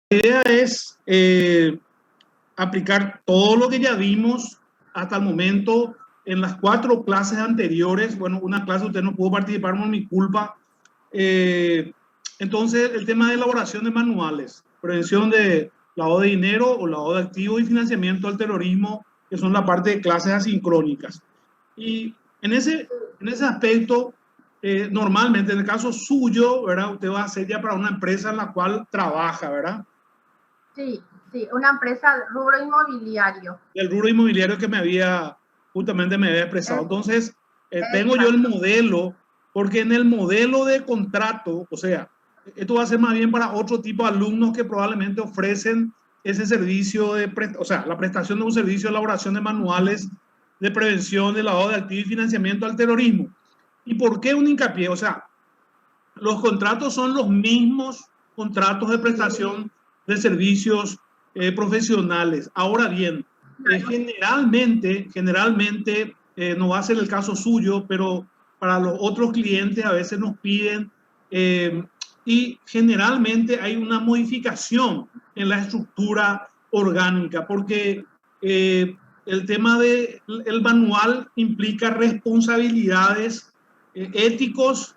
idea es aplicar todo lo que ya vimos hasta el momento en las 4 clases anteriores. Bueno, una clase usted no pudo participar por mi culpa. Entonces, el tema de elaboración de manuales, prevención de lavado de dinero o lavado de activos y financiamiento al terrorismo, que son la parte de clases asincrónicas. Y en ese aspecto, normalmente en el caso suyo, ¿verdad? Usted va a hacer ya para una empresa en la cual trabaja, ¿verdad? Sí, sí, una empresa rubro inmobiliario. El rubro inmobiliario que justamente me había expresado. Entonces, tengo yo el modelo, porque en el modelo de contrato, o sea, esto va a ser más bien para otro tipo de alumnos que probablemente ofrecen ese servicio o sea, la prestación de un servicio de elaboración de manuales de prevención de lavado de activos y financiamiento al terrorismo. ¿Y por qué un hincapié? O sea, los contratos son los mismos contratos de prestación de servicios profesionales. Ahora bien, generalmente no va a ser el caso suyo, pero para los otros clientes a veces nos piden y generalmente hay una modificación en la estructura orgánica, porque el tema del manual implica responsabilidades éticas,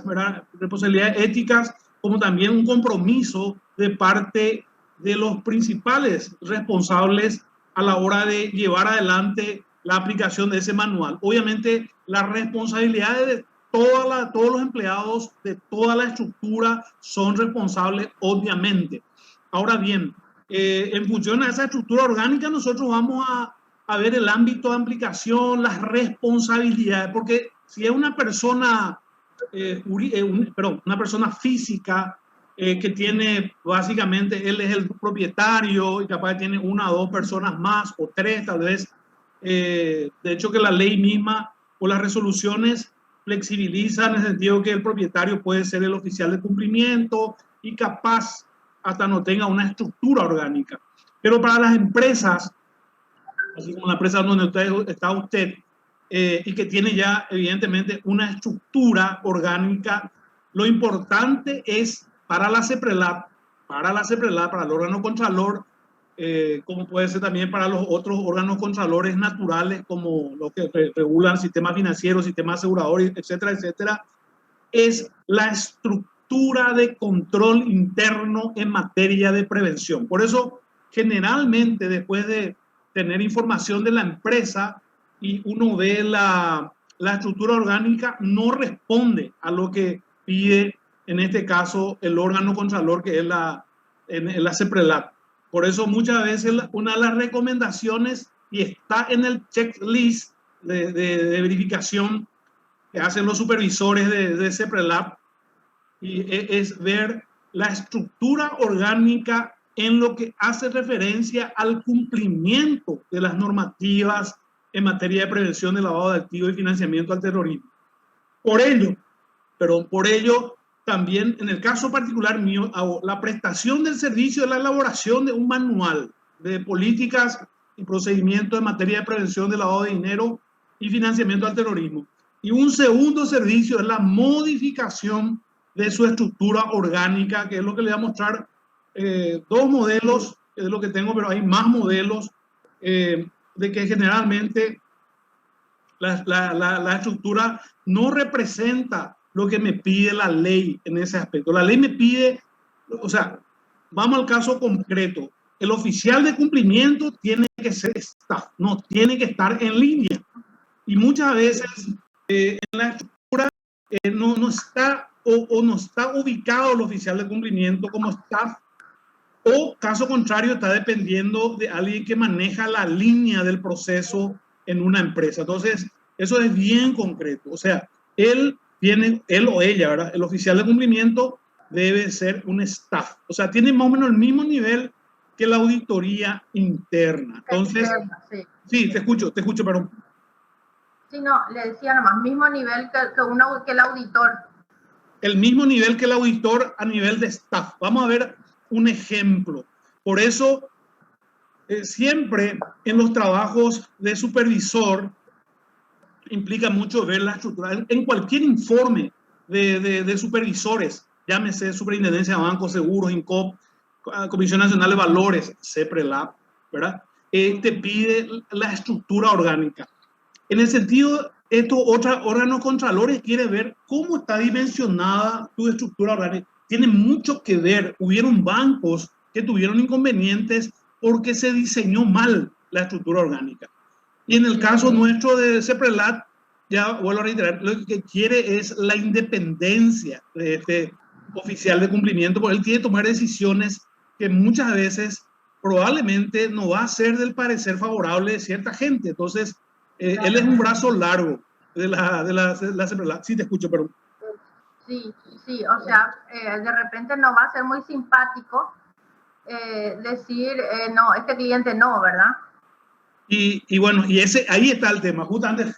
¿verdad? Responsabilidades éticas, como también un compromiso de parte de los principales responsables a la hora de llevar adelante la aplicación de ese manual. Obviamente, las responsabilidades de todos los empleados de toda la estructura son responsables, obviamente. Ahora bien, en función a esa estructura orgánica, nosotros vamos a ver el ámbito de aplicación, las responsabilidades, porque si es una persona, una persona física que tiene, básicamente, él es el propietario y capaz tiene 1 o 2 personas más o 3 tal vez. De hecho, que la ley misma o las resoluciones flexibilizan en el sentido que el propietario puede ser el oficial de cumplimiento y capaz hasta no tenga una estructura orgánica. Pero para las empresas, así como la empresa donde está usted, y que tiene ya evidentemente una estructura orgánica, lo importante es para la CEPRELAT, para el órgano contralor, como puede ser también para los otros órganos contralores naturales, como los que regulan sistemas financieros, sistemas aseguradores, etcétera, etcétera, es la estructura de control interno en materia de prevención. Por eso, generalmente, después de tener información de la empresa y uno ve la estructura orgánica, no responde a lo que pide, en este caso, el órgano contralor, que es la CEPRELAT. Por eso, muchas veces, una de las recomendaciones, y está en el checklist de verificación que hacen los supervisores de CEPRELAT, y es ver la estructura orgánica en lo que hace referencia al cumplimiento de las normativas en materia de prevención de lavado de activos y financiamiento al terrorismo. Por ello, también en el caso particular mío, la prestación del servicio de la elaboración de un manual de políticas y procedimientos en materia de prevención de lavado de dinero y financiamiento al terrorismo. Y un segundo servicio es la modificación de su estructura orgánica, que es lo que le voy a mostrar. 2 modelos es lo que tengo, pero hay más modelos de que generalmente la estructura no representa lo que me pide la ley en ese aspecto. La ley me pide, o sea, vamos al caso concreto. El oficial de cumplimiento tiene que ser staff, no tiene que estar en línea. Y muchas veces en la estructura no está o no está ubicado el oficial de cumplimiento como staff, o caso contrario está dependiendo de alguien que maneja la línea del proceso en una empresa. Entonces, eso es bien concreto. O sea, él o ella, ¿verdad? El oficial de cumplimiento debe ser un staff. O sea, tiene más o menos el mismo nivel que la auditoría interna. Entonces, sí, te escucho, perdón. Sí, no, le decía nomás, mismo nivel que el auditor. El mismo nivel que el auditor a nivel de staff. Vamos a ver un ejemplo. Por eso, siempre en los trabajos de supervisor implica mucho ver la estructura. En cualquier informe de supervisores, llámese Superintendencia de Bancos, Seguros, INCOP, Comisión Nacional de Valores, CEPRELAP, ¿verdad? Te pide la estructura orgánica. En el sentido, estos otros órganos contralores quieren ver cómo está dimensionada tu estructura orgánica. Tiene mucho que ver. Hubieron bancos que tuvieron inconvenientes porque se diseñó mal la estructura orgánica. Y en el caso nuestro de CEPRELAT, ya vuelvo a reiterar, lo que quiere es la independencia de este oficial de cumplimiento, porque él tiene que tomar decisiones que muchas veces probablemente no va a ser del parecer favorable de cierta gente. Entonces, él es un brazo largo de la CEPRELAT. Sí, te escucho, perdón. Sí, sí, o sea, de repente no va a ser muy simpático decir, no, este cliente no, ¿verdad? Y bueno, y ahí está el tema. Justamente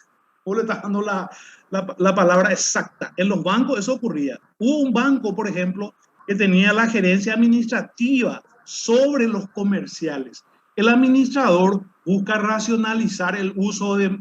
vos le estás dando la palabra exacta. En los bancos eso ocurría. Hubo un banco, por ejemplo, que tenía la gerencia administrativa sobre los comerciales. El administrador busca racionalizar el uso de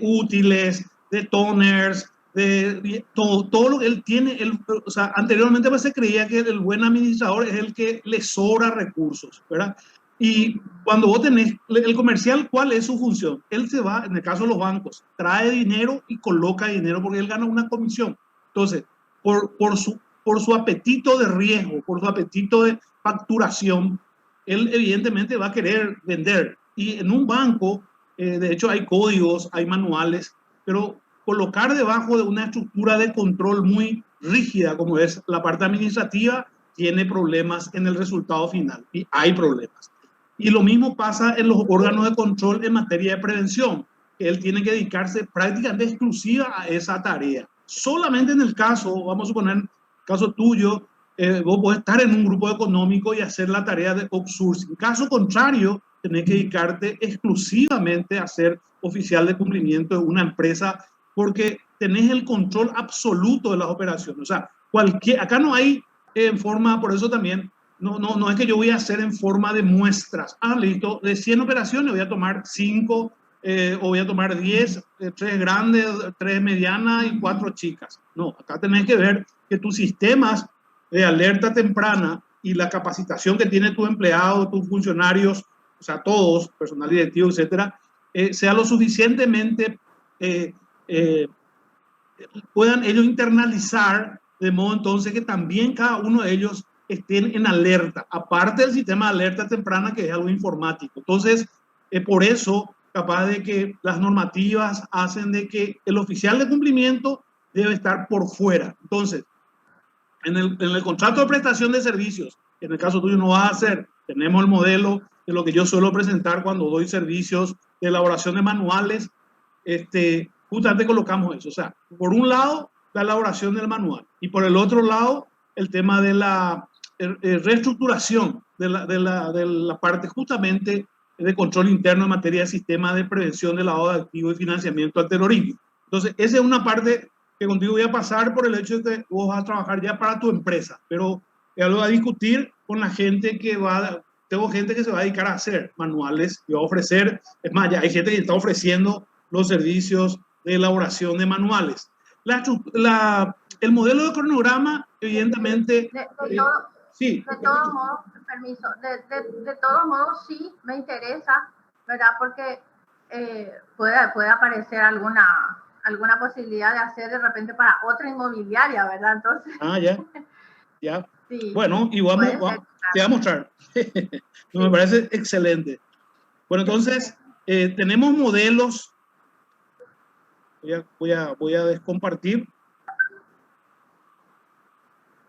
útiles, de toners, de todo lo que él tiene. O sea, anteriormente pues se creía que el buen administrador es el que le sobra recursos, ¿verdad? Y cuando vos tenés el comercial, ¿cuál es su función? Él se va, en el caso de los bancos, trae dinero y coloca dinero porque él gana una comisión. Entonces, por su apetito de riesgo, por su apetito de facturación, él evidentemente va a querer vender. Y en un banco, de hecho, hay códigos, hay manuales, pero colocar debajo de una estructura de control muy rígida, como es la parte administrativa, tiene problemas en el resultado final. Y hay problemas. Y lo mismo pasa en los órganos de control en materia de prevención, que él tiene que dedicarse prácticamente exclusiva a esa tarea. Solamente en el caso, vamos a suponer, caso tuyo, vos podés estar en un grupo económico y hacer la tarea de outsourcing. En caso contrario, tenés que dedicarte exclusivamente a ser oficial de cumplimiento de una empresa porque tenés el control absoluto de las operaciones. O sea, acá no hay en forma, por eso también, no es que yo voy a hacer en forma de muestras. Ah, listo, de 100 operaciones voy a tomar 5 o voy a tomar 10, 3 grandes, 3 medianas y 4 chicas. No, acá tenés que ver que tus sistemas de alerta temprana y la capacitación que tiene tu empleado, tus funcionarios, o sea, todos, personal directivo, etcétera, sea lo suficientemente, puedan ellos internalizar, de modo entonces que también cada uno de ellos estén en alerta, aparte del sistema de alerta temprana que es algo informático. Entonces, por eso, capaz de que las normativas hacen de que el oficial de cumplimiento debe estar por fuera. Entonces, en el contrato de prestación de servicios, que en el caso tuyo no va a hacer, tenemos el modelo de lo que yo suelo presentar cuando doy servicios de elaboración de manuales, justamente colocamos eso. O sea, por un lado, la elaboración del manual y por el otro lado, el tema de la reestructuración de la parte justamente de control interno en materia de sistema de prevención de lavado de activos y financiamiento al terrorismo. Entonces, esa es una parte que contigo voy a pasar por el hecho de que vos vas a trabajar ya para tu empresa, pero ya lo voy a discutir con la gente tengo gente que se va a dedicar a hacer manuales y va a ofrecer, es más, ya hay gente que está ofreciendo los servicios de elaboración de manuales. El modelo de cronograma, evidentemente... Sí, de todos modos, permiso, de todos modos sí me interesa, ¿verdad? Porque puede aparecer alguna posibilidad de hacer de repente para otra inmobiliaria, ¿verdad? Entonces... ya. Sí, bueno, y te voy a mostrar. Me parece excelente. Bueno, entonces, tenemos modelos. Voy a descompartir.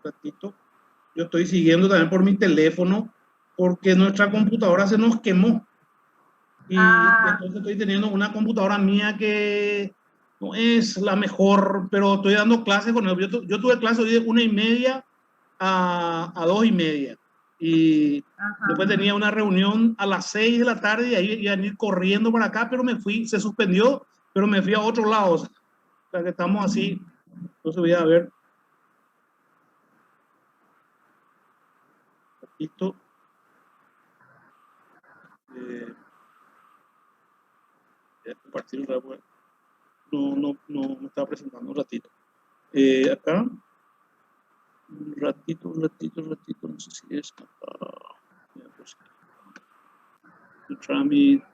Un ratito. Yo estoy siguiendo también por mi teléfono porque nuestra computadora se nos quemó. Y entonces estoy teniendo una computadora mía que no es la mejor, pero estoy dando clases con él. Yo tuve clases hoy de 1:30 a 2:30. Y después tenía una reunión a las 6 de la tarde y ahí iban a ir corriendo para acá, pero se suspendió, pero me fui a otro lado. O sea que estamos así. Entonces voy a ver. Un poquito. Voy a compartir un rato. No me estaba presentando un ratito. Acá. Un ratito, no sé si es acá. trámite,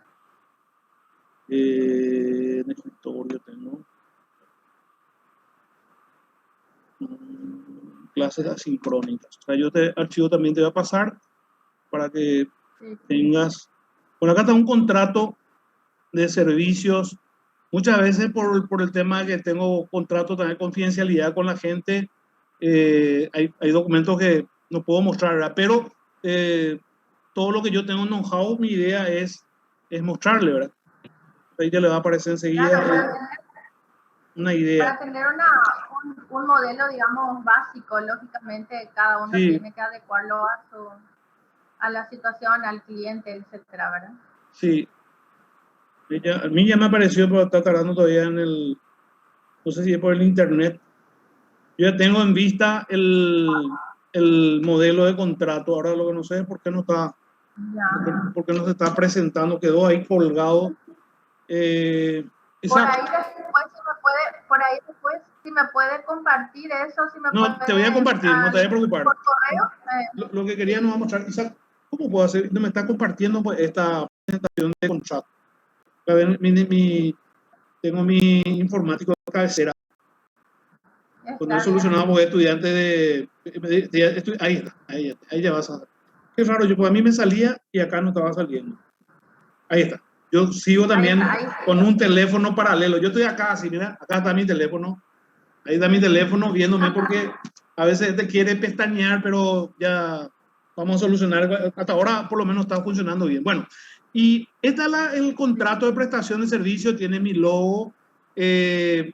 en escritorio tengo clases asincrónicas. O sea, yo este archivo también te voy a pasar para que tengas... Bueno, acá está un contrato de servicios. Muchas veces por el tema de que tengo contrato también de confidencialidad con la gente, hay documentos que no puedo mostrar, ¿verdad? Pero todo lo que yo tengo en know-how, mi idea es mostrarle, ¿verdad? Ahí ya le va a aparecer enseguida una idea. Para tener un modelo, digamos, básico, lógicamente cada uno tiene que adecuarlo a la situación, al cliente, etcétera, ¿verdad? Sí. A mí ya me apareció, pero está tardando todavía en el... No sé si es por el internet. Yo ya tengo en vista el modelo de contrato. Ahora lo que no sé es por qué no está... ¿Por qué no se está presentando? Quedó ahí colgado. Por ahí después, si me puede compartir eso, si me no, te voy a compartir, no te voy a preocupar. Por correo. Lo que quería nos va a mostrar, Isaac, ¿cómo puedo hacer? Me está compartiendo pues, esta presentación de contrato. Tengo mi informático de cabecera. Cuando he solucionado porque estudiante de ahí está, ahí ya vas a ver. Qué raro, yo pues a mí me salía y acá no estaba saliendo. Ahí está. Yo sigo también ahí está. Con un teléfono paralelo. Yo estoy acá, así, mira, acá está mi teléfono. Ahí está mi teléfono viéndome porque a veces te quiere pestañear, pero ya vamos a solucionar. Hasta ahora por lo menos está funcionando bien. Bueno, y este es el contrato de prestación de servicio, tiene mi logo. Y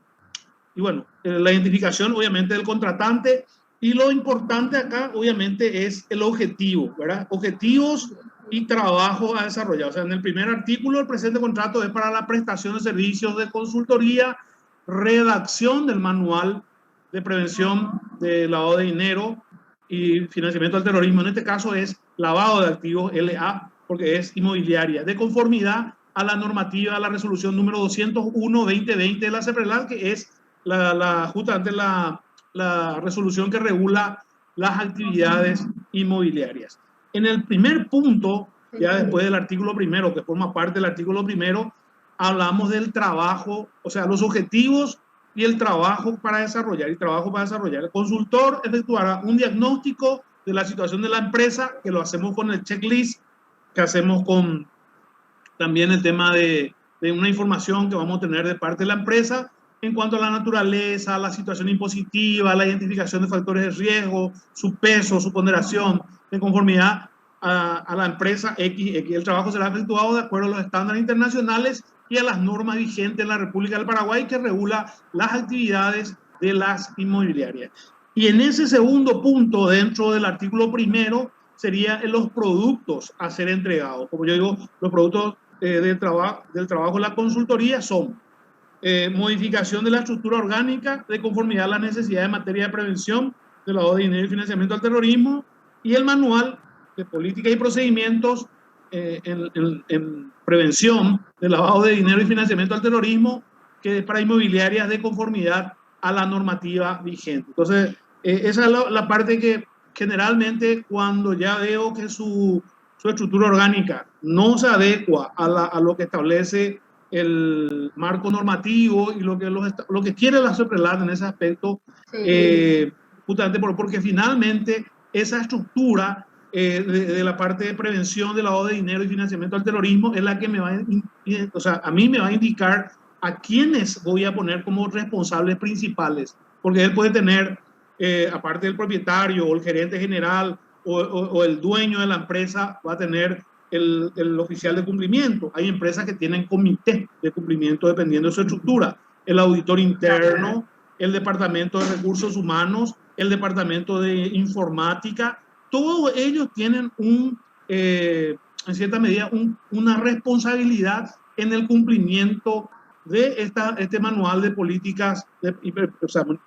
bueno, la identificación obviamente del contratante. Y lo importante acá obviamente es el objetivo, ¿verdad? Objetivos y trabajo a desarrollar. O sea, en el primer artículo, el presente contrato es para la prestación de servicios de consultoría, redacción del manual de prevención de lavado de dinero y financiamiento del terrorismo. En este caso es lavado de activos, LA, porque es inmobiliaria, de conformidad a la normativa, a la resolución número 201-2020 de la CEPRELAL, que es justamente la resolución que regula las actividades inmobiliarias. En el primer punto, ya después del artículo primero, que forma parte del artículo primero, hablamos del trabajo, o sea, los objetivos y el trabajo para desarrollar. El consultor efectuará un diagnóstico de la situación de la empresa, que lo hacemos con el checklist, que hacemos con también el tema de una información que vamos a tener de parte de la empresa en cuanto a la naturaleza, la situación impositiva, la identificación de factores de riesgo, su peso, su ponderación, de conformidad a la empresa X. El trabajo será efectuado de acuerdo a los estándares internacionales y a las normas vigentes en la República del Paraguay que regula las actividades de las inmobiliarias. Y en ese segundo punto, dentro del artículo primero, serían los productos a ser entregados. Como yo digo, los productos del trabajo de la consultoría son modificación de la estructura orgánica de conformidad a las necesidades en materia de prevención de lavado de dinero y financiamiento al terrorismo, y el manual de políticas y procedimientos en prevención de lavado de dinero y financiamiento al terrorismo, que es para inmobiliarias de conformidad a la normativa vigente. Entonces, esa es la parte que generalmente cuando ya veo que su estructura orgánica no se adecua a lo que establece el marco normativo y lo que quiere la CEPRELAT en ese aspecto, sí. Justamente porque finalmente esa estructura de la parte de prevención de lavado de dinero y financiamiento al terrorismo es la que a mí me va a indicar a quiénes voy a poner como responsables principales, porque él puede tener, aparte del propietario o el gerente general o el dueño de la empresa, va a tener el oficial de cumplimiento. Hay empresas que tienen comité de cumplimiento dependiendo de su estructura. El auditor interno, el departamento de recursos humanos, el departamento de informática, todos ellos tienen en cierta medida una responsabilidad en el cumplimiento de este manual de políticas,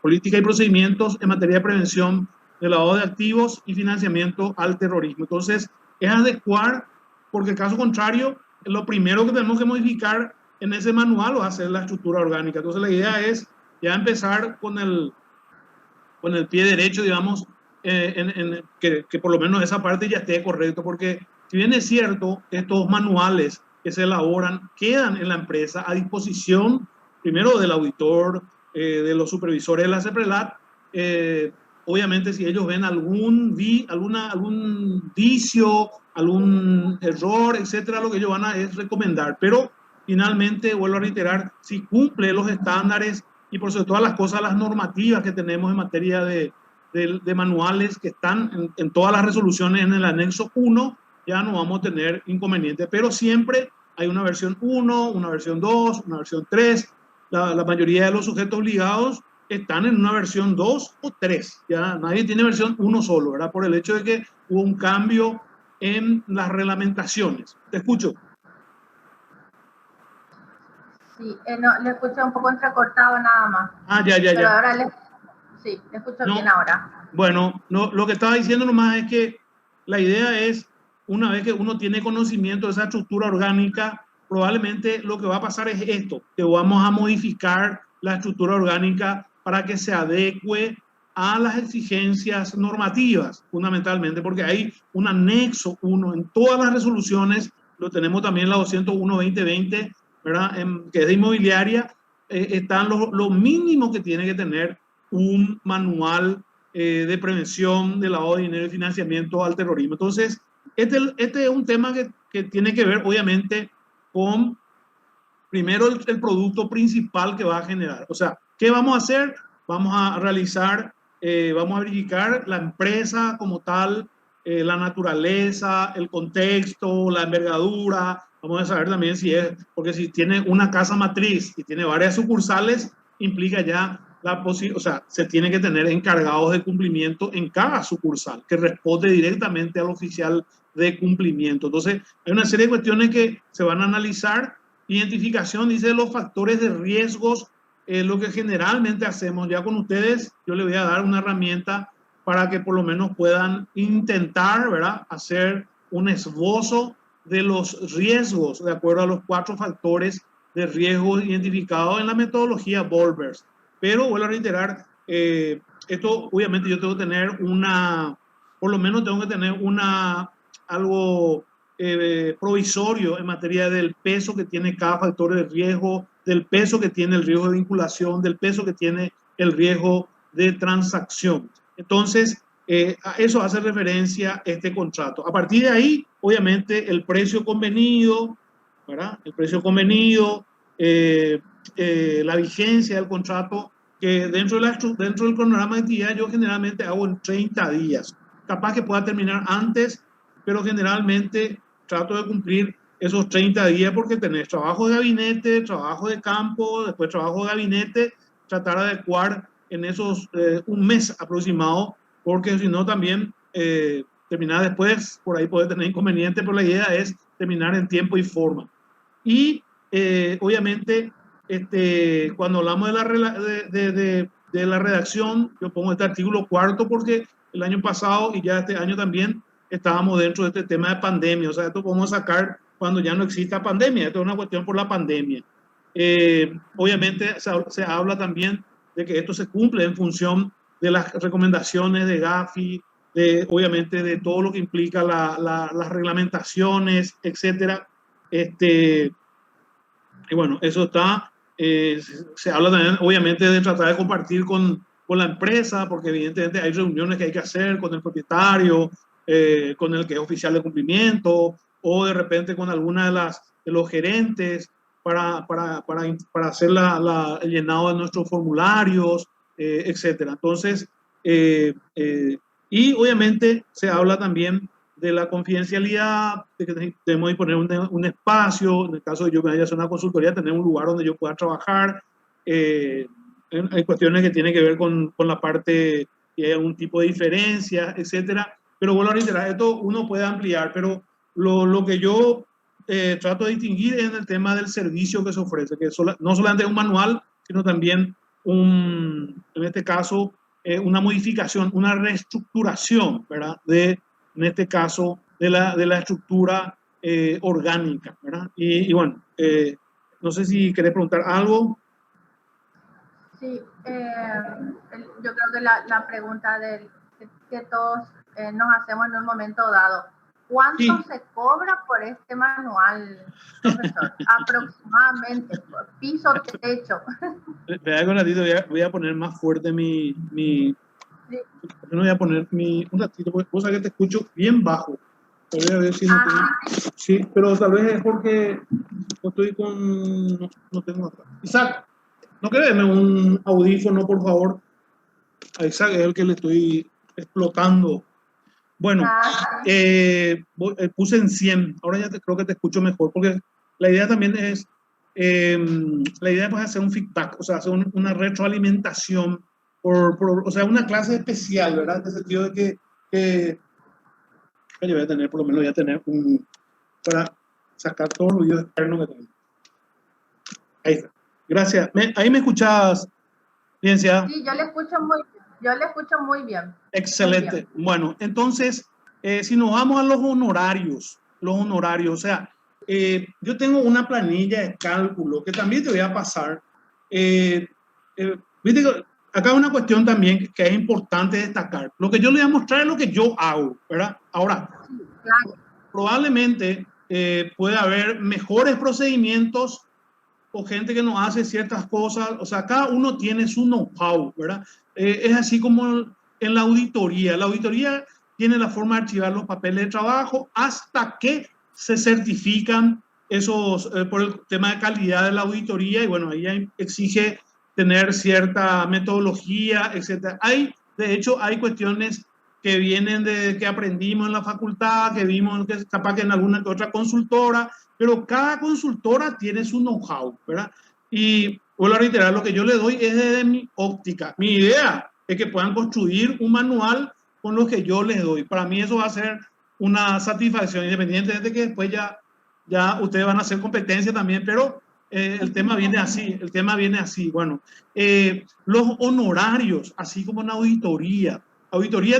política y procedimientos en materia de prevención de lavado de activos y financiamiento al terrorismo. Entonces, es adecuar, porque caso contrario, lo primero que tenemos que modificar en ese manual va a ser la estructura orgánica. Entonces, la idea es ya empezar con el pie derecho, digamos, que por lo menos esa parte ya esté correcto, porque Si bien es cierto, estos manuales que se elaboran quedan en la empresa a disposición, primero del auditor, de los supervisores de la CEPRELAT. Obviamente, si ellos ven algún vicio, algún error, etcétera, lo que ellos van a es recomendar. Pero finalmente, vuelvo a reiterar, si cumple los estándares y por sobre todas las cosas, las normativas que tenemos en materia de manuales que están en todas las resoluciones en el anexo 1, ya no vamos a tener inconvenientes. Pero siempre hay una versión 1, una versión 2, una versión 3. La mayoría de los sujetos obligados están en una versión 2 o 3. Ya nadie tiene versión 1 solo, ¿verdad? Por el hecho de que hubo un cambio en las reglamentaciones. Te escucho. Sí, no, le escuché un poco entrecortado nada más. Ya. Pero ahora sí, le escucho bien ahora. Bueno, no, lo que estaba diciendo nomás es que la idea es, una vez que uno tiene conocimiento de esa estructura orgánica, probablemente lo que va a pasar es esto, que vamos a modificar la estructura orgánica para que se adecue a las exigencias normativas, fundamentalmente, porque hay un anexo 1 en todas las resoluciones, lo tenemos también en la 201-2020, ¿verdad? Que es de inmobiliaria, están lo mínimo que tiene que tener un manual de prevención de lavado de dinero y financiamiento al terrorismo. Entonces, este es un tema que tiene que ver, obviamente, con, primero, el producto principal que va a generar. O sea, ¿qué vamos a hacer? Vamos a realizar, vamos a verificar la empresa como tal, la naturaleza, el contexto, la envergadura. Vamos a saber también si es, porque si tiene una casa matriz y tiene varias sucursales, implica ya o sea, se tiene que tener encargados de cumplimiento en cada sucursal, que responde directamente al oficial de cumplimiento. Entonces, hay una serie de cuestiones que se van a analizar. Identificación, dice, los factores de riesgos, lo que generalmente hacemos ya con ustedes. Yo les voy a dar una herramienta para que por lo menos puedan intentar, ¿verdad?, hacer un esbozo de los riesgos de acuerdo a los 4 factores de riesgo identificados en la metodología Bolvers. Pero vuelvo a reiterar, esto obviamente yo tengo que tener por lo menos tengo que tener algo provisorio en materia del peso que tiene cada factor de riesgo, del peso que tiene el riesgo de vinculación, del peso que tiene el riesgo de transacción. Entonces, a eso hace referencia este contrato. A partir de ahí, obviamente, el precio convenido, ¿verdad? El precio convenido, la vigencia del contrato, que dentro del cronograma de actividad yo generalmente hago en 30 días. Capaz que pueda terminar antes, pero generalmente trato de cumplir esos 30 días porque tenés trabajo de gabinete, trabajo de campo, después trabajo de gabinete, tratar de adecuar en esos un mes aproximado, porque si no también terminar después, por ahí puede tener inconveniente, pero la idea es terminar en tiempo y forma. Y obviamente, cuando hablamos de la redacción, yo pongo este artículo 4 porque el año pasado y ya este año también estábamos dentro de este tema de pandemia. O sea, esto podemos sacar cuando ya no exista pandemia. Esto es una cuestión por la pandemia. Obviamente se habla también de que esto se cumple en función de las recomendaciones de Gafi, obviamente de todo lo que implica las reglamentaciones, etcétera. Y bueno, eso está, se habla también obviamente de tratar de compartir con la empresa, porque evidentemente hay reuniones que hay que hacer con el propietario, con el que es oficial de cumplimiento, o de repente con alguna de los gerentes para hacer el llenado de nuestros formularios, etcétera. Entonces, y obviamente se habla también de la confidencialidad, de que debemos disponer un espacio, en el caso de yo me vaya a hacer una consultoría, tener un lugar donde yo pueda trabajar. Hay cuestiones que tienen que ver con la parte, que hay algún tipo de diferencia, etcétera. Pero bueno, ahorita esto uno puede ampliar, pero lo que yo trato de distinguir es en el tema del servicio que se ofrece, que no solamente es un manual, sino también en este caso, una modificación, una reestructuración, ¿verdad?, en este caso, de la estructura orgánica, ¿verdad? Y bueno, no sé si querés preguntar algo. Sí, yo creo que la pregunta que todos nos hacemos en un momento dado, ¿Cuánto Sí. se cobra por este manual, profesor? Aproximadamente, piso, techo. Espera un ratito, voy a poner más fuerte mi Sí. no voy a poner un ratito, porque cosa que te escucho bien bajo. Voy a ver si no tengo, sí, pero tal vez es porque no estoy con, no tengo acá. Isaac, ¿no querés darme un audífono, por favor? A Isaac es el que le estoy explotando. Bueno, puse en 100, ahora ya creo que te escucho mejor, porque la idea también es, la idea es pues, hacer un feedback, o sea, hacer una retroalimentación, o sea, una clase especial, ¿verdad? En el sentido de que yo voy a tener, por lo menos voy a tener para sacar todos los videos externos que tengo. Ahí está. Gracias. ¿Ahí me escuchas, Ciencia? Sí, yo le escucho muy bien. Yo le escucho muy bien. Excelente. Muy bien. Bueno, entonces, si nos vamos a los honorarios, o sea, yo tengo una planilla de cálculo que también te voy a pasar. Viste que acá hay una cuestión también que es importante destacar. Lo que yo le voy a mostrar es lo que yo hago, ¿verdad? Ahora, Sí, claro. Probablemente puede haber mejores procedimientos o gente que no hace ciertas cosas, o sea, cada uno tiene su know-how, ¿verdad? Es así como en la auditoría tiene la forma de archivar los papeles de trabajo hasta que se certifican esos, por el tema de calidad de la auditoría, y bueno, ahí exige tener cierta metodología, etc. De hecho, hay cuestiones que vienen de que aprendimos en la facultad, que vimos que capaz que en alguna que otra consultora, pero cada consultora tiene su know-how, ¿verdad? Y vuelvo a reiterar, lo que yo le doy es desde mi óptica. Mi idea es que puedan construir un manual con lo que yo les doy. Para mí eso va a ser una satisfacción, independientemente de que después ya ustedes van a hacer competencia también, pero el tema viene así. Bueno, los honorarios, así como en auditoría,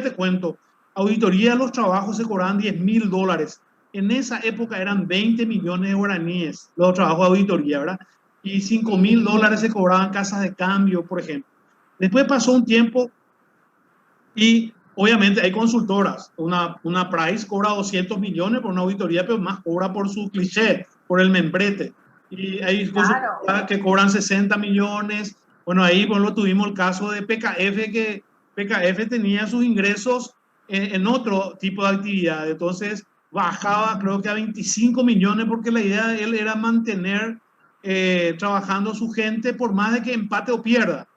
te cuento, auditoría los trabajos se cobraban $10,000. En esa época eran 20 millones de guaraníes los trabajos de auditoría, ¿verdad? Y $5,000 se cobraban casas de cambio, por ejemplo. Después pasó un tiempo y obviamente hay consultoras. Una Price cobra 200 millones por una auditoría, pero más cobra por su cliché, por el membrete. Y hay consultoras que cobran 60 millones. Bueno, ahí bueno, tuvimos el caso de PKF, que PKF tenía sus ingresos en otro tipo de actividad. Entonces bajaba creo que a 25 millones porque la idea de él era mantener trabajando su gente por más de que empate o pierda.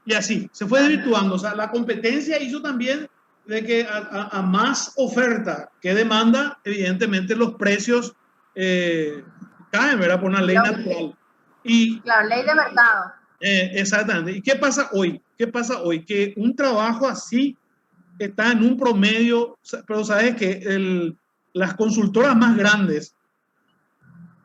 Y así, se fue desvirtuando. O sea, la competencia hizo también de que a más oferta que demanda, evidentemente los precios caen, ¿verdad? Por una ley natural. Y, claro, ley de mercado. Exactamente. ¿Y qué pasa hoy? Que un trabajo así está en un promedio, pero sabes que las consultoras más grandes,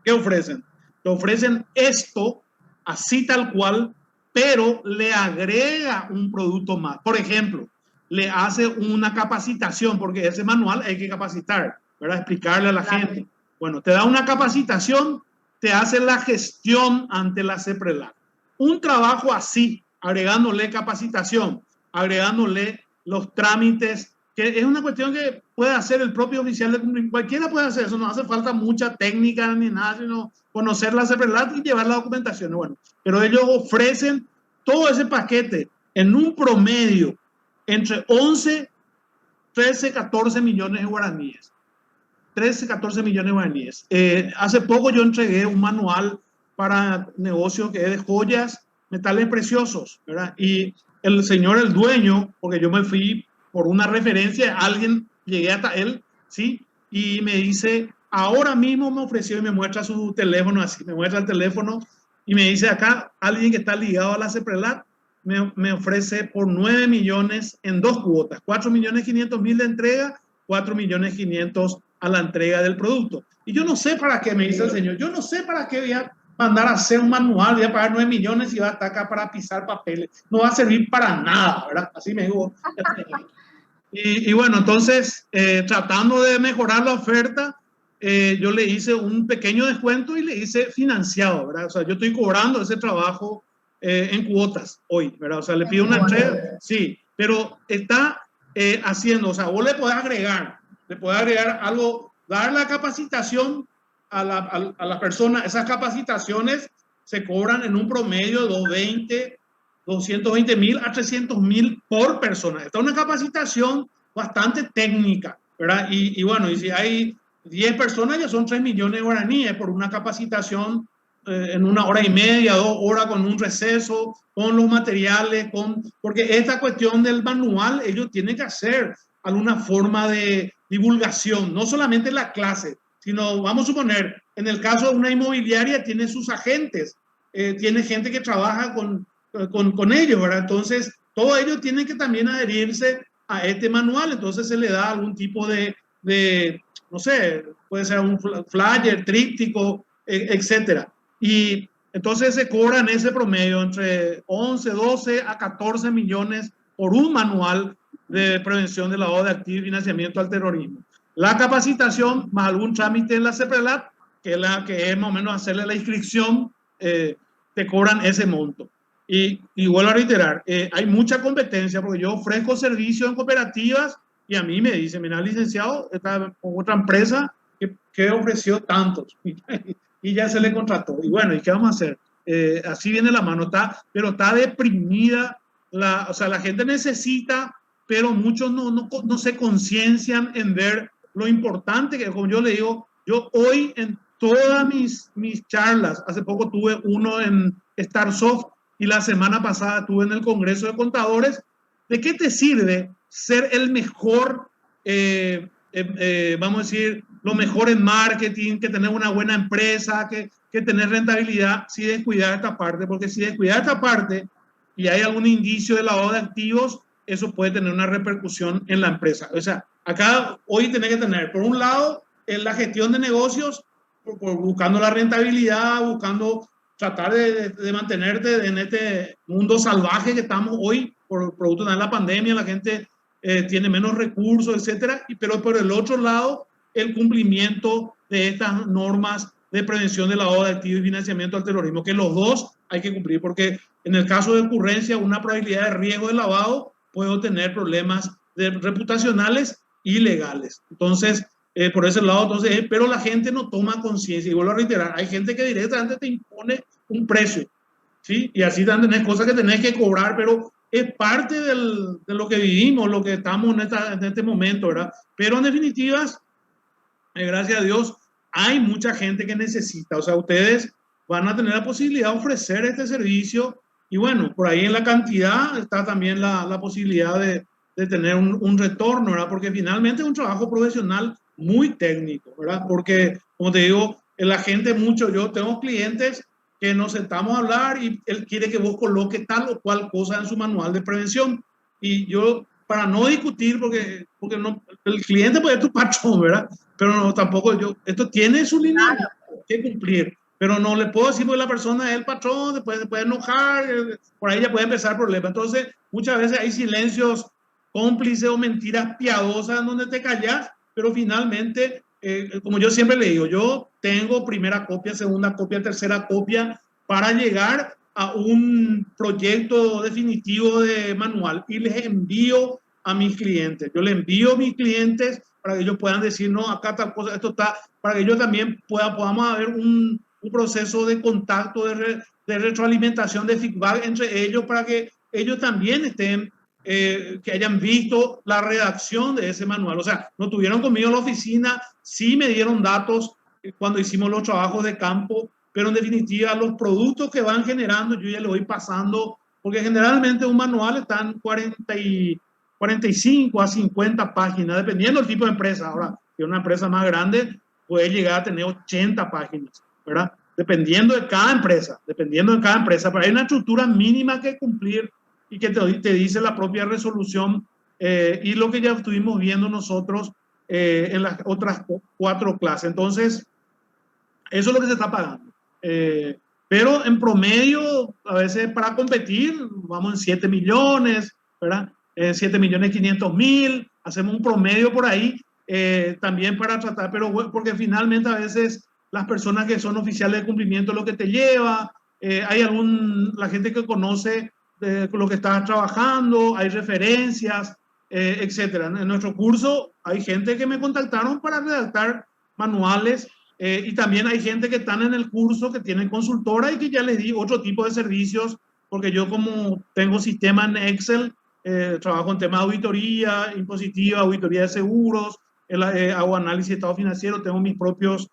¿qué ofrecen? Te ofrecen esto así tal cual, pero le agrega un producto más. Por ejemplo, le hace una capacitación, porque ese manual hay que capacitar, ¿verdad? Explicarle a la gente. Bueno, te da una capacitación, te hace la gestión ante la CEPRELAC. Un trabajo así, agregándole capacitación, agregándole los trámites, que es una cuestión que puede hacer el propio oficial de cumplimiento. Cualquiera puede hacer eso, no hace falta mucha técnica ni nada, sino conocer la CEPRELAC y llevar la documentación. Bueno, pero ellos ofrecen todo ese paquete en un promedio entre 11, 13, 14 millones de guaraníes. 13, 14 millones de guaraníes. Hace poco yo entregué un manual para negocios que es de joyas, metales preciosos, ¿verdad? Y el señor, el dueño, porque yo me fui por una referencia de alguien, llegué hasta él, ¿sí? Y me dice, ahora mismo me ofreció y me muestra su teléfono, así, me muestra el teléfono y me dice acá, alguien que está ligado a la CEPRELAC me ofrece por 9 millones en 2 cuotas, 4.500.000 de entrega, 4.500.000 a la entrega del producto. Y yo no sé para qué, me dice el señor, yo no sé para qué voy a mandar a hacer un manual, voy a pagar 9 millones y va a estar acá para pisar papeles. No va a servir para nada, ¿verdad? Así me dijo. Y bueno, entonces, tratando de mejorar la oferta, yo le hice un pequeño descuento y le hice financiado, ¿verdad? O sea, yo estoy cobrando ese trabajo en cuotas hoy, ¿verdad? O sea, le pido una entrega, sí, pero está haciendo, o sea, vos le podés agregar algo dar la capacitación a la persona. Esas capacitaciones se cobran en un promedio de 220.000 a 300.000 por persona. Esta es una capacitación bastante técnica, ¿verdad? Y bueno, y si hay 10 personas, ya son 3 millones de guaraníes por una capacitación en 1 hora y media, 2 horas, con un receso, con los materiales, porque esta cuestión del manual, ellos tienen que hacer alguna forma de divulgación, no solamente la clase, sino, vamos a suponer, en el caso de una inmobiliaria, tiene sus agentes, tiene gente que trabaja con ellos, ¿verdad? Entonces, todos ellos tienen que también adherirse a este manual, entonces se le da algún tipo de no sé, puede ser un flyer, tríptico, etcétera. Y entonces se cobran ese promedio entre 11, 12 a 14 millones por un manual de prevención de lavado de activos y financiamiento al terrorismo. La capacitación más algún trámite en la CEPRELAT, que es más o menos hacerle la inscripción, te cobran ese monto. Y vuelvo a reiterar, hay mucha competencia porque yo ofrezco servicios en cooperativas y a mí me dice, mira, licenciado, está con otra empresa que ofreció tantos y ya se le contrató. Y bueno, ¿y qué vamos a hacer? Así viene la mano, pero está deprimida, o sea, la gente necesita, pero muchos no se conciencian en ver lo importante que, como yo le digo, yo hoy en todas mis charlas, hace poco tuve uno en StarSoft y la semana pasada tuve en el Congreso de Contadores. ¿De qué te sirve ser el mejor, vamos a decir, lo mejor en marketing, que tener una buena empresa, que tener rentabilidad, si descuidar esta parte? Porque si descuidar esta parte y hay algún indicio de lavado de activos, eso puede tener una repercusión en la empresa. O sea, acá hoy tenés que tener, por un lado, en la gestión de negocios, buscando la rentabilidad, buscando tratar de mantenerte en este mundo salvaje que estamos hoy, por producto de la pandemia, la gente tiene menos recursos, etcétera, pero por el otro lado, el cumplimiento de estas normas de prevención de lavado de activos y financiamiento al terrorismo, que los dos hay que cumplir, porque en el caso de ocurrencia, una probabilidad de riesgo de lavado puede tener problemas reputacionales y legales. Entonces, por ese lado, entonces, pero la gente no toma conciencia, y vuelvo a reiterar, hay gente que directamente te impone un precio, ¿sí? Y así también tenés cosas que tenés que cobrar, pero es parte de lo que vivimos, lo que estamos en este momento, ¿verdad? Pero en definitivas, gracias a Dios, hay mucha gente que necesita, o sea, ustedes van a tener la posibilidad de ofrecer este servicio, y bueno, por ahí en la cantidad está también la posibilidad de tener un retorno, ¿verdad? Porque finalmente es un trabajo profesional muy técnico, ¿verdad? Porque, como te digo, la gente yo tengo clientes que nos sentamos a hablar y él quiere que vos coloques tal o cual cosa en su manual de prevención. Y yo, para no discutir, porque no, el cliente puede ser tu patrón, ¿verdad? Pero no, tampoco esto tiene su línea que cumplir. Pero no le puedo decir, porque la persona es el patrón, después se puede enojar, por ahí ya puede empezar el problema. Entonces, muchas veces hay silencios cómplices o mentiras piadosas en donde te callas, pero finalmente, como yo siempre le digo, yo tengo primera copia, segunda copia, tercera copia para llegar a un proyecto definitivo de manual y les envío a mis clientes. Yo les envío a mis clientes para que ellos puedan decir, no, acá tal cosa, esto está, para que ellos también podamos haber un proceso de contacto, de retroalimentación, de feedback entre ellos, para que ellos también estén que hayan visto la redacción de ese manual. O sea, no tuvieron conmigo en la oficina, sí me dieron datos cuando hicimos los trabajos de campo, pero en definitiva los productos que van generando yo ya le voy pasando, porque generalmente un manual está en 45 a 50 páginas, dependiendo del tipo de empresa. Ahora, si una empresa más grande puede llegar a tener 80 páginas, ¿verdad? Dependiendo de cada empresa, pero hay una estructura mínima que cumplir y que te dice la propia resolución y lo que ya estuvimos viendo nosotros en las otras 4 clases. Entonces, eso es lo que se está pagando. Pero en promedio, a veces para competir, vamos en 7 millones, ¿verdad? 7.500.000, hacemos un promedio por ahí, también para tratar, pero porque finalmente a veces las personas que son oficiales de cumplimiento es lo que te lleva, hay la gente que conoce lo que estás trabajando, hay referencias, etcétera. En nuestro curso hay gente que me contactaron para redactar manuales, y también hay gente que están en el curso, que tienen consultora y que ya les di otro tipo de servicios, porque yo como tengo sistema en Excel, trabajo en temas de auditoría impositiva, auditoría de seguros, hago análisis de estado financiero, tengo mis propios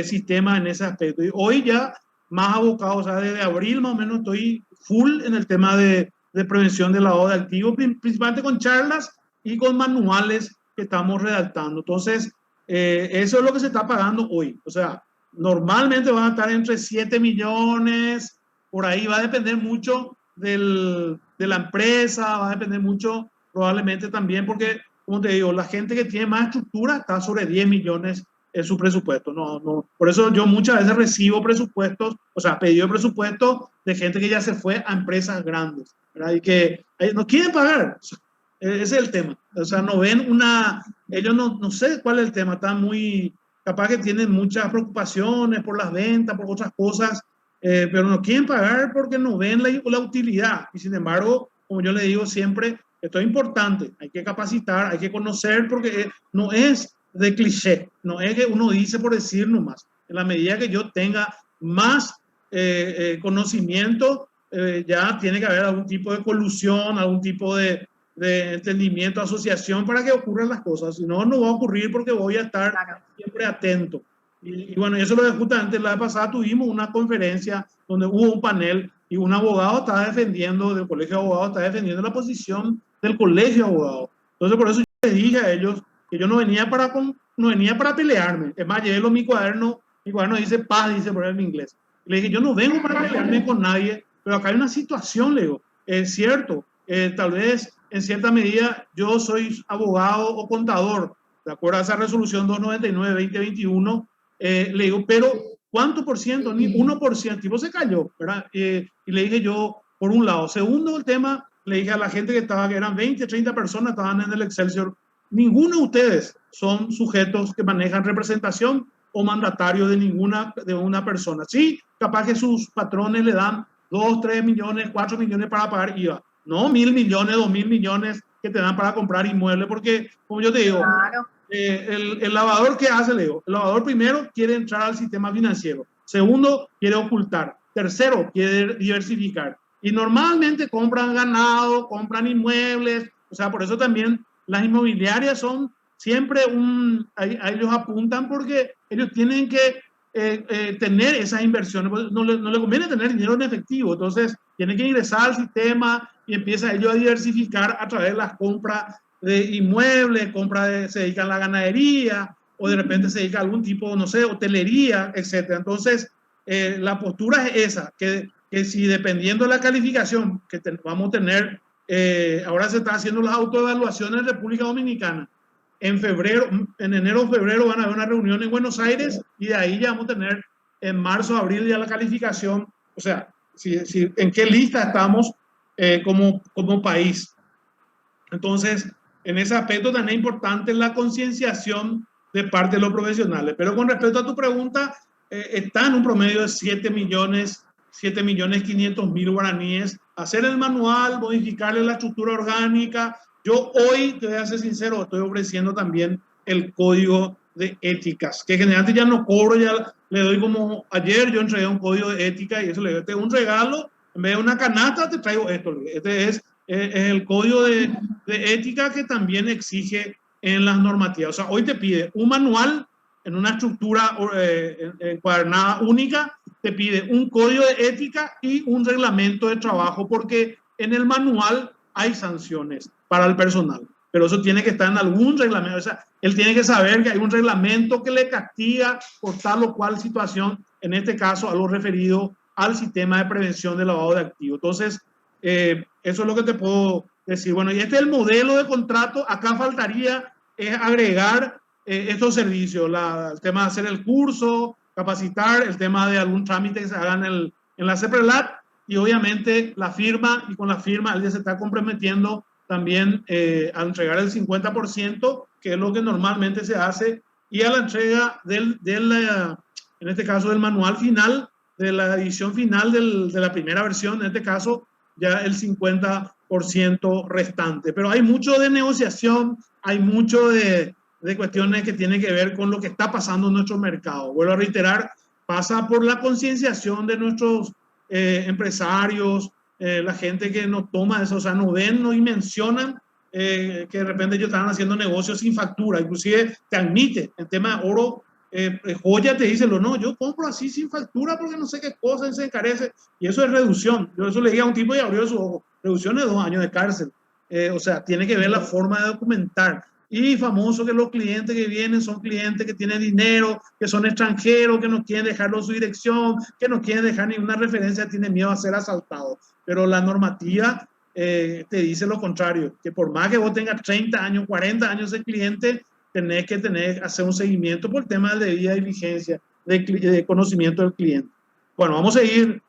sistemas en ese aspecto. Y hoy ya más abocado, o sea, desde abril más o menos estoy full en el tema de prevención del lavado de activos, principalmente con charlas y con manuales que estamos redactando. Entonces, eso es lo que se está pagando hoy. O sea, normalmente van a estar entre 7 millones, por ahí va a depender mucho de la empresa, va a depender mucho probablemente también porque, como te digo, la gente que tiene más estructura está sobre 10 millones en su presupuesto. Por eso yo muchas veces recibo presupuestos, o sea, pedido de presupuesto de gente que ya se fue a empresas grandes, ¿verdad? Y que no quieren pagar. O sea, ese es el tema. O sea, no ven ellos no sé cuál es el tema, están muy, capaz que tienen muchas preocupaciones por las ventas, por otras cosas, pero no quieren pagar porque no ven la utilidad. Y sin embargo, como yo le digo siempre, esto es importante, hay que capacitar, hay que conocer, porque no es de cliché, no es que uno dice por decir nomás. En la medida que yo tenga más conocimiento, ya tiene que haber algún tipo de colusión, algún tipo de entendimiento, asociación para que ocurran las cosas. Si no, no va a ocurrir porque voy a estar siempre atento. Y bueno, eso lo que justamente la vez pasada tuvimos una conferencia donde hubo un panel y un abogado estaba defendiendo, del colegio de abogados, estaba defendiendo la posición del colegio de abogados. Entonces, por eso yo les dije a ellos que yo no venía para pelearme. Es más, llevé mi cuaderno dice paz, dice por en inglés. Le dije, yo no vengo para pelearme con nadie, pero acá hay una situación, le digo, es cierto, tal vez en cierta medida yo soy abogado o contador, de acuerdo a esa resolución 299-2021, le digo, pero ¿cuánto por ciento? Ni 1%, el tipo se cayó, ¿verdad? Y le dije yo, por un lado. Segundo, el tema, le dije a la gente que eran 20, 30 personas, estaban en el Excelsior, ninguno de ustedes son sujetos que manejan representación o mandatario de una persona. Sí, capaz que sus patrones le dan 2, 3 millones, 4 millones para pagar IVA. No 1.000 millones, 2.000 millones que te dan para comprar inmuebles, porque, como yo te digo, claro. El lavador, ¿qué hace, Leo? El lavador primero quiere entrar al sistema financiero. Segundo, quiere ocultar. Tercero, quiere diversificar. Y normalmente compran ganado, compran inmuebles. O sea, por eso también las inmobiliarias son siempre a ellos apuntan porque ellos tienen que tener esas inversiones. No le conviene tener dinero en efectivo. Entonces, tienen que ingresar al sistema y empieza ellos a diversificar a través de las compras de inmuebles, se dedican a la ganadería o de repente se dedica a algún tipo, no sé, hotelería, etc. Entonces, la postura es esa, que si dependiendo de la calificación que vamos a tener, ahora se están haciendo las autoevaluaciones en República Dominicana. En enero o febrero van a haber una reunión en Buenos Aires y de ahí ya vamos a tener en marzo, abril ya la calificación, o sea, en qué lista estamos como país. Entonces, en ese aspecto también es importante la concienciación de parte de los profesionales. Pero con respecto a tu pregunta, está en un promedio de 7.500.000 guaraníes. Hacer el manual, modificarle la estructura orgánica. Yo hoy, te voy a ser sincero, estoy ofreciendo también el código de éticas, que generalmente ya no cobro, ya le doy como ayer yo entregué un código de ética y eso le doy un regalo, en vez de una canasta te traigo esto. Este es el código de ética que también exige en las normativas. O sea, hoy te pide un manual en una estructura encuadernada única, te pide un código de ética y un reglamento de trabajo, porque en el manual hay sanciones para el personal, pero eso tiene que estar en algún reglamento. O sea, él tiene que saber que hay un reglamento que le castiga por tal o cual situación, en este caso a lo referido al sistema de prevención de lavado de activos. Entonces, eso es lo que te puedo decir. Bueno, y este es el modelo de contrato. Acá faltaría agregar estos servicios, el tema de hacer el curso, capacitar, el tema de algún trámite que se haga en la CEPRELAT y obviamente la firma, y con la firma él ya se está comprometiendo también a entregar el 50%, que es lo que normalmente se hace, y a la entrega en este caso del manual final, de la edición final de la primera versión, en este caso ya el 50% restante. Pero hay mucho de negociación, hay mucho de de cuestiones que tienen que ver con lo que está pasando en nuestro mercado. Vuelvo a reiterar, pasa por la concienciación de nuestros empresarios, la gente que no toma eso, o sea, no ven, no mencionan que de repente ellos estaban haciendo negocios sin factura, inclusive te admite, en tema de oro, joya te dice, no, yo compro así sin factura porque no sé qué cosa y se encarece, y eso es reducción. Yo eso le dije a un tipo y abrió su ojo, reducción de 2 años de cárcel. O sea, tiene que ver la forma de documentar. Y famoso que los clientes que vienen son clientes que tienen dinero, que son extranjeros, que no quieren dejarlo su dirección, que no quieren dejar ninguna referencia, tienen miedo a ser asaltados. Pero la normativa te dice lo contrario, que por más que vos tengas 30 años, 40 años de cliente, tenés que hacer un seguimiento por tema de debida diligencia, de conocimiento del cliente. Bueno, vamos a seguir.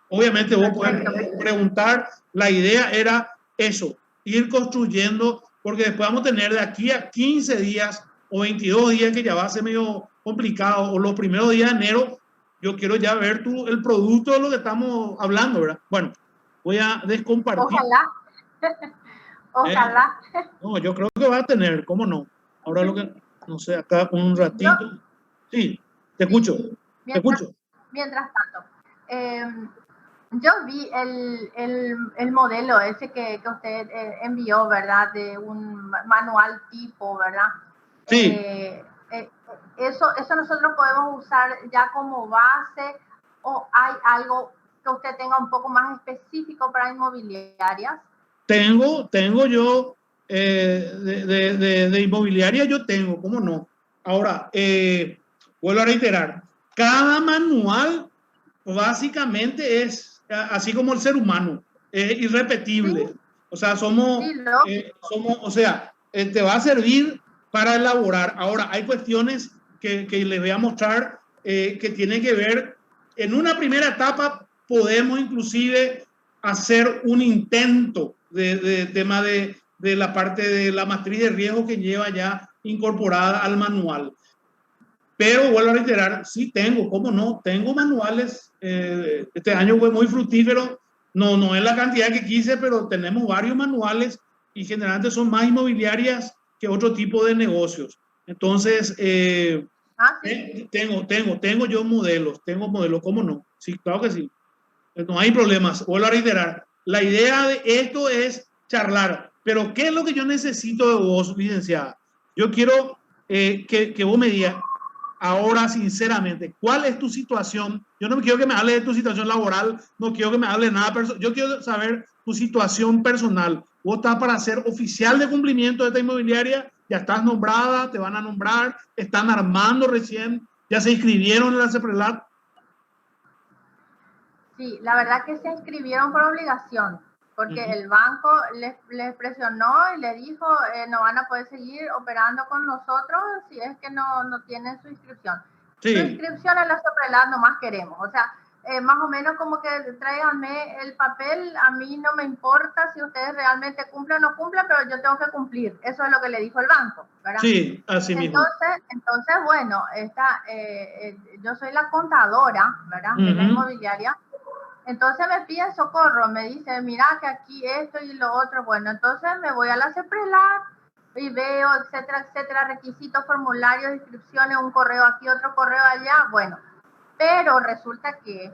Obviamente vos podés preguntar, la idea era eso, ir construyendo, porque después vamos a tener de aquí a 15 días o 22 días que ya va a ser medio complicado, o los primeros días de enero, yo quiero ya ver el producto de lo que estamos hablando, ¿verdad? Bueno, voy a descompartir. Ojalá. Ojalá. No, yo creo que va a tener, ¿cómo no? Ahora lo que, no sé, acá un ratito. Sí, te escucho, te escucho. Mientras tanto, yo vi el modelo ese que usted envió, ¿verdad? De un manual tipo, ¿verdad? Sí. Eso nosotros podemos usar ya como base, o hay algo que usted tenga un poco más específico para inmobiliarias. Tengo yo, de inmobiliaria yo tengo, ¿cómo no? Ahora, vuelvo a reiterar, cada manual básicamente es, así como el ser humano, es irrepetible. Sí. O sea, o sea, te va a servir para elaborar. Ahora, hay cuestiones que les voy a mostrar que tienen que ver, en una primera etapa podemos inclusive hacer un intento de tema de la parte de la matriz de riesgo que lleva ya incorporada al manual. Pero vuelvo a reiterar, sí tengo, ¿cómo no? Tengo manuales, este año fue muy fructífero, no es la cantidad que quise, pero tenemos varios manuales y generalmente son más inmobiliarias que otro tipo de negocios. Entonces, sí. tengo yo modelos, ¿cómo no? Sí, claro que sí. No hay problemas, vuelvo a reiterar. La idea de esto es charlar, pero ¿qué es lo que yo necesito de vos, licenciada? Yo quiero que vos me digas, ahora sinceramente, ¿cuál es tu situación? Yo no quiero que me hable de tu situación laboral, no quiero que me hable de nada personal, yo quiero saber tu situación personal. ¿Vos estás para ser oficial de cumplimiento de esta inmobiliaria? ¿Ya estás nombrada? ¿Te van a nombrar? ¿Están armando recién? ¿Ya se inscribieron en la CEPRELAT? Sí, la verdad que se inscribieron por obligación, porque el banco les presionó y le dijo, no van a poder seguir operando con nosotros si es que no tienen su inscripción. Sí. Su inscripción en la CEPRELAT nomás queremos, o sea, más o menos como que tráiganme el papel, a mí no me importa si ustedes realmente cumplen o no cumplen, pero yo tengo que cumplir. Eso es lo que le dijo el banco, ¿verdad? Sí, así mismo. Entonces bueno, yo soy la contadora, ¿verdad? De la inmobiliaria. Entonces me piden socorro, me dicen, mira que aquí esto y lo otro. Bueno, entonces me voy a la CEPRELAT y veo, etcétera, requisitos, formularios, inscripciones, un correo aquí, otro correo allá. Bueno, pero resulta que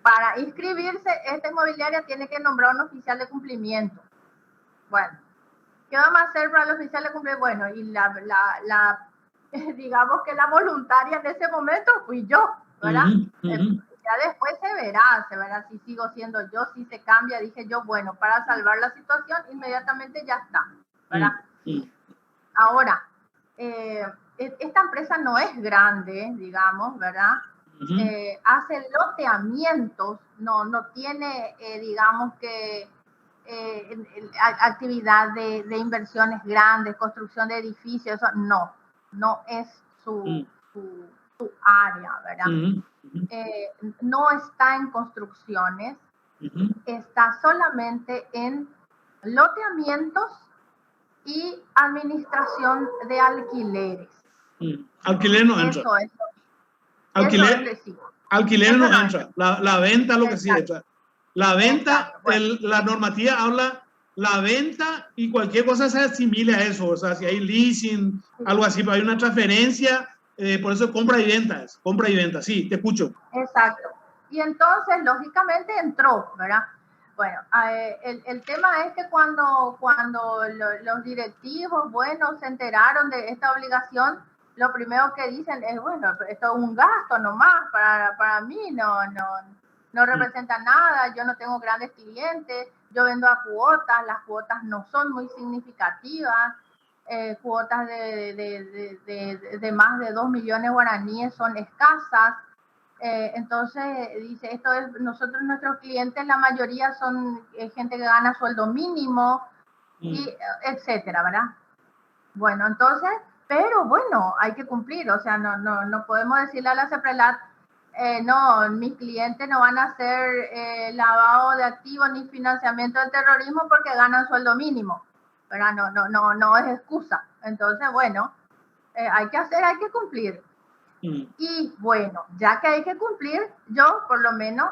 para inscribirse, esta inmobiliaria tiene que nombrar un oficial de cumplimiento. Bueno, ¿qué vamos a hacer para el oficial de cumplimiento? Bueno, y digamos que la voluntaria en ese momento fui yo, ¿verdad? Ya después se verá si sigo siendo yo, si se cambia, dije yo, bueno, para salvar la situación, inmediatamente ya está, ¿verdad? Ahora, esta empresa no es grande, digamos, ¿verdad? Hace loteamientos, no tiene, digamos que, actividad de inversiones grandes, construcción de edificios, eso no es su área, ¿verdad? No está en construcciones, está solamente en loteamientos y administración de alquileres. Alquiler no entra. Alquiler no entra. La venta lo que sí entra. La venta, la normativa habla la venta y cualquier cosa se asimile a eso. O sea, si hay leasing, algo así, pero hay una transferencia, por eso compra y venta. Sí, te escucho. Exacto. Y entonces, lógicamente, entró, ¿verdad? Bueno, el tema es que cuando los directivos, bueno, se enteraron de esta obligación, lo primero que dicen es, bueno, esto es un gasto nomás, para mí no representa nada, yo no tengo grandes clientes, yo vendo a cuotas, las cuotas no son muy significativas, cuotas de más de 2 millones guaraníes son escasas. Entonces dice, nuestros clientes, la mayoría son gente que gana sueldo mínimo, y etcétera, ¿verdad? Bueno, entonces, pero bueno, hay que cumplir, o sea, no podemos decirle a la CEPRELAT, no, mis clientes no van a hacer lavado de activos ni financiamiento del terrorismo porque ganan sueldo mínimo, ¿verdad? No es excusa. Entonces, bueno, hay que cumplir. Y bueno, ya que hay que cumplir, yo por lo menos,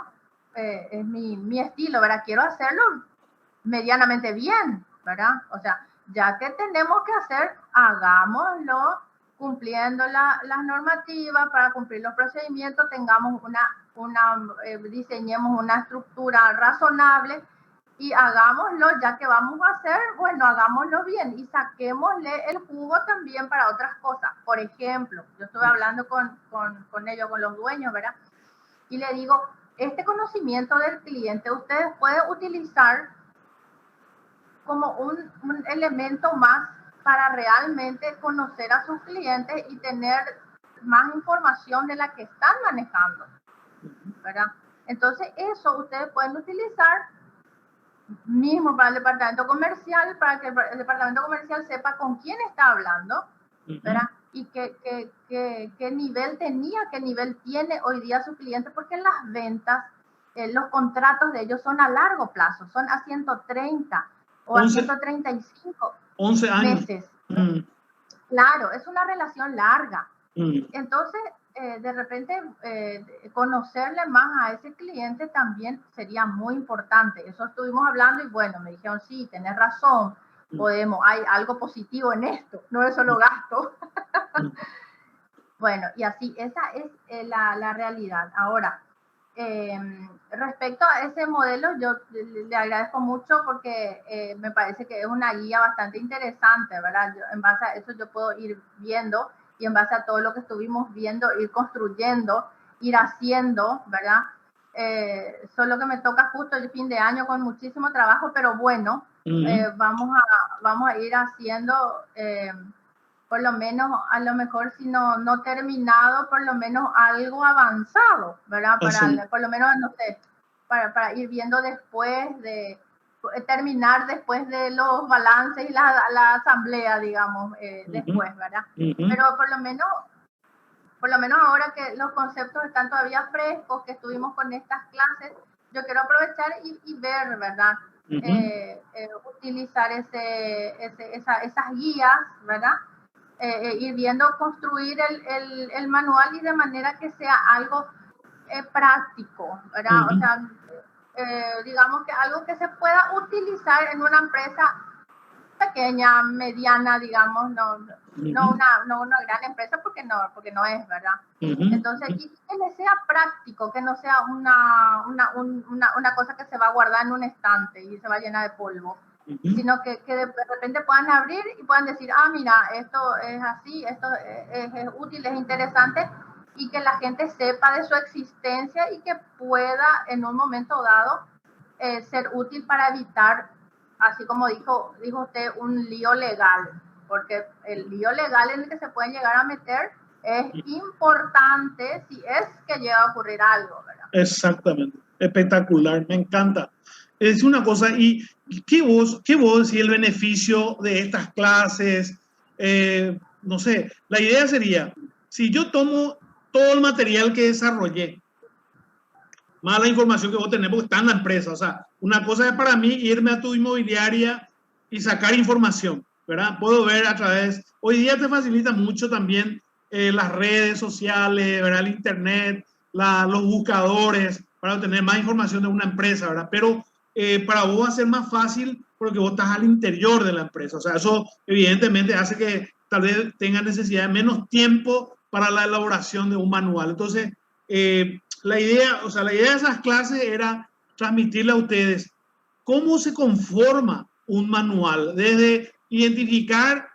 es mi estilo, ¿verdad? Quiero hacerlo medianamente bien, ¿verdad? O sea, ya que tenemos que hacer, hagámoslo cumpliendo las normativas para cumplir los procedimientos, tengamos diseñemos una estructura razonable y hagámoslo, ya que vamos a hacer, bueno, hagámoslo bien y saquémosle el jugo también para otras cosas. Por ejemplo, yo estuve hablando con ellos, con los dueños, ¿verdad? Y le digo, este conocimiento del cliente ustedes pueden utilizar como un elemento más para realmente conocer a sus clientes y tener más información de la que están manejando, ¿verdad? Entonces, eso ustedes pueden utilizar mismo para el departamento comercial, para que el departamento comercial sepa con quién está hablando, ¿verdad? Y qué nivel tenía, qué nivel tiene hoy día su cliente, porque las ventas, los contratos de ellos son a largo plazo, son a 130 o a 135 11 años. meses. Claro, es una relación larga. Entonces, de repente, conocerle más a ese cliente también sería muy importante. Eso estuvimos hablando y bueno, me dijeron, sí, tenés razón, hay algo positivo en esto, no es solo gasto. Bueno, y así, esa es la realidad. Ahora, respecto a ese modelo, yo le agradezco mucho porque me parece que es una guía bastante interesante, ¿verdad? En base a eso yo puedo ir viendo y en base a todo lo que estuvimos viendo, ir construyendo, ir haciendo, ¿verdad? Solo que me toca justo el fin de año con muchísimo trabajo, pero bueno, vamos a ir haciendo, por lo menos, a lo mejor si no terminado, por lo menos algo avanzado, ¿verdad? Por lo menos, no sé, para ir viendo después terminar después de los balances y la asamblea, digamos, después, ¿verdad? Pero por lo menos ahora que los conceptos están todavía frescos, que estuvimos con estas clases, yo quiero aprovechar y ver, ¿verdad? Utilizar esas guías, ¿verdad? Ir viendo, construir el manual y de manera que sea algo práctico, ¿verdad? O sea, digamos que algo que se pueda utilizar en una empresa pequeña, mediana, digamos, no una gran empresa porque no es, ¿verdad? Entonces, y que le sea práctico, que no sea una cosa que se va a guardar en un estante y se va a llenar de polvo, sino que de repente puedan abrir y puedan decir, mira, esto es así, esto es útil, es interesante, y que la gente sepa de su existencia y que pueda en un momento dado ser útil para evitar, así como dijo usted, un lío legal, porque el lío legal en el que se pueden llegar a meter es importante si es que llega a ocurrir algo, ¿verdad? Exactamente, espectacular, me encanta. Es una cosa, ¿y qué vos decís el beneficio de estas clases? No sé, la idea sería, si yo tomo todo el material que desarrollé, más la información que vos tenés, porque está en la empresa, o sea, una cosa es para mí irme a tu inmobiliaria y sacar información, ¿verdad? Puedo ver a través, hoy día te facilita mucho también las redes sociales, ¿verdad? El internet, los buscadores, para obtener más información de una empresa, ¿verdad? Pero para vos va a ser más fácil porque vos estás al interior de la empresa. O sea, eso evidentemente hace que tal vez tengan necesidad de menos tiempo para la elaboración de un manual. Entonces, la idea de esas clases era transmitirle a ustedes cómo se conforma un manual, desde identificar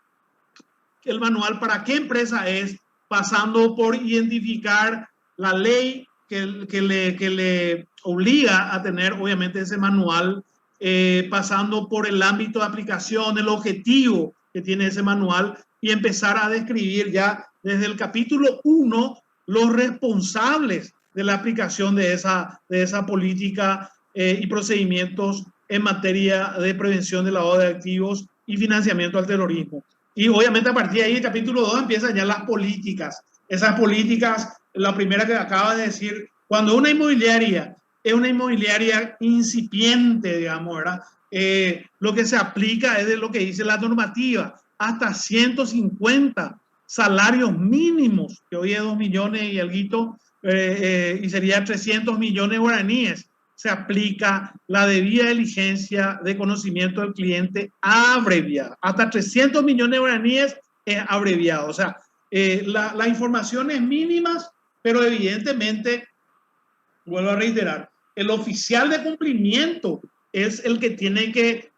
el manual para qué empresa es, pasando por identificar la ley que le obliga a tener obviamente ese manual, pasando por el ámbito de aplicación, el objetivo que tiene ese manual, y empezar a describir ya desde el capítulo 1 los responsables de la aplicación de esa política y procedimientos en materia de prevención del lavado de activos y financiamiento al terrorismo. Y obviamente a partir de ahí, el capítulo 2 empiezan ya las políticas. Esas políticas, la primera que acaba de decir, cuando una inmobiliaria es una inmobiliaria incipiente, digamos, ¿verdad? Lo que se aplica es de lo que dice la normativa, hasta 150 salarios mínimos, que hoy es 2 millones y alguito, y sería 300 millones guaraníes. Se aplica la debida diligencia de conocimiento del cliente abreviada. Hasta 300 millones de guaraníes es abreviado. O sea, la información es mínimas, pero evidentemente, vuelvo a reiterar, el oficial de cumplimiento es el que tiene que,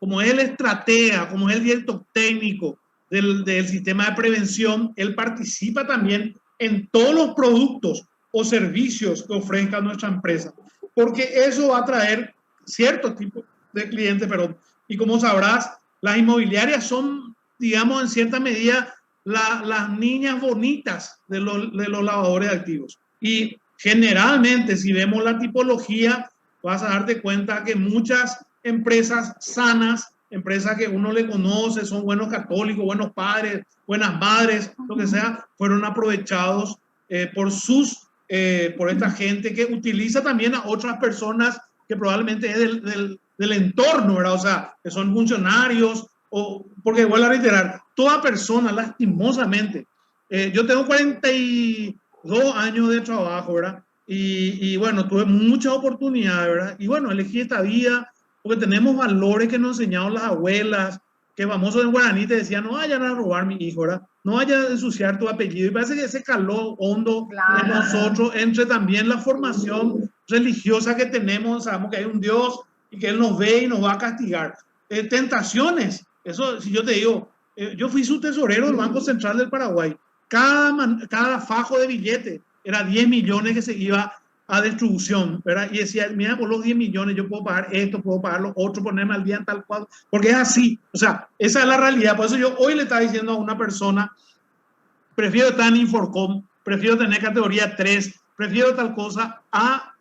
como es el estratega, como es el director técnico del sistema de prevención, él participa también en todos los productos o servicios que ofrezca nuestra empresa, porque eso va a traer cierto tipo de clientes, pero, y como sabrás, las inmobiliarias son, digamos, en cierta medida, las niñas bonitas de los lavadores de activos. Y generalmente, si vemos la tipología, vas a darte cuenta que muchas empresas sanas, empresas que uno le conoce, son buenos católicos, buenos padres, buenas madres, lo que sea, fueron aprovechados por esta gente que utiliza también a otras personas que probablemente es del entorno, ¿verdad? O sea, que son funcionarios, porque vuelvo a reiterar, toda persona, lastimosamente, yo tengo 42 años de trabajo, ¿verdad? Y bueno, tuve muchas oportunidades, ¿verdad? Y bueno, elegí esta vida porque tenemos valores que nos enseñaron las abuelas, que famosos en guaraní te decían, no vayan a robar mi hijo, ¿verdad? No vayan a ensuciar tu apellido. Y parece que ese caló hondo en nosotros, entre también la formación religiosa que tenemos, sabemos que hay un Dios y que Él nos ve y nos va a castigar. Tentaciones, eso, si yo te digo, yo fui su tesorero del Banco Central del Paraguay, cada fajo de billete era 10 millones que se iba a distribución, ¿verdad? Y decía, mira, por los 10 millones yo puedo pagar esto, puedo pagar lo otro, ponerme al día en tal cual, porque es así, o sea, esa es la realidad. Por eso yo hoy le estaba diciendo a una persona, prefiero estar en Inforcom, prefiero tener categoría 3, prefiero tal cosa a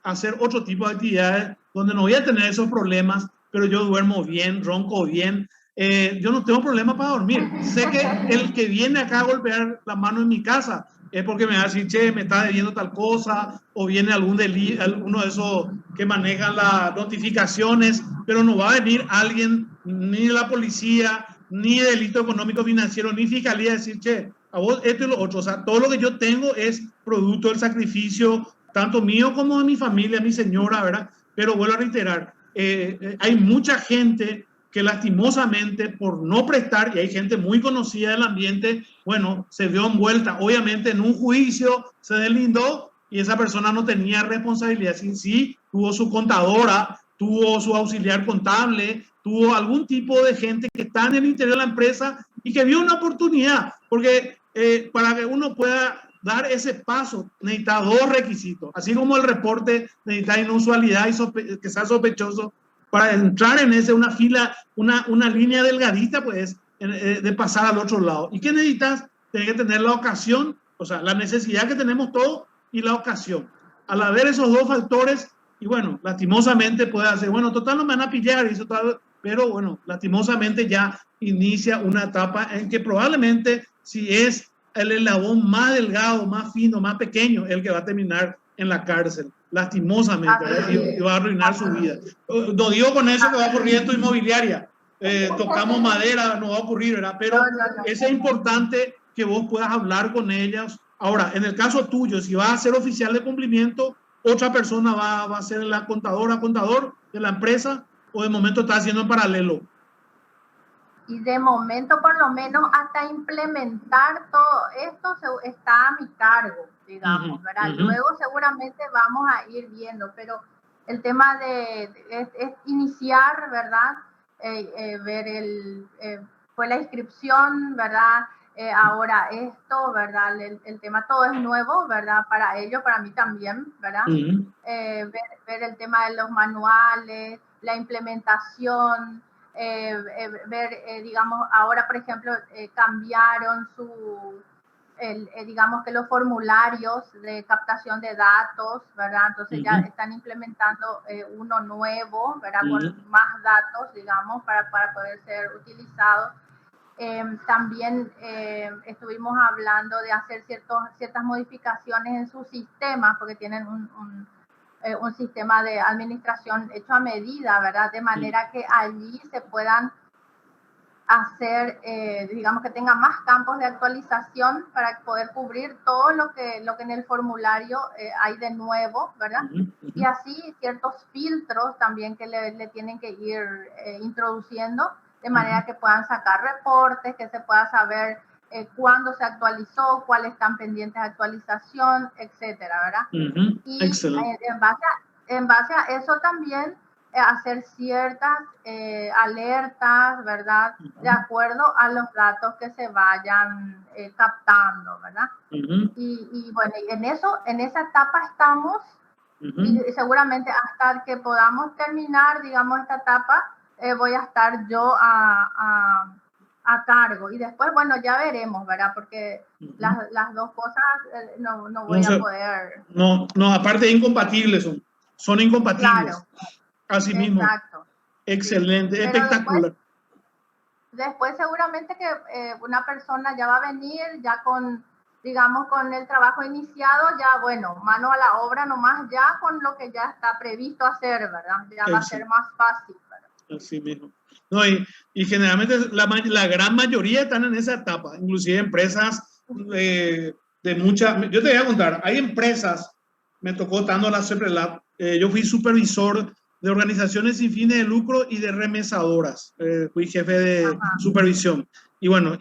hacer otro tipo de actividades donde no voy a tener esos problemas, pero yo duermo bien, ronco bien, yo no tengo problema para dormir. Sé que el que viene acá a golpear la mano en mi casa es porque me va a decir, che, me está debiendo tal cosa, o viene alguno de esos que manejan las notificaciones, pero no va a venir alguien, ni de la policía, ni de delito económico financiero, ni fiscalía, a decir, che, a vos esto y lo otro. O sea, todo lo que yo tengo es producto del sacrificio, tanto mío como de mi familia, mi señora, ¿verdad? Pero vuelvo a reiterar, hay mucha gente que lastimosamente por no prestar, y hay gente muy conocida del ambiente, bueno, se vio envuelta, obviamente en un juicio se deslindó y esa persona no tenía responsabilidad, sí, tuvo su contadora, tuvo su auxiliar contable, tuvo algún tipo de gente que está en el interior de la empresa y que vio una oportunidad, porque para que uno pueda dar ese paso necesita 2 requisitos, así como el reporte necesita inusualidad y que sea sospechoso. Para entrar en una fila, una línea delgadita, pues, de pasar al otro lado. ¿Y qué necesitas? Tienes que tener la ocasión, o sea, la necesidad que tenemos todos y la ocasión. Al haber esos 2 factores, y bueno, lastimosamente puede hacer, bueno, total no me van a pillar, pero bueno, lastimosamente ya inicia una etapa en que probablemente si es el eslabón más delgado, más fino, más pequeño, el que va a terminar en la cárcel, lastimosamente, y va a arruinar su vida. No digo con eso que va a ocurrir en tu inmobiliaria, tocamos madera, no va a ocurrir, ¿verdad? Pero es importante que vos puedas hablar con ellas. Ahora, en el caso tuyo, si vas a ser oficial de cumplimiento, otra persona va a ser la contador de la empresa, o de momento está haciendo en paralelo? Y de momento, por lo menos, hasta implementar todo esto está a mi cargo, digamos, ¿verdad? Luego seguramente vamos a ir viendo, pero el tema es iniciar, ¿verdad? Ver fue la inscripción, ¿verdad? Ahora esto, ¿verdad? El tema todo es nuevo, ¿verdad? Para ellos, para mí también, ¿verdad? Ver el tema de los manuales, la implementación, digamos, ahora, por ejemplo, cambiaron digamos que los formularios de captación de datos, ¿verdad? Entonces ya están implementando uno nuevo, ¿verdad? Con más datos, digamos, para poder ser utilizado. También estuvimos hablando de hacer ciertas modificaciones en sus sistemas, porque tienen un sistema de administración hecho a medida, ¿verdad? De manera que allí se puedan hacer, digamos que tenga más campos de actualización para poder cubrir todo lo que en el formulario hay de nuevo, ¿verdad? Y así ciertos filtros también que le tienen que ir introduciendo, de manera que puedan sacar reportes, que se pueda saber cuándo se actualizó, cuáles están pendientes de actualización, etcétera, ¿verdad? Y en base a eso también hacer ciertas alertas, ¿verdad? De acuerdo a los datos que se vayan captando, ¿verdad? Y bueno, en esa etapa estamos, y seguramente hasta que podamos terminar, digamos, esta etapa, voy a estar yo a cargo. Y después, bueno, ya veremos, ¿verdad? Porque las dos cosas no voy a poder... No, aparte incompatibles son incompatibles. Claro. Así mismo. Exacto. Excelente, sí. Espectacular. Después seguramente que una persona ya va a venir ya con, digamos, con el trabajo iniciado, ya bueno, mano a la obra nomás ya con lo que ya está previsto hacer, ¿verdad? Ya va a ser más fácil, ¿verdad? Así mismo. No, y generalmente la gran mayoría están en esa etapa, inclusive empresas de mucha... Yo te voy a contar, hay empresas, me tocó estando en la CEPRELAB, yo fui supervisor de organizaciones sin fines de lucro y de remesadoras, fui jefe de supervisión. Y bueno,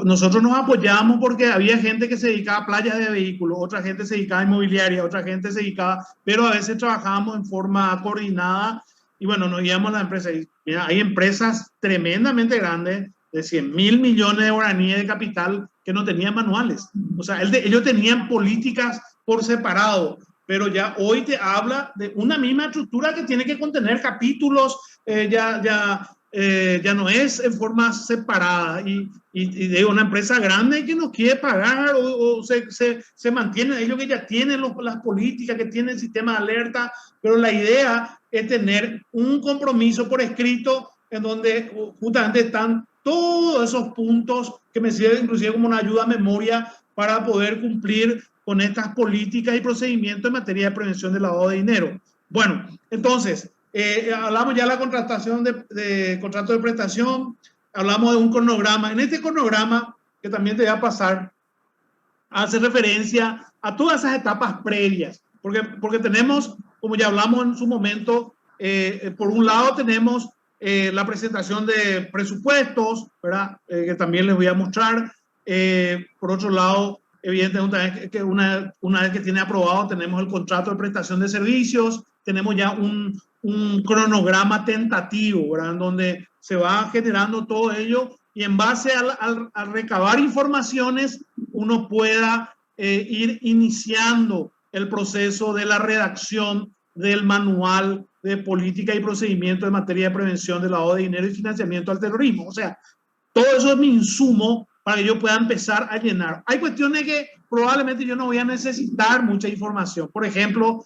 nosotros nos apoyamos porque había gente que se dedicaba a playas de vehículos, otra gente se dedicaba a inmobiliaria, otra gente se dedicaba, pero a veces trabajábamos en forma coordinada y bueno, nos guiamos a la empresa. Y mira, hay empresas tremendamente grandes de 100.000 millones de guaraníes de capital que no tenían manuales. O sea, ellos tenían políticas por separado, pero ya hoy te habla de una misma estructura que tiene que contener capítulos, ya no es en forma separada y de una empresa grande que no quiere pagar o se mantiene, ellos que ya tienen las políticas, que tienen el sistema de alerta, pero la idea es tener un compromiso por escrito en donde justamente están todos esos puntos que me sirven inclusive como una ayuda a memoria para poder cumplir con estas políticas y procedimientos en materia de prevención del lavado de dinero. Bueno, entonces, hablamos ya de la contratación de contrato de prestación, hablamos de un cronograma. En este cronograma, que también te voy a pasar, hace referencia a todas esas etapas previas, porque tenemos, como ya hablamos en su momento, por un lado tenemos la presentación de presupuestos, ¿verdad? Que también les voy a mostrar. Por otro lado, evidentemente, una vez que tiene aprobado, tenemos el contrato de prestación de servicios, tenemos ya un cronograma tentativo, ¿verdad? En donde se va generando todo ello y en base a recabar informaciones, uno pueda ir iniciando el proceso de la redacción del manual de política y procedimiento en materia de prevención del lavado de dinero y financiamiento al terrorismo. O sea, todo eso es mi insumo para que yo pueda empezar a llenar. Hay cuestiones que probablemente yo no voy a necesitar mucha información. Por ejemplo,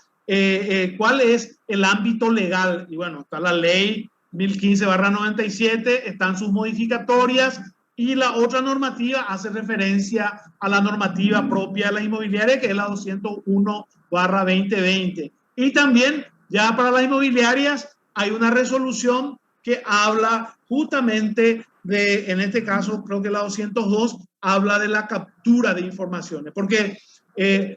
¿cuál es el ámbito legal? Y bueno, está la ley 1015/97, están sus modificatorias y la otra normativa hace referencia a la normativa propia de la inmobiliaria, que es la 201/2020. Y también ya para las inmobiliarias hay una resolución que habla justamente de, en este caso, creo que la 202, habla de la captura de informaciones, porque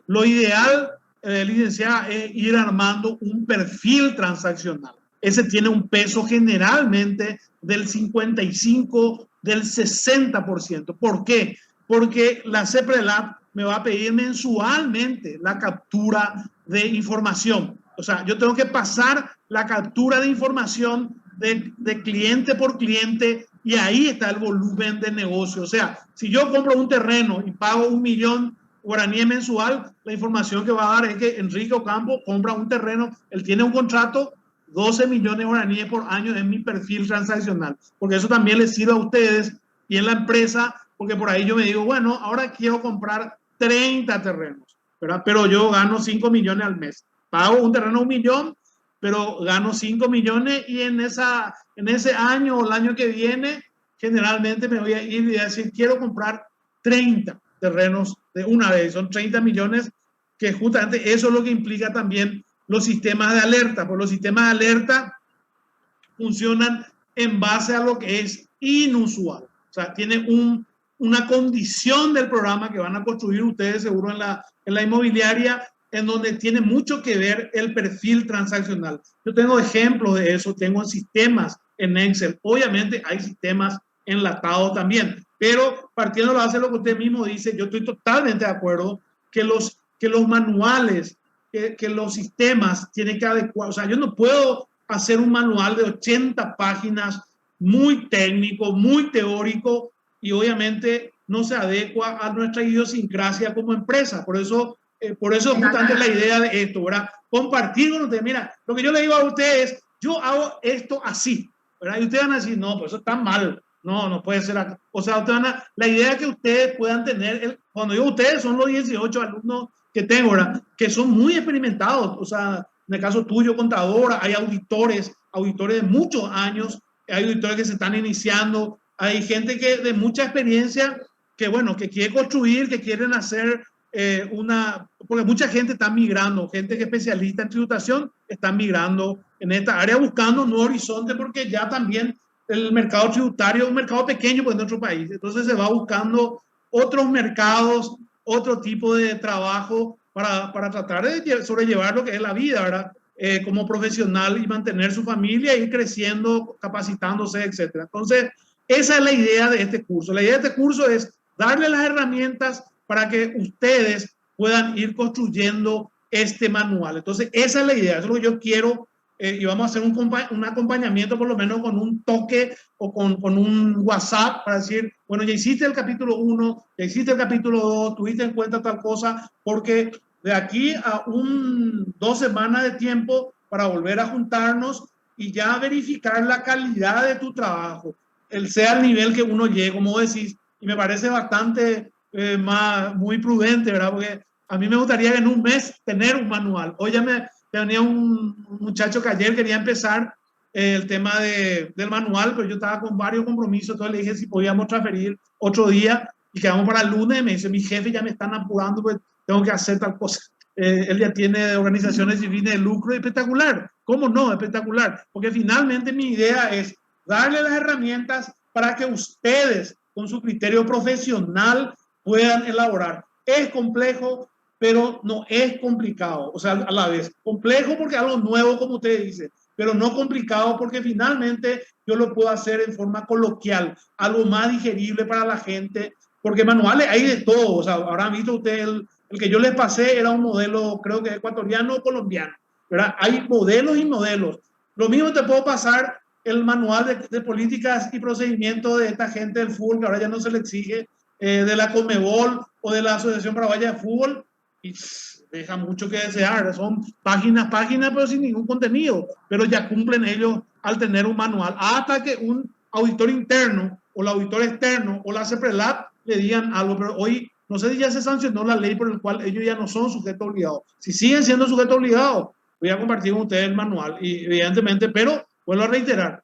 lo ideal, licenciada, es ir armando un perfil transaccional. ese tiene un peso generalmente del 55, del 60%. ¿Por qué? Porque la CEPRELAT me va a pedir mensualmente la captura de información. O sea, yo tengo que pasar la captura de información de cliente por cliente, y ahí está el volumen de negocio. O sea, si yo compro un terreno y pago 1.000.000 guaraníes mensual, la información que va a dar es que Enrique Ocampo compra un terreno, él tiene un contrato, 12 millones guaraníes por año en mi perfil transaccional, porque eso también les sirve a ustedes y en la empresa, porque por ahí yo me digo, bueno, ahora quiero comprar 30 terrenos, ¿verdad? Pero yo gano 5 millones al mes. Pago un terreno 1.000.000, pero gano 5 millones y en ese año o el año que viene, generalmente me voy a ir y a decir, quiero comprar 30 terrenos de una vez. Son 30 millones, que justamente eso es lo que implica también los sistemas de alerta. Pues los sistemas de alerta funcionan en base a lo que es inusual. O sea, tiene una condición del programa que van a construir ustedes seguro en la inmobiliaria, en donde tiene mucho que ver el perfil transaccional. Yo tengo ejemplos de eso, tengo sistemas en Excel. Obviamente hay sistemas enlatados también, pero partiendo de la base de lo que usted mismo dice, yo estoy totalmente de acuerdo que los manuales, que los sistemas tienen que adecuar. O sea, yo no puedo hacer un manual de 80 páginas muy técnico, muy teórico, y obviamente no se adecua a nuestra idiosincrasia como empresa. Por eso justamente la idea de esto, ¿verdad? Compartir con ustedes. Mira, lo que yo le digo a ustedes es, yo hago esto así, ¿verdad? Y ustedes van a decir, no, pues eso está mal. No puede ser acá. O sea, la idea que ustedes puedan tener, cuando digo ustedes, son los 18 alumnos que tengo, ¿verdad? Que son muy experimentados. O sea, en el caso tuyo, contadora, hay auditores de muchos años, hay auditores que se están iniciando, hay gente que de mucha experiencia, que bueno, que quiere construir, que quieren hacer porque mucha gente está migrando, gente que es especialista en tributación, está migrando en esta área buscando un nuevo horizonte, porque ya también el mercado tributario es un mercado pequeño pues, en nuestro país. Entonces se va buscando otros mercados, otro tipo de trabajo para tratar de sobrellevar lo que es la vida, ¿verdad? Como profesional y mantener su familia, ir creciendo, capacitándose, etcétera. Entonces, esa es la idea de este curso. La idea de este curso es darle las herramientas para que ustedes puedan ir construyendo este manual. Entonces, esa es la idea, eso es lo que yo quiero, y vamos a hacer un acompañamiento por lo menos con un toque o con un WhatsApp para decir, bueno, ya hiciste el capítulo 1, ya hiciste el capítulo 2, tuviste en cuenta tal cosa, porque de aquí a 2 semanas de tiempo para volver a juntarnos y ya verificar la calidad de tu trabajo, sea el nivel que uno llegue, como decís, y me parece bastante muy prudente, ¿verdad? Porque a mí me gustaría en un mes tener un manual. Hoy ya me tenía un muchacho que ayer quería empezar el tema del manual, pero yo estaba con varios compromisos, entonces le dije si podíamos transferir otro día y quedamos para el lunes. Me dice, mi jefe ya me están apurando, pues tengo que hacer tal cosa. Él ya tiene organizaciones sin fines de lucro. Espectacular. ¿Cómo no? Espectacular. Porque finalmente mi idea es darle las herramientas para que ustedes, con su criterio profesional, puedan elaborar. Es complejo, pero no es complicado. O sea, a la vez, complejo porque algo nuevo, como usted dice, pero no complicado porque finalmente yo lo puedo hacer en forma coloquial, algo más digerible para la gente, porque manuales hay de todo. O sea, habrán visto ustedes, el que yo les pasé era un modelo, creo que ecuatoriano o colombiano, ¿verdad? Hay modelos y modelos. Lo mismo te puedo pasar el manual de políticas y procedimientos de esta gente del fútbol, que ahora ya no se le exige, de la Conmebol o de la Asociación Paraguaya de Fútbol, y deja mucho que desear. Son páginas, pero sin ningún contenido, pero ya cumplen ellos al tener un manual, hasta que un auditor interno o el auditor externo o la CEPRELAT le digan algo. Pero hoy no sé si ya se sancionó la ley por la cual ellos ya no son sujetos obligados. Si siguen siendo sujetos obligados, voy a compartir con ustedes el manual, y evidentemente, pero vuelvo a reiterar,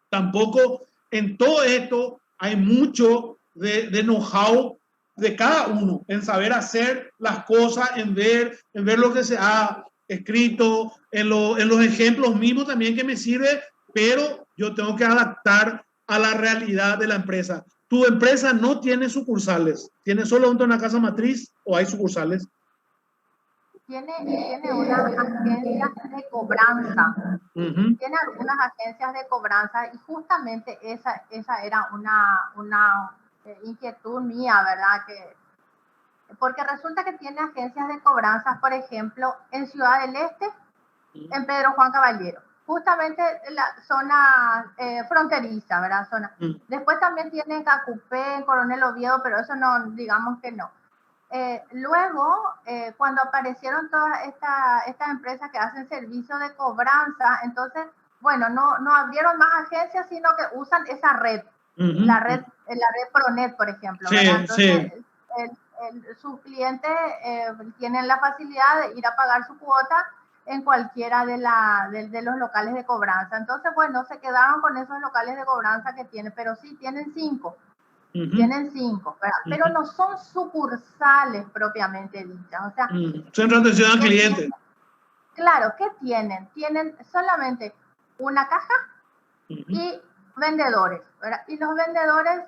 tampoco en todo esto hay mucho de know-how de cada uno, en saber hacer las cosas, en ver lo que se ha escrito, en los ejemplos mismos también que me sirve, pero yo tengo que adaptar a la realidad de la empresa. Tu empresa no tiene sucursales, tiene solo una casa matriz, o hay sucursales. tiene unas agencias de cobranza. Tiene algunas agencias de cobranza y justamente esa era una inquietud mía, ¿verdad? Porque resulta que tiene agencias de cobranza, por ejemplo, en Ciudad del Este, en Pedro Juan Caballero, justamente la zona fronteriza, ¿verdad? Después también tiene en Cacupé, en Coronel Oviedo, pero eso no, digamos que no. Luego, cuando aparecieron todas estas empresas que hacen servicio de cobranza, entonces, bueno, no abrieron más agencias, sino que usan esa red, la red Pronet, por ejemplo. Sí, ¿verdad? Entonces, sí. sus clientes tienen la facilidad de ir a pagar su cuota en cualquiera de los locales de cobranza. Entonces, bueno, se quedaron con esos locales de cobranza que tienen, pero sí tienen 5. Tienen 5, pero no son sucursales propiamente dichas. O sea, centro de atención al cliente. Claro, ¿qué tienen? Tienen solamente una caja y vendedores, ¿verdad? Y los vendedores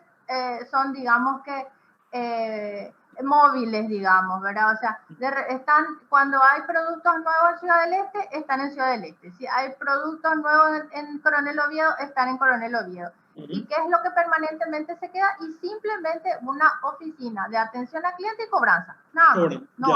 son, digamos que, móviles, digamos, ¿verdad? O sea, cuando hay productos nuevos en Ciudad del Este, están en Ciudad del Este. Si hay productos nuevos en Coronel Oviedo, están en Coronel Oviedo. ¿Y qué es lo que permanentemente se queda? Y simplemente una oficina de atención al cliente y cobranza. Nada, no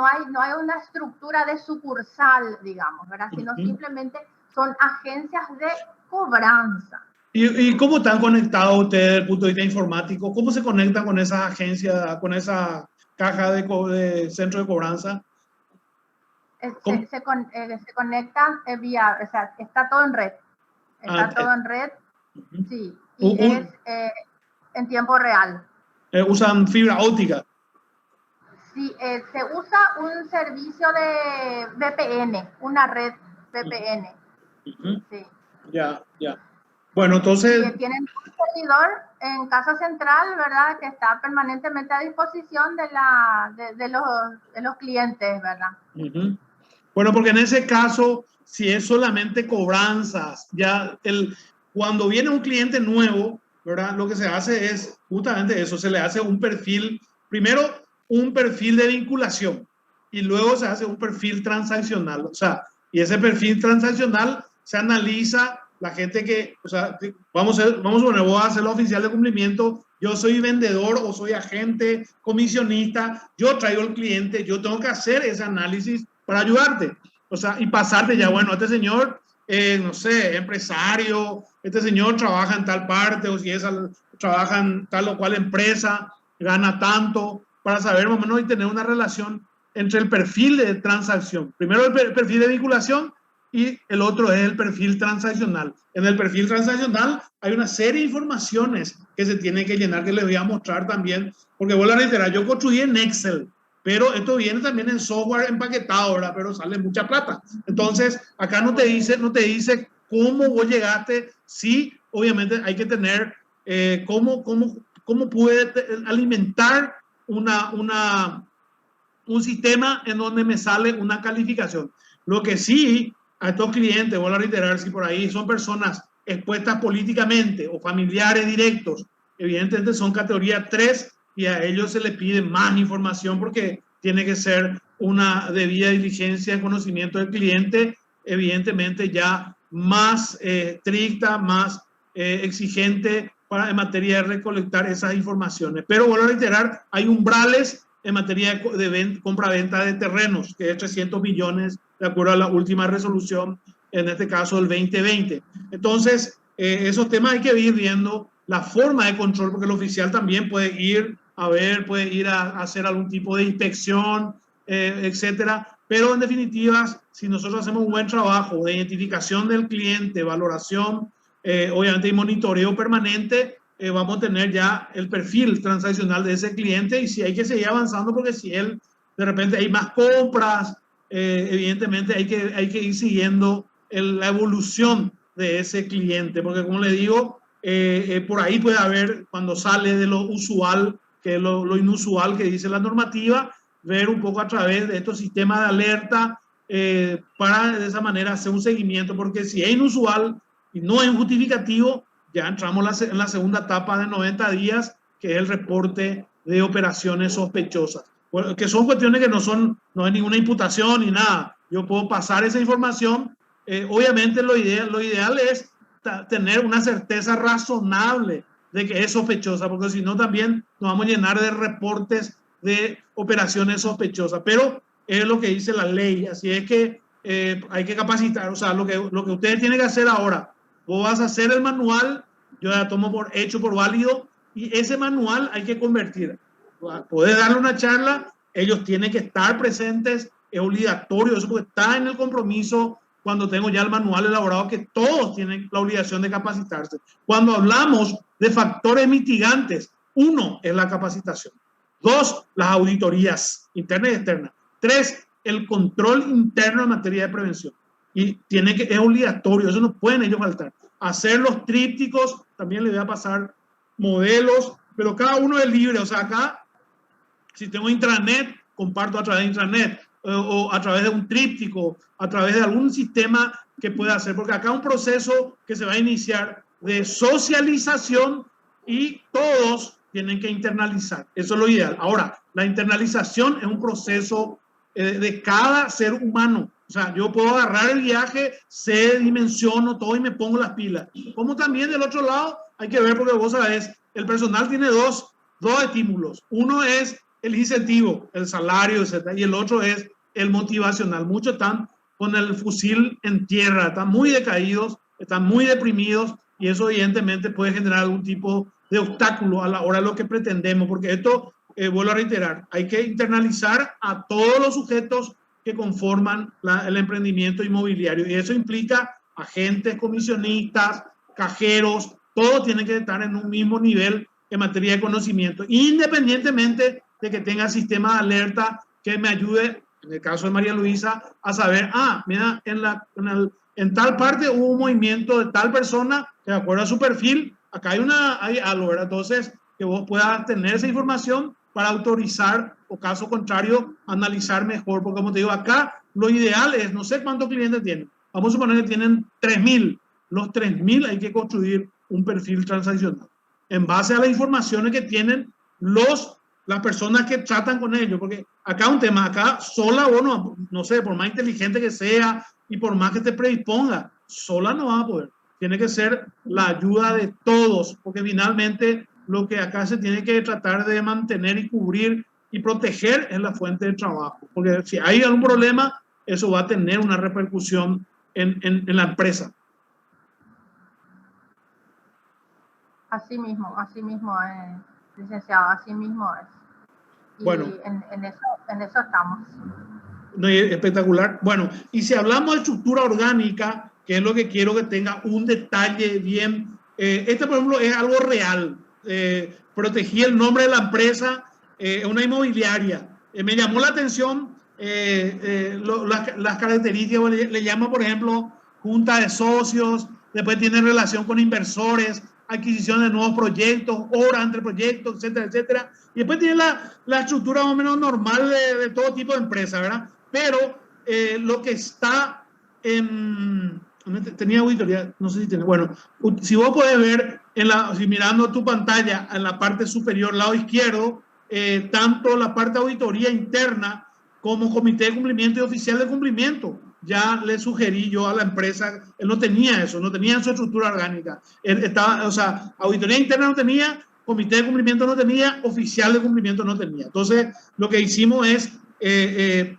hay una estructura de sucursal, digamos, ¿verdad? Sino simplemente son agencias de cobranza. ¿Y cómo están conectados ustedes desde el punto de vista informático? ¿Cómo se conectan con esa agencia, con esa caja de centro de cobranza? Se conectan vía, o sea, está todo en red. Está todo en red, sí, y es en tiempo real. ¿Usan fibra óptica? Sí, se usa un servicio de VPN, una red VPN. Sí. Ya. Bueno, entonces... Sí, tienen un servidor en Casa Central, ¿verdad? Que está permanentemente a disposición de los clientes, ¿verdad? Bueno, porque en ese caso, si es solamente cobranzas, cuando viene un cliente nuevo, ¿verdad? Lo que se hace es justamente eso, se le hace un perfil, primero un perfil de vinculación y luego se hace un perfil transaccional, o sea, y ese perfil transaccional se analiza la gente que, o sea, vamos a poner, voy a hacer la oficial de cumplimiento, yo soy vendedor o soy agente, comisionista, yo traigo al cliente, yo tengo que hacer ese análisis para ayudarte, o sea, y pasarte ya, bueno, este señor, no sé, empresario, este señor trabaja en tal parte, o si trabaja en tal o cual empresa, gana tanto, para saber más o menos y tener una relación entre el perfil de transacción. Primero el perfil de vinculación y el otro es el perfil transaccional. En el perfil transaccional hay una serie de informaciones que se tienen que llenar, que les voy a mostrar también, porque vuelvo a reiterar, yo construí en Excel, pero esto viene también en software empaquetado, ¿verdad? Pero sale mucha plata. Entonces, acá no te dice cómo vos llegaste, sí, obviamente hay que tener cómo puede alimentar un sistema en donde me sale una calificación. Lo que sí, a estos clientes, voy a reiterar, si por ahí son personas expuestas políticamente o familiares directos, evidentemente son categoría 3 y a ellos se les pide más información porque tiene que ser una debida diligencia de conocimiento del cliente, evidentemente ya más estricta, más exigente en materia de recolectar esas informaciones. Pero vuelvo a reiterar, hay umbrales en materia de compra-venta de terrenos, que es 300 millones, de acuerdo a la última resolución, en este caso del 2020. Entonces, esos temas hay que ir viendo la forma de control, porque el oficial también puede ir a ver, puede ir a hacer algún tipo de inspección, etcétera. Pero en definitiva, si nosotros hacemos un buen trabajo de identificación del cliente, valoración, obviamente y monitoreo permanente, vamos a tener ya el perfil transaccional de ese cliente y si hay que seguir avanzando porque si él de repente hay más compras, evidentemente hay que ir siguiendo la evolución de ese cliente, porque como le digo, por ahí puede haber, cuando sale de lo usual, que es lo inusual que dice la normativa, ver un poco a través de estos sistemas de alerta para de esa manera hacer un seguimiento, porque si es inusual y no es justificativo, ya entramos en la segunda etapa de 90 días, que es el reporte de operaciones sospechosas. que son cuestiones que no hay ninguna imputación ni nada. Yo puedo pasar esa información. Obviamente lo ideal es tener una certeza razonable de que es sospechosa, porque si no también nos vamos a llenar de reportes de operaciones sospechosas. Pero es lo que dice la ley, así es que hay que capacitar. O sea, lo que ustedes tienen que hacer ahora, vos vas a hacer el manual, yo ya tomo por hecho, por válido, y ese manual hay que convertir. Podés darle una charla, ellos tienen que estar presentes, es obligatorio eso, porque está en el compromiso cuando tengo ya el manual elaborado, que todos tienen la obligación de capacitarse. Cuando hablamos de factores mitigantes, 1 es la capacitación, 2, las auditorías internas y externas, 3, el control interno en materia de prevención. Y es obligatorio, eso no pueden ellos faltar. Hacer los trípticos, también les voy a pasar modelos, pero cada uno es libre. O sea, acá, si tengo intranet, comparto a través de intranet, o a través de un tríptico, a través de algún sistema que pueda hacer, porque acá un proceso que se va a iniciar de socialización y todos tienen que internalizar. Eso es lo ideal. Ahora, la internalización es un proceso de cada ser humano. O sea, yo puedo agarrar el viaje, dimensiono todo y me pongo las pilas. Como también del otro lado hay que ver, porque vos sabés, el personal tiene dos estímulos. Uno es el incentivo, el salario, etc. Y el otro es el motivacional. Muchos están con el fusil en tierra, están muy decaídos, están muy deprimidos, y eso evidentemente puede generar algún tipo de obstáculo a la hora de lo que pretendemos, porque esto, vuelvo a reiterar, hay que internalizar a todos los sujetos que conforman el emprendimiento inmobiliario, y eso implica agentes, comisionistas, cajeros, todos tienen que estar en un mismo nivel en materia de conocimiento, independientemente de que tenga sistema de alerta que me ayude, en el caso de María Luisa, a saber, mira, en tal parte hubo un movimiento de tal persona, que de acuerdo a su perfil, acá hay algo, ¿verdad? Entonces, que vos puedas tener esa información para autorizar, o caso contrario, analizar mejor, porque como te digo, acá lo ideal es, no sé cuántos clientes tienen, vamos a suponer que tienen 3.000, los 3.000 hay que construir un perfil transaccional, en base a las informaciones que tienen las personas que tratan con ellos, porque acá un tema, acá sola, bueno, no sé, por más inteligente que sea y por más que te predisponga, sola no va a poder. Tiene que ser la ayuda de todos, porque finalmente lo que acá se tiene que tratar de mantener y cubrir y proteger es la fuente de trabajo, porque si hay algún problema, eso va a tener una repercusión en la empresa. Así mismo licenciado, así mismo es. Y bueno, en eso estamos. No, espectacular. Bueno, y si hablamos de estructura orgánica, que es lo que quiero que tenga un detalle bien, por ejemplo, es algo real. Protegí el nombre de la empresa, una inmobiliaria. Me llamó la atención las características, le llama, por ejemplo, junta de socios, después tiene relación con inversores, adquisición de nuevos proyectos, horas entre proyectos, etcétera, etcétera. Y después tiene la estructura más o menos normal de todo tipo de empresa, ¿verdad? Pero lo que está en... Tenía auditoría, no sé si tiene... Bueno, si vos podés ver, si mirando tu pantalla, en la parte superior, lado izquierdo, tanto la parte de auditoría interna como comité de cumplimiento y oficial de cumplimiento. Ya le sugerí yo a la empresa, él no tenía eso, no tenía su estructura orgánica. Él estaba, o sea, auditoría interna no tenía, comité de cumplimiento no tenía, oficial de cumplimiento no tenía. Entonces, lo que hicimos es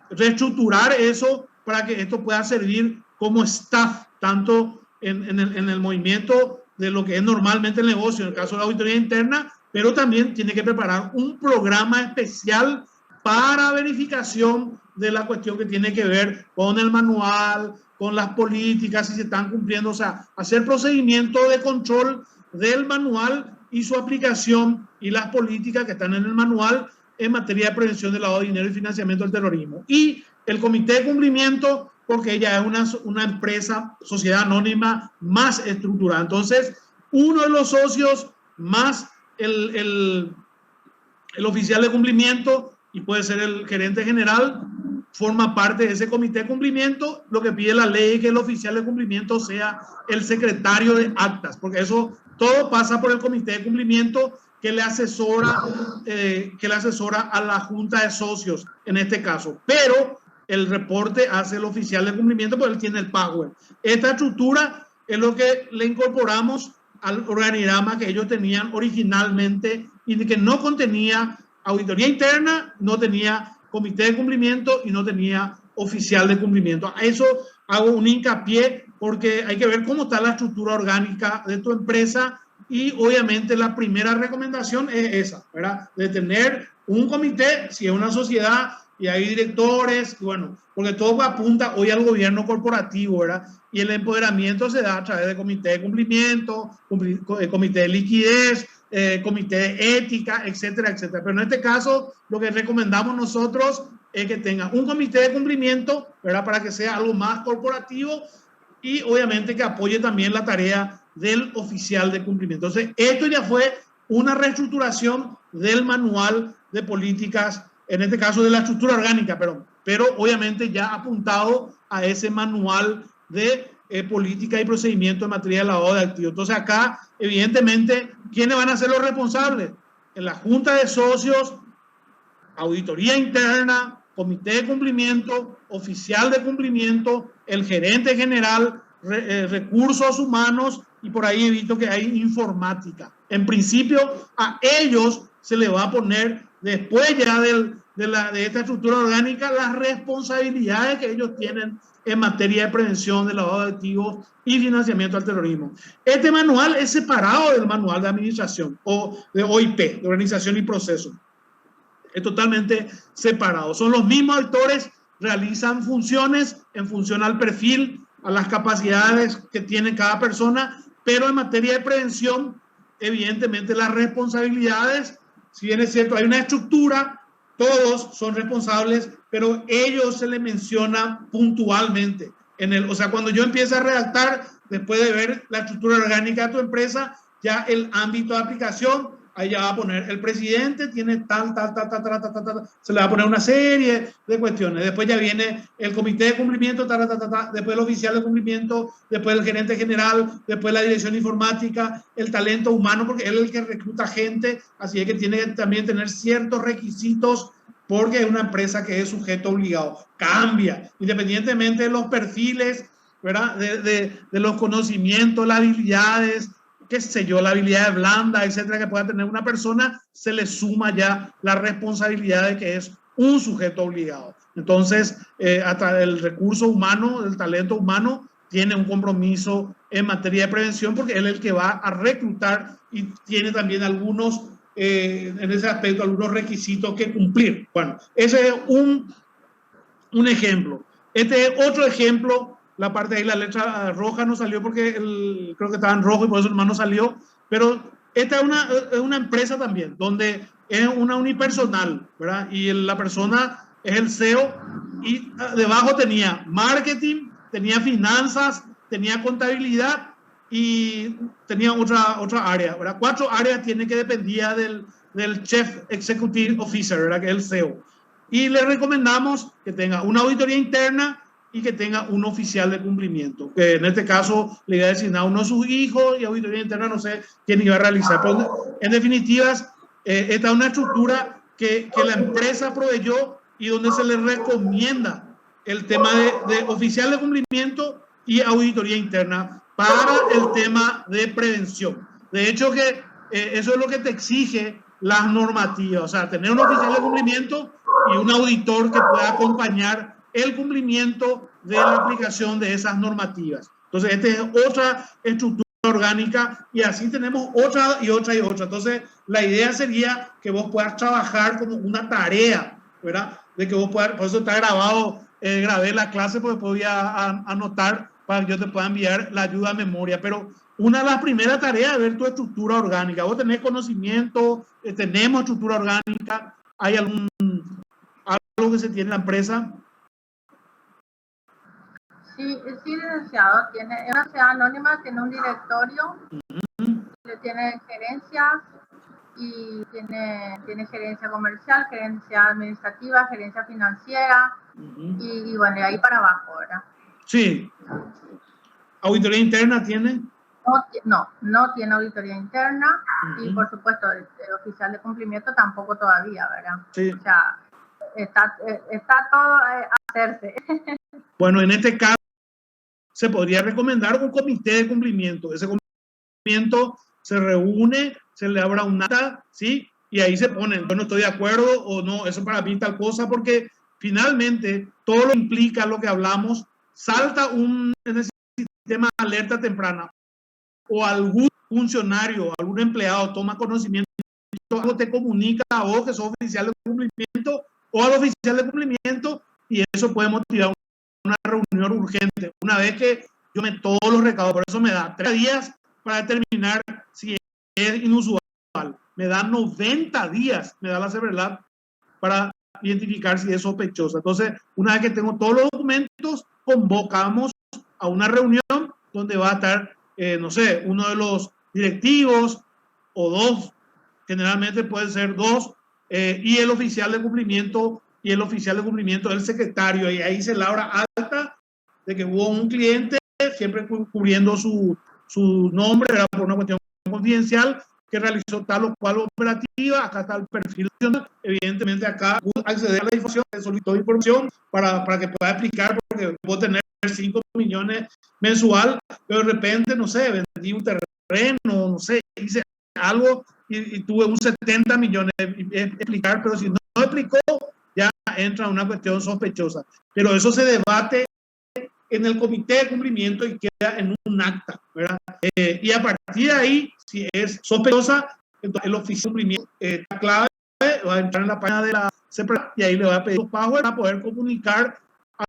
reestructurar eso para que esto pueda servir como staff, tanto en el movimiento de lo que es normalmente el negocio, en el caso de la auditoría interna, pero también tiene que preparar un programa especial para verificación de la cuestión que tiene que ver con el manual, con las políticas, si se están cumpliendo, o sea, hacer procedimiento de control del manual y su aplicación y las políticas que están en el manual en materia de prevención del lavado de dinero y financiamiento del terrorismo. Y el comité de cumplimiento, porque ella es una empresa, sociedad anónima más estructurada. Entonces, uno de los socios más el oficial de cumplimiento, y puede ser el gerente general, forma parte de ese comité de cumplimiento. Lo que pide la ley es que el oficial de cumplimiento sea el secretario de actas, porque eso todo pasa por el comité de cumplimiento, que le asesora a la junta de socios en este caso, pero el reporte hace el oficial de cumplimiento porque él tiene el power. Esta estructura es lo que le incorporamos al organigrama que ellos tenían originalmente y que no contenía auditoría interna, no tenía comité de cumplimiento y no tenía oficial de cumplimiento. A eso hago un hincapié porque hay que ver cómo está la estructura orgánica de tu empresa y obviamente la primera recomendación es esa, ¿verdad? De tener un comité, si es una sociedad y hay directores, bueno, porque todo apunta hoy al gobierno corporativo, ¿verdad? Y el empoderamiento se da a través de comité de cumplimiento, comité de liquidez, comité de ética, etcétera, etcétera. Pero en este caso, lo que recomendamos nosotros es que tenga un comité de cumplimiento, ¿verdad? Para que sea algo más corporativo y obviamente que apoye también la tarea del oficial de cumplimiento. Entonces, esto ya fue una reestructuración del manual de políticas, en este caso de la estructura orgánica, pero obviamente ya apuntado a ese manual de política y procedimiento en materia de lavado de activos. Entonces acá, evidentemente, ¿quiénes van a ser los responsables? En la junta de socios, auditoría interna, comité de cumplimiento, oficial de cumplimiento, el gerente general, recursos humanos y por ahí he visto que hay informática. En principio, a ellos se le va a poner, después ya de esta estructura orgánica, las responsabilidades que ellos tienen en materia de prevención de lavado de activos y financiamiento al terrorismo. Este manual es separado del manual de administración o de OIP, de organización y proceso. Es totalmente separado. Son los mismos actores, realizan funciones en función al perfil, a las capacidades que tiene cada persona, pero en materia de prevención, evidentemente las responsabilidades, si bien es cierto, hay una estructura, todos son responsables, pero ellos se les menciona puntualmente. O sea, cuando yo empiezo a redactar, después de ver la estructura orgánica de tu empresa, ya el ámbito de aplicación, ahí ya va a poner el presidente, tiene se le va a poner una serie de cuestiones. Después ya viene el comité de cumplimiento, después el oficial de cumplimiento, después el gerente general, después la dirección informática, el talento humano, porque él es el que recluta gente, así es que tiene que también tener ciertos requisitos porque es una empresa que es sujeto obligado. Cambia, independientemente de los perfiles, ¿verdad? De los conocimientos, las habilidades, qué sé yo, la habilidad blanda, etcétera, que pueda tener una persona, se le suma ya la responsabilidad de que es un sujeto obligado. Entonces, hasta el recurso humano, el talento humano, tiene un compromiso en materia de prevención porque él es el que va a reclutar y tiene también algunos, en ese aspecto, algunos requisitos que cumplir. Bueno, ese es un ejemplo. Este es otro ejemplo. La parte de ahí, la letra roja no salió porque creo que estaba en rojo y por eso el no salió. Pero esta es una empresa también, donde es una unipersonal, ¿verdad? Y la persona es el CEO y debajo tenía marketing, tenía finanzas, tenía contabilidad y tenía otra área, ¿verdad? 4 áreas tiene que dependía del Chief Executive Officer, ¿verdad? Que es el CEO. Y le recomendamos que tenga una auditoría interna y que tenga un oficial de cumplimiento, que en este caso le iba a designar a uno de sus hijos y auditoría interna no sé quién iba a realizar. Pero en definitiva, esta es una estructura que la empresa proveyó y donde se le recomienda el tema de oficial de cumplimiento y auditoría interna para el tema de prevención. De hecho, que eso es lo que te exige las normativas, o sea, tener un oficial de cumplimiento y un auditor que pueda acompañar el cumplimiento de la aplicación de esas normativas. Entonces, esta es otra estructura orgánica y así tenemos otra y otra y otra. Entonces, la idea sería que vos puedas trabajar como una tarea, ¿verdad? De que vos puedas, por eso está grabado, grabé la clase porque podía anotar para que yo te pueda enviar la ayuda a memoria, pero una de las primeras tareas es ver tu estructura orgánica. Vos tenés conocimiento, tenemos estructura orgánica, hay algo que se tiene en la empresa. Sí, licenciado, tiene una sociedad anónima, tiene un directorio, tiene gerencias y tiene gerencia comercial, gerencia administrativa, gerencia financiera y bueno, de ahí para abajo, ¿verdad? Sí. ¿Auditoría interna tiene? No tiene auditoría interna y por supuesto el oficial de cumplimiento tampoco todavía, ¿verdad? Sí. O sea, está todo a hacerse. Bueno, en este caso se podría recomendar un comité de cumplimiento. Ese cumplimiento se reúne, se le abra un acta, ¿sí? Y ahí se ponen, yo no estoy de acuerdo o no, eso para mí tal cosa, porque finalmente todo lo implica lo que hablamos, salta en el sistema de alerta temprana o algún funcionario, algún empleado toma conocimiento, algo te comunica a vos que sos oficial de cumplimiento o al oficial de cumplimiento y eso puede motivar una reunión urgente. Una vez que yo me todos los recados, por eso me da 3 días para determinar si es inusual. Me da 90 días, me da la CEBRELAT para identificar si es sospechosa. Entonces, una vez que tengo todos los documentos, convocamos a una reunión donde va a estar, no sé, uno de los directivos o 2, generalmente pueden ser 2, y el oficial de cumplimiento y el oficial de cumplimiento del secretario, y ahí se labra alta de que hubo un cliente, siempre cubriendo su nombre, ¿verdad? Por una cuestión confidencial, que realizó tal o cual operativa. Acá está el perfil, evidentemente acá acceder a la información, solicitó información para que pueda explicar, porque puedo tener 5 millones mensual, pero de repente, no sé, vendí un terreno, no sé, hice algo y tuve un 70 millones, explicar, pero si no explicó, ya entra una cuestión sospechosa. Pero eso se debate en el comité de cumplimiento y queda en un acta, ¿verdad? Y a partir de ahí, si es sospechosa, entonces el oficio de cumplimiento está clave, va a entrar en la página de la CEPRELAT y ahí le va a pedir los passwords para poder comunicar,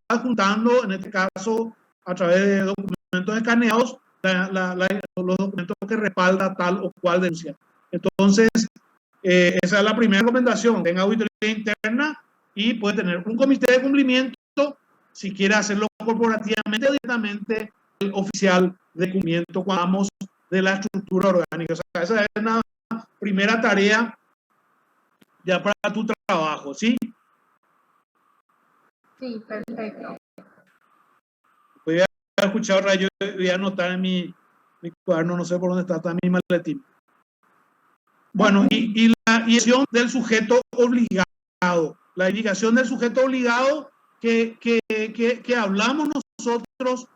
adjuntando, en este caso, a través de documentos escaneados, los documentos que respalda tal o cual denuncia. Entonces, esa es la primera recomendación, tenga auditoría interna y puede tener un comité de cumplimiento, si quiere hacerlo corporativamente o directamente el oficial de cumplimiento cuando hablamos de la estructura orgánica. O sea, esa es una primera tarea ya para tu trabajo, ¿sí? Sí, perfecto. Voy a escuchar otra, yo voy a anotar en mi cuaderno, no sé por dónde está mi maletín. Bueno, y la indicación del sujeto obligado. La indicación del sujeto obligado que hablamos nosotros,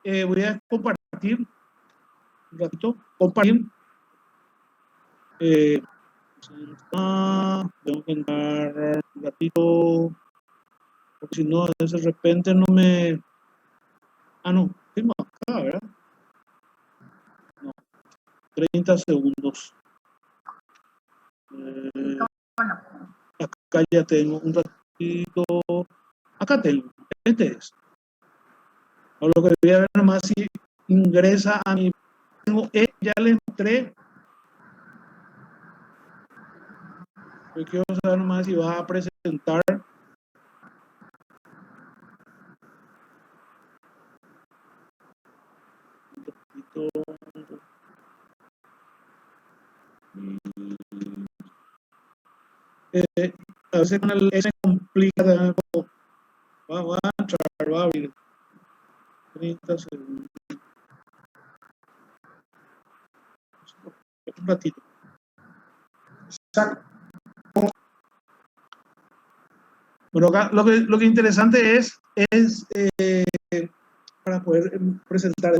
voy a compartir un ratito, compartir. Tengo que entrar un ratito, porque si no, de repente no me... Ah, no, firmo acá, ¿verdad? No, 30 segundos. Acá ya tengo un ratito. Acá tengo, este es. Lo que voy a ver nomás si ingresa a mi... ya le mostré. Yo quiero saber nomás si va a presentar. Un poquito. A veces con el S complica también. Va a entrar, va a abrir. 30 segundos. Un ratito. Exacto. Bueno, acá lo que es interesante es para poder presentar.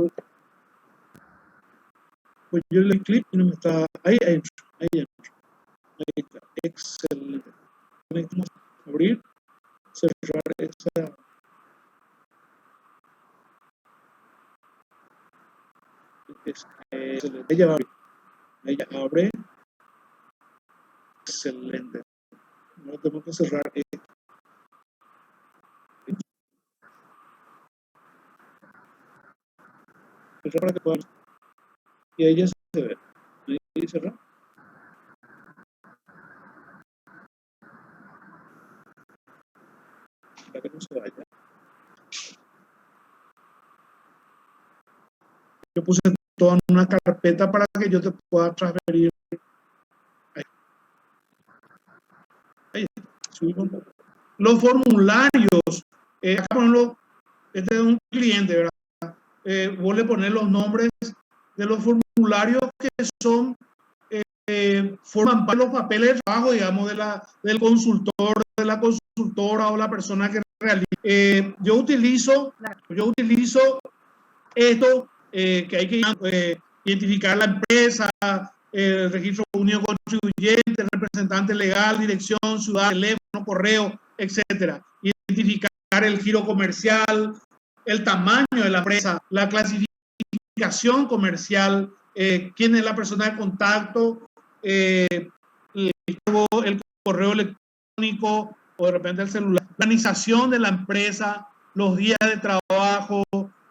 Pues yo le doy clic y no me está. Ahí entro. Ahí está. Excelente. Vamos a abrir, cerrar esa. Excelente. Ella abre. Ella abre. Excelente. No tengo que cerrar esto. Para que puedan. Y ahí ya se ve. Ahí cerrar. Para que no se vaya. Yo puse todo en una carpeta para que yo te pueda transferir. Ahí. Subimos un poco. Los formularios. Acá, por ejemplo, este es un cliente, ¿verdad? Vos le pones los nombres de los formularios que son, forman parte de los papeles de trabajo, digamos, del consultor, de la consultora o la persona que realiza. Yo utilizo esto, que hay que identificar la empresa, el registro único contribuyente, el representante legal, dirección, ciudad, teléfono, correo, etcétera. Identificar el giro comercial, el tamaño de la empresa, la clasificación comercial, quién es la persona de contacto, el correo electrónico o de repente el celular, la organización de la empresa, los días de trabajo,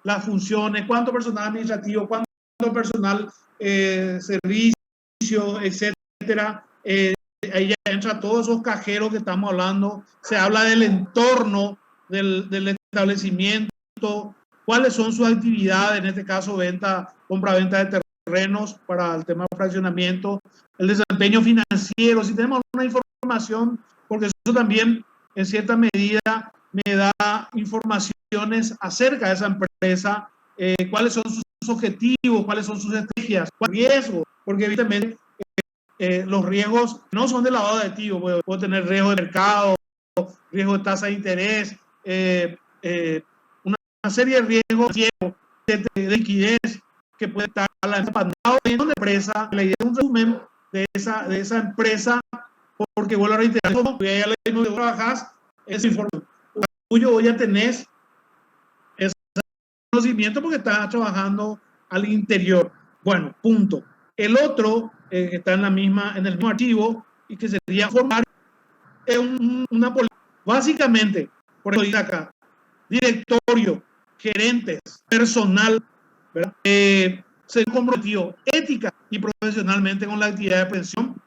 las funciones, cuánto personal administrativo, cuánto personal servicio, etcétera. Ahí ya entra todos esos cajeros que estamos hablando. Se habla del entorno del establecimiento, cuáles son sus actividades, en este caso compra-venta de terrenos para el tema de fraccionamiento, el desempeño financiero, si tenemos una información, porque eso también en cierta medida me da informaciones acerca de esa empresa, cuáles son sus objetivos, cuáles son sus estrategias, cuáles son los riesgos, porque evidentemente los riesgos no son de lavado de activos, puedo tener riesgo de mercado, riesgo de tasa de interés, una serie de riesgos de liquidez que puede estar a la empresa. La idea es un resumen de esa empresa, porque vuelvo a reiterar, como ya le trabajas, esa información tuyo ya tenés ese conocimiento porque estás trabajando al interior. Bueno, punto. El otro que está en el mismo archivo y que sería formar una política. Básicamente, por eso dice acá, directorio, gerentes, personal, ¿verdad? Se comprometió ética y profesionalmente con la actividad de prevención.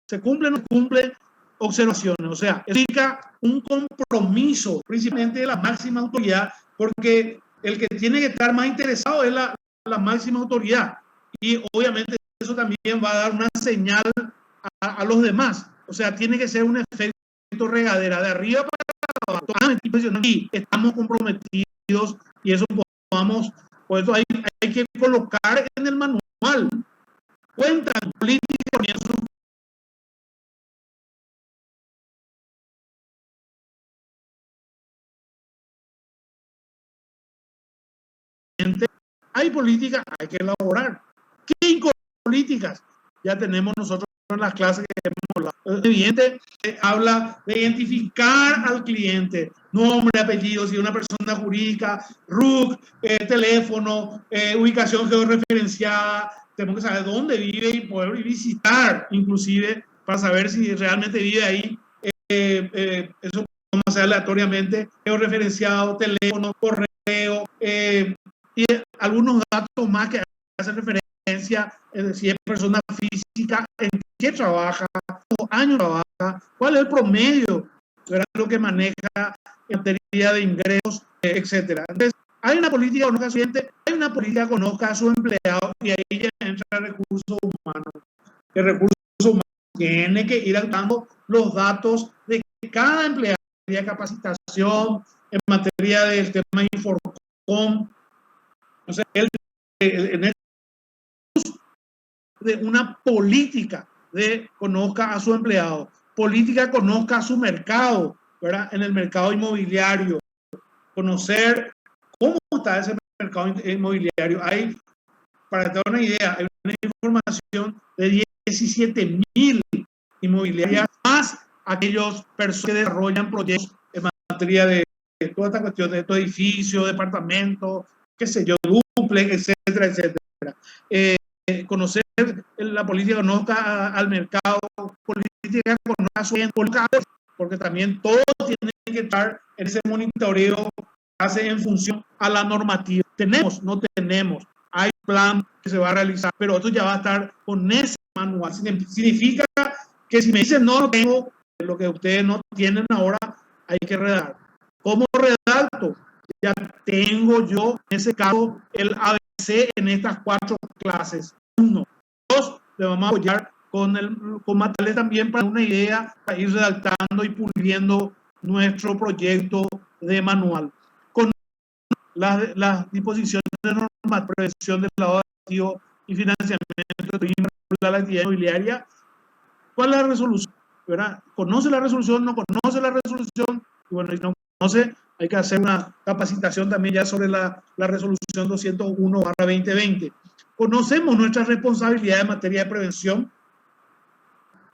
Se cumple o no cumple, observaciones. O sea, implica un compromiso, principalmente de la máxima autoridad, porque el que tiene que estar más interesado es la máxima autoridad. Y obviamente eso también va a dar una señal a los demás. O sea, tiene que ser un efecto regadera, de arriba para abajo. Y estamos comprometidos y eso podamos, por eso hay que colocar en el manual. Cuenta política, hay políticas, hay que elaborar. ¿Qué políticas? Ya tenemos nosotros en las clases que hemos hablado. Evidente, habla de identificar al cliente, nombre, apellido, si es una persona jurídica, RUC, teléfono, ubicación georreferenciada. Tenemos que saber dónde vive y poder visitar, inclusive, para saber si realmente vive ahí. Eso podemos hacer aleatoriamente, georreferenciado, teléfono, correo, y algunos datos más que hacen referencia, si es persona física, en qué trabaja, cuántos años trabaja, cuál es el promedio, ¿verdad? Lo que maneja en materia de ingresos, etcétera. Entonces, hay una política que conozca a su cliente, hay una política que conozca a su empleado, y ahí ya entra el recurso humano. El recurso humano tiene que ir dando los datos de cada empleado, en materia de capacitación, en materia del tema de Inforcom. O sea, de una política de conozca a su empleado, política conozca a su mercado, ¿verdad? En el mercado inmobiliario, conocer cómo está ese mercado inmobiliario. Hay, para tener una idea, hay una información de 17,000 inmobiliarias, más aquellos personas que desarrollan proyectos en materia de toda esta cuestión de estos edificios, departamentos, qué sé yo, duplex, etcétera, etcétera. Conocer la política, conozca al mercado, política, conozca a su mercado, porque también todo tiene que estar en ese monitoreo que hace en función a la normativa. ¿Tenemos? No tenemos. Hay plan que se va a realizar, pero esto ya va a estar con ese manual. Significa que si me dicen no lo tengo, lo que ustedes no tienen ahora, hay que redactar. ¿Cómo redacto? Ya tengo yo, en ese caso, el ABC en estas 4 clases. 1. 2, le vamos a apoyar con materiales también para una idea, para ir redactando y puliendo nuestro proyecto de manual. Con las disposiciones de norma de prevención del lavado de activos y financiamiento de la actividad inmobiliaria. ¿Cuál es la resolución? ¿Verdad? ¿Conoce la resolución? ¿No conoce la resolución? Y bueno, si no conoce, hay que hacer una capacitación también ya sobre la resolución 201/2020. Conocemos nuestras responsabilidades en materia de prevención,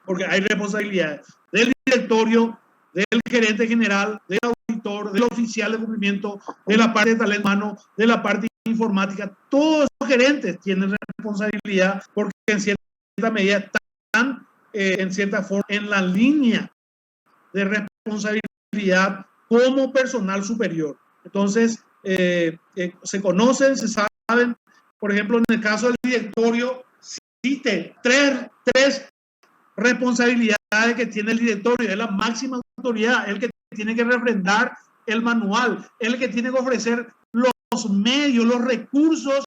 porque hay responsabilidades del directorio, del gerente general, del auditor, del oficial de cumplimiento, de la parte de talento humano, de la parte informática. Todos los gerentes tienen responsabilidad porque en cierta medida están en cierta forma en la línea de responsabilidad como personal superior. Entonces, se conocen, se saben. Por ejemplo, en el caso del directorio, existe tres responsabilidades que tiene el directorio. Es la máxima autoridad, el que tiene que refrendar el manual, el que tiene que ofrecer los medios, los recursos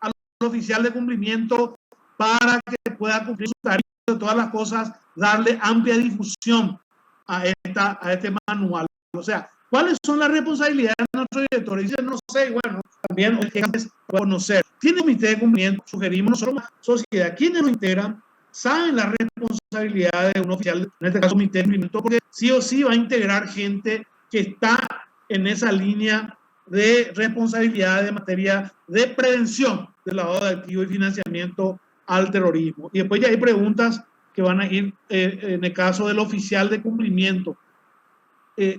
al oficial de cumplimiento para que pueda cumplir su tarea. De todas las cosas, darle amplia difusión a este manual. O sea, ¿cuáles son las responsabilidades de nuestro director? Dice, no sé, bueno, también es conocer. Tiene comité de cumplimiento, sugerimos nosotros, sociedad, ¿quiénes lo integran? Saben las responsabilidades de un oficial, en este caso comité de cumplimiento, porque sí o sí va a integrar gente que está en esa línea de responsabilidad de materia de prevención del lavado de activos y financiamiento al terrorismo. Y después ya hay preguntas que van a ir en el caso del oficial de cumplimiento.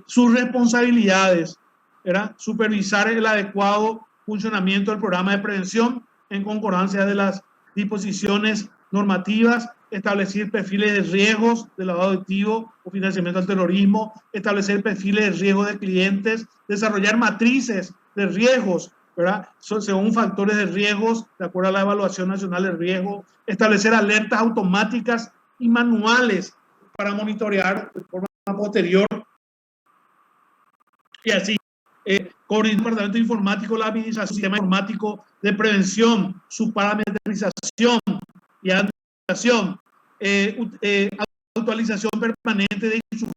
Sus responsabilidades, ¿verdad? Supervisar el adecuado funcionamiento del programa de prevención en concordancia de las disposiciones normativas, establecer perfiles de riesgos de lavado de activos o financiamiento al terrorismo, establecer perfiles de riesgo de clientes, desarrollar matrices de riesgos, ¿verdad? Según factores de riesgos, de acuerdo a la Evaluación Nacional de Riesgo, establecer alertas automáticas y manuales para monitorear de forma posterior y así. Con el departamento informático, la administración del sistema informático de prevención, su parametrización y administración, actualización permanente de su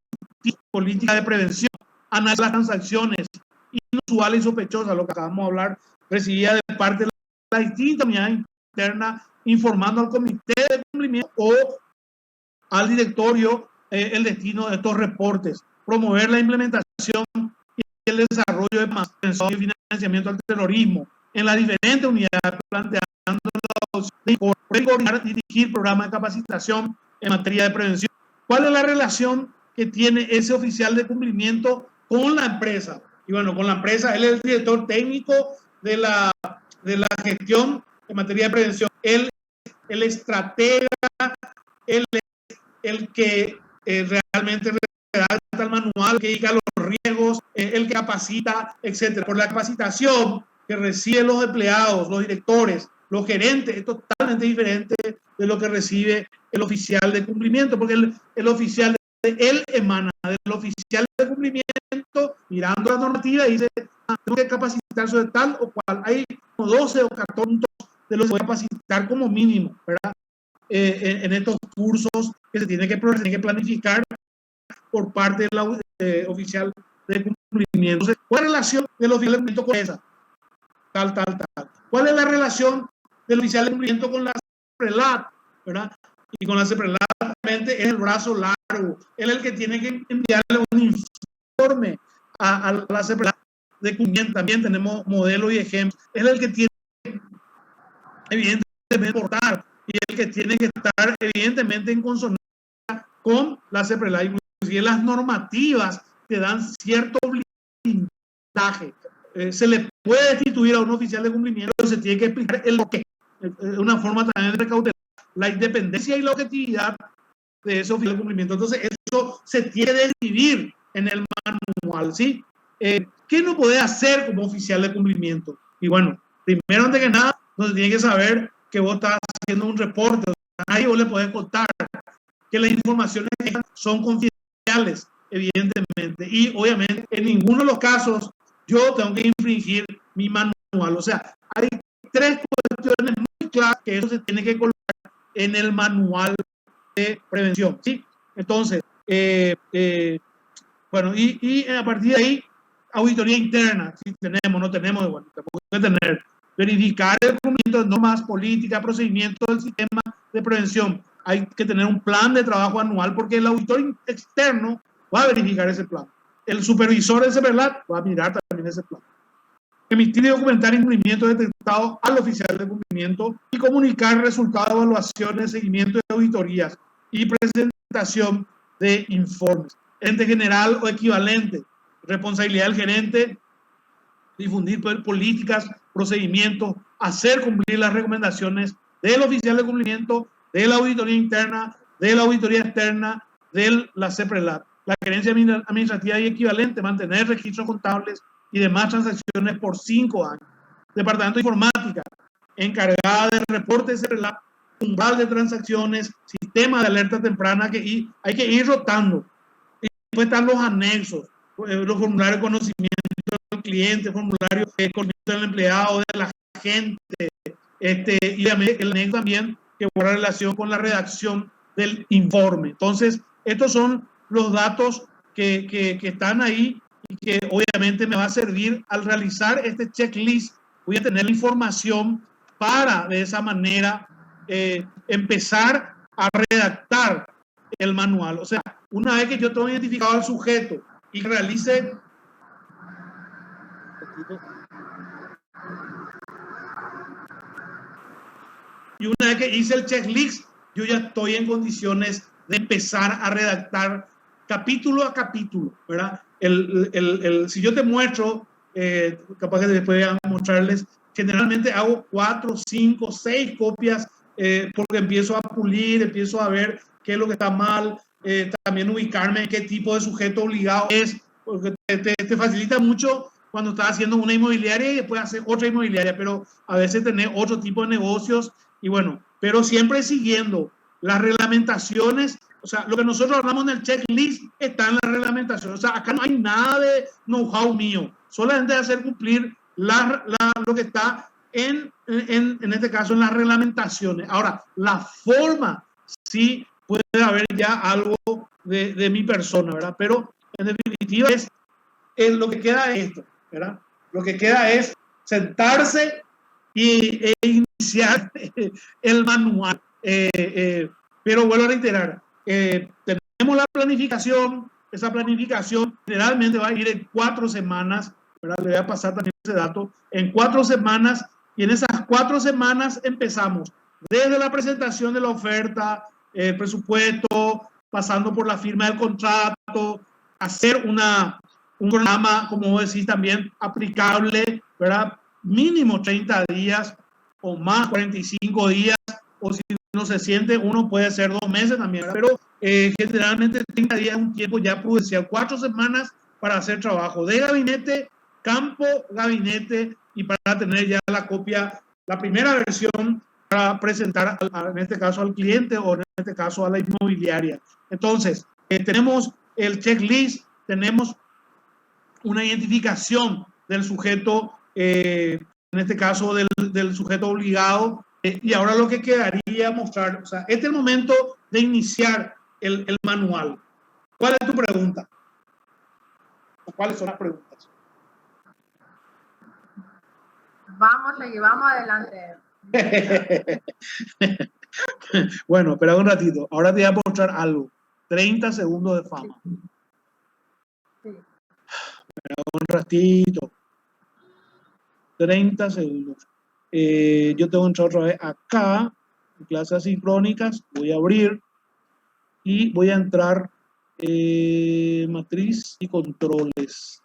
política de prevención, analizar las transacciones inusuales y sospechosas, lo que acabamos de hablar, recibida de parte de la distinta unidad interna, informando al comité de cumplimiento o al directorio el destino de estos reportes, promover la implementación y el desarrollo de prevención y financiamiento al terrorismo en las diferentes unidades, planteando la opción de coordinar y dirigir programas de capacitación en materia de prevención. ¿Cuál es la relación que tiene ese oficial de cumplimiento con la empresa? Y bueno, con la empresa, él es el director técnico de la gestión en materia de prevención. Él es el estratega, él es el que realmente redacta el manual, que indica los riesgos, el que capacita, etcétera. Por la capacitación que reciben los empleados, los directores, los gerentes, es totalmente diferente de lo que recibe el oficial de cumplimiento, porque el oficial, él emana del oficial de cumplimiento, mirando la normativa y dice, tengo que capacitar sobre tal o cual. Hay 12 o 14 puntos de los que voy a capacitar como mínimo, ¿verdad? En estos cursos que se tiene que planificar por parte del oficial de cumplimiento. Entonces, ¿cuál es la relación del oficial de cumplimiento con esa? Tal. ¿Cuál es la relación del oficial de cumplimiento con la CEPRELAT? ¿Verdad? Y con la CEPRELAT realmente es el brazo largo. Él es el que tiene que enviarle un informe a la CEPRELAT de cumplimiento. También tenemos modelos y ejemplos. Es el que tiene evidentemente portar y el que tiene que estar evidentemente en consonancia con la CEPRELAT. Inclusive las normativas te dan cierto blindaje. Se le puede destituir a un oficial de cumplimiento, pero se tiene que explicar el porqué. Una forma también de recautelar la independencia y la objetividad de ese oficial de cumplimiento. Entonces, eso se tiene que describir en el manual, ¿sí? ¿Qué no puede hacer como oficial de cumplimiento? Y bueno, primero, antes que nada, no se tiene que saber que vos estás haciendo un reporte. A nadie vos le podés contar que las informaciones son confidenciales, evidentemente. Y obviamente, en ninguno de los casos, yo tengo que infringir mi manual. O sea, hay tres cuestiones muy claras que eso se tiene que colocar en el manual de prevención, ¿sí? Entonces, bueno, y a partir de ahí, auditoría interna, si tenemos, no tenemos, bueno, tenemos que tener verificar el cumplimiento de normas, políticas, procedimientos del sistema de prevención. Hay que tener un plan de trabajo anual porque el auditor externo va a verificar ese plan. El supervisor de CEPRELAT va a mirar también ese plan. Emitir y documentar incumplimientos detectados al oficial de cumplimiento y comunicar resultados de evaluaciones, seguimiento de auditorías y presentación de informes. Ente general o equivalente. Responsabilidad del gerente, difundir políticas, procedimientos, hacer cumplir las recomendaciones del oficial de cumplimiento, de la auditoría interna, de la auditoría externa, de la CEPRELAT. La gerencia administrativa y equivalente, mantener registros contables y demás transacciones por 5 años. Departamento de Informática, encargada de reportes de CEPRELAT, umbral de transacciones, sistema de alerta temprana que hay que ir rotando. Y después están los anexos, los formularios de conocimiento del cliente, formularios de conocimiento del empleado, de la gente, y el anexo también que guarda relación con la redacción del informe. Entonces, estos son los datos que están ahí y que obviamente me va a servir al realizar este checklist. Voy a tener la información para de esa manera empezar a redactar el manual. O sea, una vez que yo tengo identificado al sujeto y realice y una vez que hice el checklist, yo ya estoy en condiciones de empezar a redactar capítulo a capítulo, ¿verdad? Si yo te muestro, capaz que después voy a mostrarles, generalmente hago 4, 5, 6 copias porque empiezo a pulir, empiezo a ver qué es lo que está mal, también ubicarme en qué tipo de sujeto obligado es, porque te facilita mucho cuando estás haciendo una inmobiliaria y después hacer otra inmobiliaria, pero a veces tenés otro tipo de negocios y bueno, pero siempre siguiendo las reglamentaciones. O sea, lo que nosotros hablamos en el checklist está en la reglamentación. O sea, acá no hay nada de know-how mío, solamente de hacer cumplir lo que está en este caso en las reglamentaciones. Ahora, la forma sí puede haber ya algo de mi persona, ¿verdad? Pero en definitiva lo que queda es esto, ¿verdad? Lo que queda es sentarse e iniciar el manual. Pero vuelvo a reiterar, tenemos la planificación. Esa planificación generalmente va a ir en 4 semanas, ¿verdad? Le voy a pasar también ese dato, en 4 semanas, y en esas 4 semanas empezamos desde la presentación de la oferta, el presupuesto, pasando por la firma del contrato, hacer un programa, como vos decís, también aplicable, ¿verdad? Mínimo 30 días o más, 45 días, o si no se siente, uno puede ser 2 meses también, ¿verdad? Pero generalmente 30 días es un tiempo ya prudencial, 4 semanas para hacer trabajo de gabinete, campo, gabinete, y para tener ya la copia, la primera versión para presentar, en este caso al cliente o en este caso a la inmobiliaria. Entonces, tenemos el checklist, tenemos una identificación del sujeto, en este caso del sujeto obligado, y ahora lo que quedaría mostrar, o sea, este es el momento de iniciar el manual. ¿Cuál es tu pregunta? ¿O cuáles son las preguntas? Vamos adelante. Bueno, espera un ratito. Ahora te voy a mostrar algo. 30 segundos de fama. Sí. Espera un ratito. 30 segundos. Yo tengo que entrar otra vez acá, en clases sincrónicas. Voy a abrir y voy a entrar matriz y controles.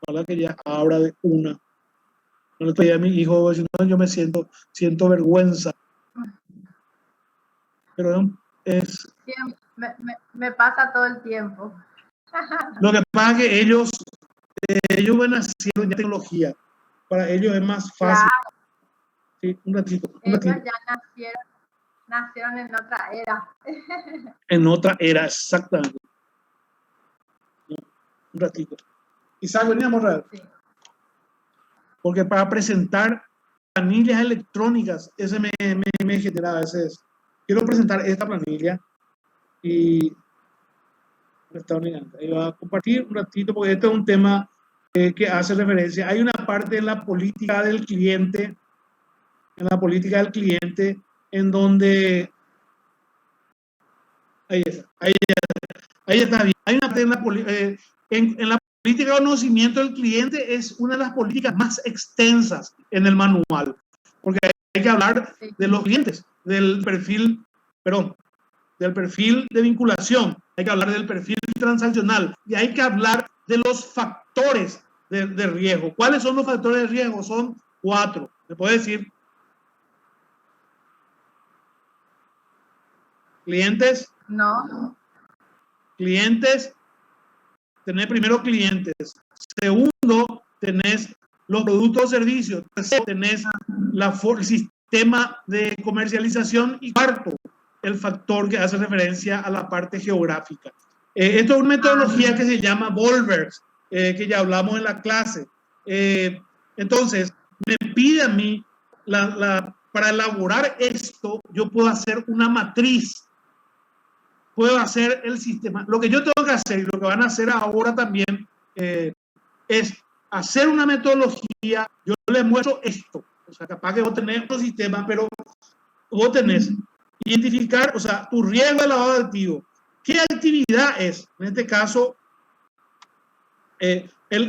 Ojalá que ya abra de una. No le estoy a mi hijo, si no yo me siento vergüenza. Pero es... Me pasa todo el tiempo. Lo que pasa es que ellos van haciendo ya tecnología. Para ellos es más fácil. Claro. Sí, un ratito. Ellos ya nacieron en otra era. En otra era, exactamente. Un ratito. Isaac, veníamos a ver. Sí. Porque para presentar planillas electrónicas, ese me genera a veces. Quiero presentar esta planilla y me está obligando. Ahí va a compartir un ratito porque este es un tema que hace referencia. Hay una parte en la política del cliente, en donde ahí está bien. Hay una parte en la política de conocimiento del cliente, es una de las políticas más extensas en el manual, porque hay que hablar de los clientes, del perfil de vinculación, hay que hablar del perfil transaccional y hay que hablar de los factores de riesgo. ¿Cuáles son los factores de riesgo? Son 4. ¿Me puede decir? ¿Clientes? No. Clientes. Tenés primero clientes. Segundo, tenés los productos o servicios. Tercero, tenés el sistema de comercialización. Y cuarto, el factor que hace referencia a la parte geográfica. Esto es una metodología que se llama Volvers, que ya hablamos en la clase. Entonces, me pide a mí, para elaborar esto, yo puedo hacer una matriz. Puedo hacer el sistema. Lo que yo tengo que hacer y lo que van a hacer ahora también es hacer una metodología. Yo les muestro esto. O sea, capaz que vos tenés otro sistema, pero vos tenés identificar, o sea, tu riesgo de lavado de activos. ¿Qué actividad es? En este caso,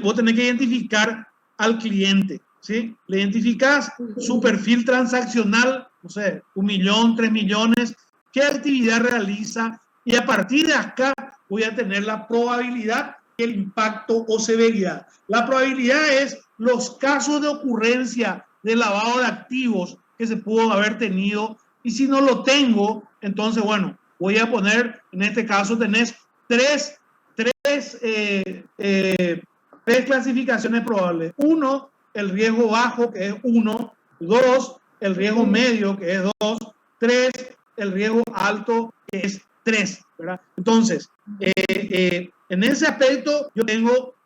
vos tenés que identificar al cliente, ¿sí? Le identificás su perfil transaccional, no sé, 1 millón, 3 millones, qué actividad realiza, y a partir de acá voy a tener la probabilidad, el impacto o severidad. La probabilidad es los casos de ocurrencia de lavado de activos que se pudo haber tenido, y si no lo tengo, entonces, bueno, voy a poner, en este caso tenés tres clasificaciones probables. 1, el riesgo bajo, que es 1. 2, el riesgo medio, que es 2. 3, el riesgo alto, que es 3, ¿verdad? Entonces, en ese aspecto yo tengo,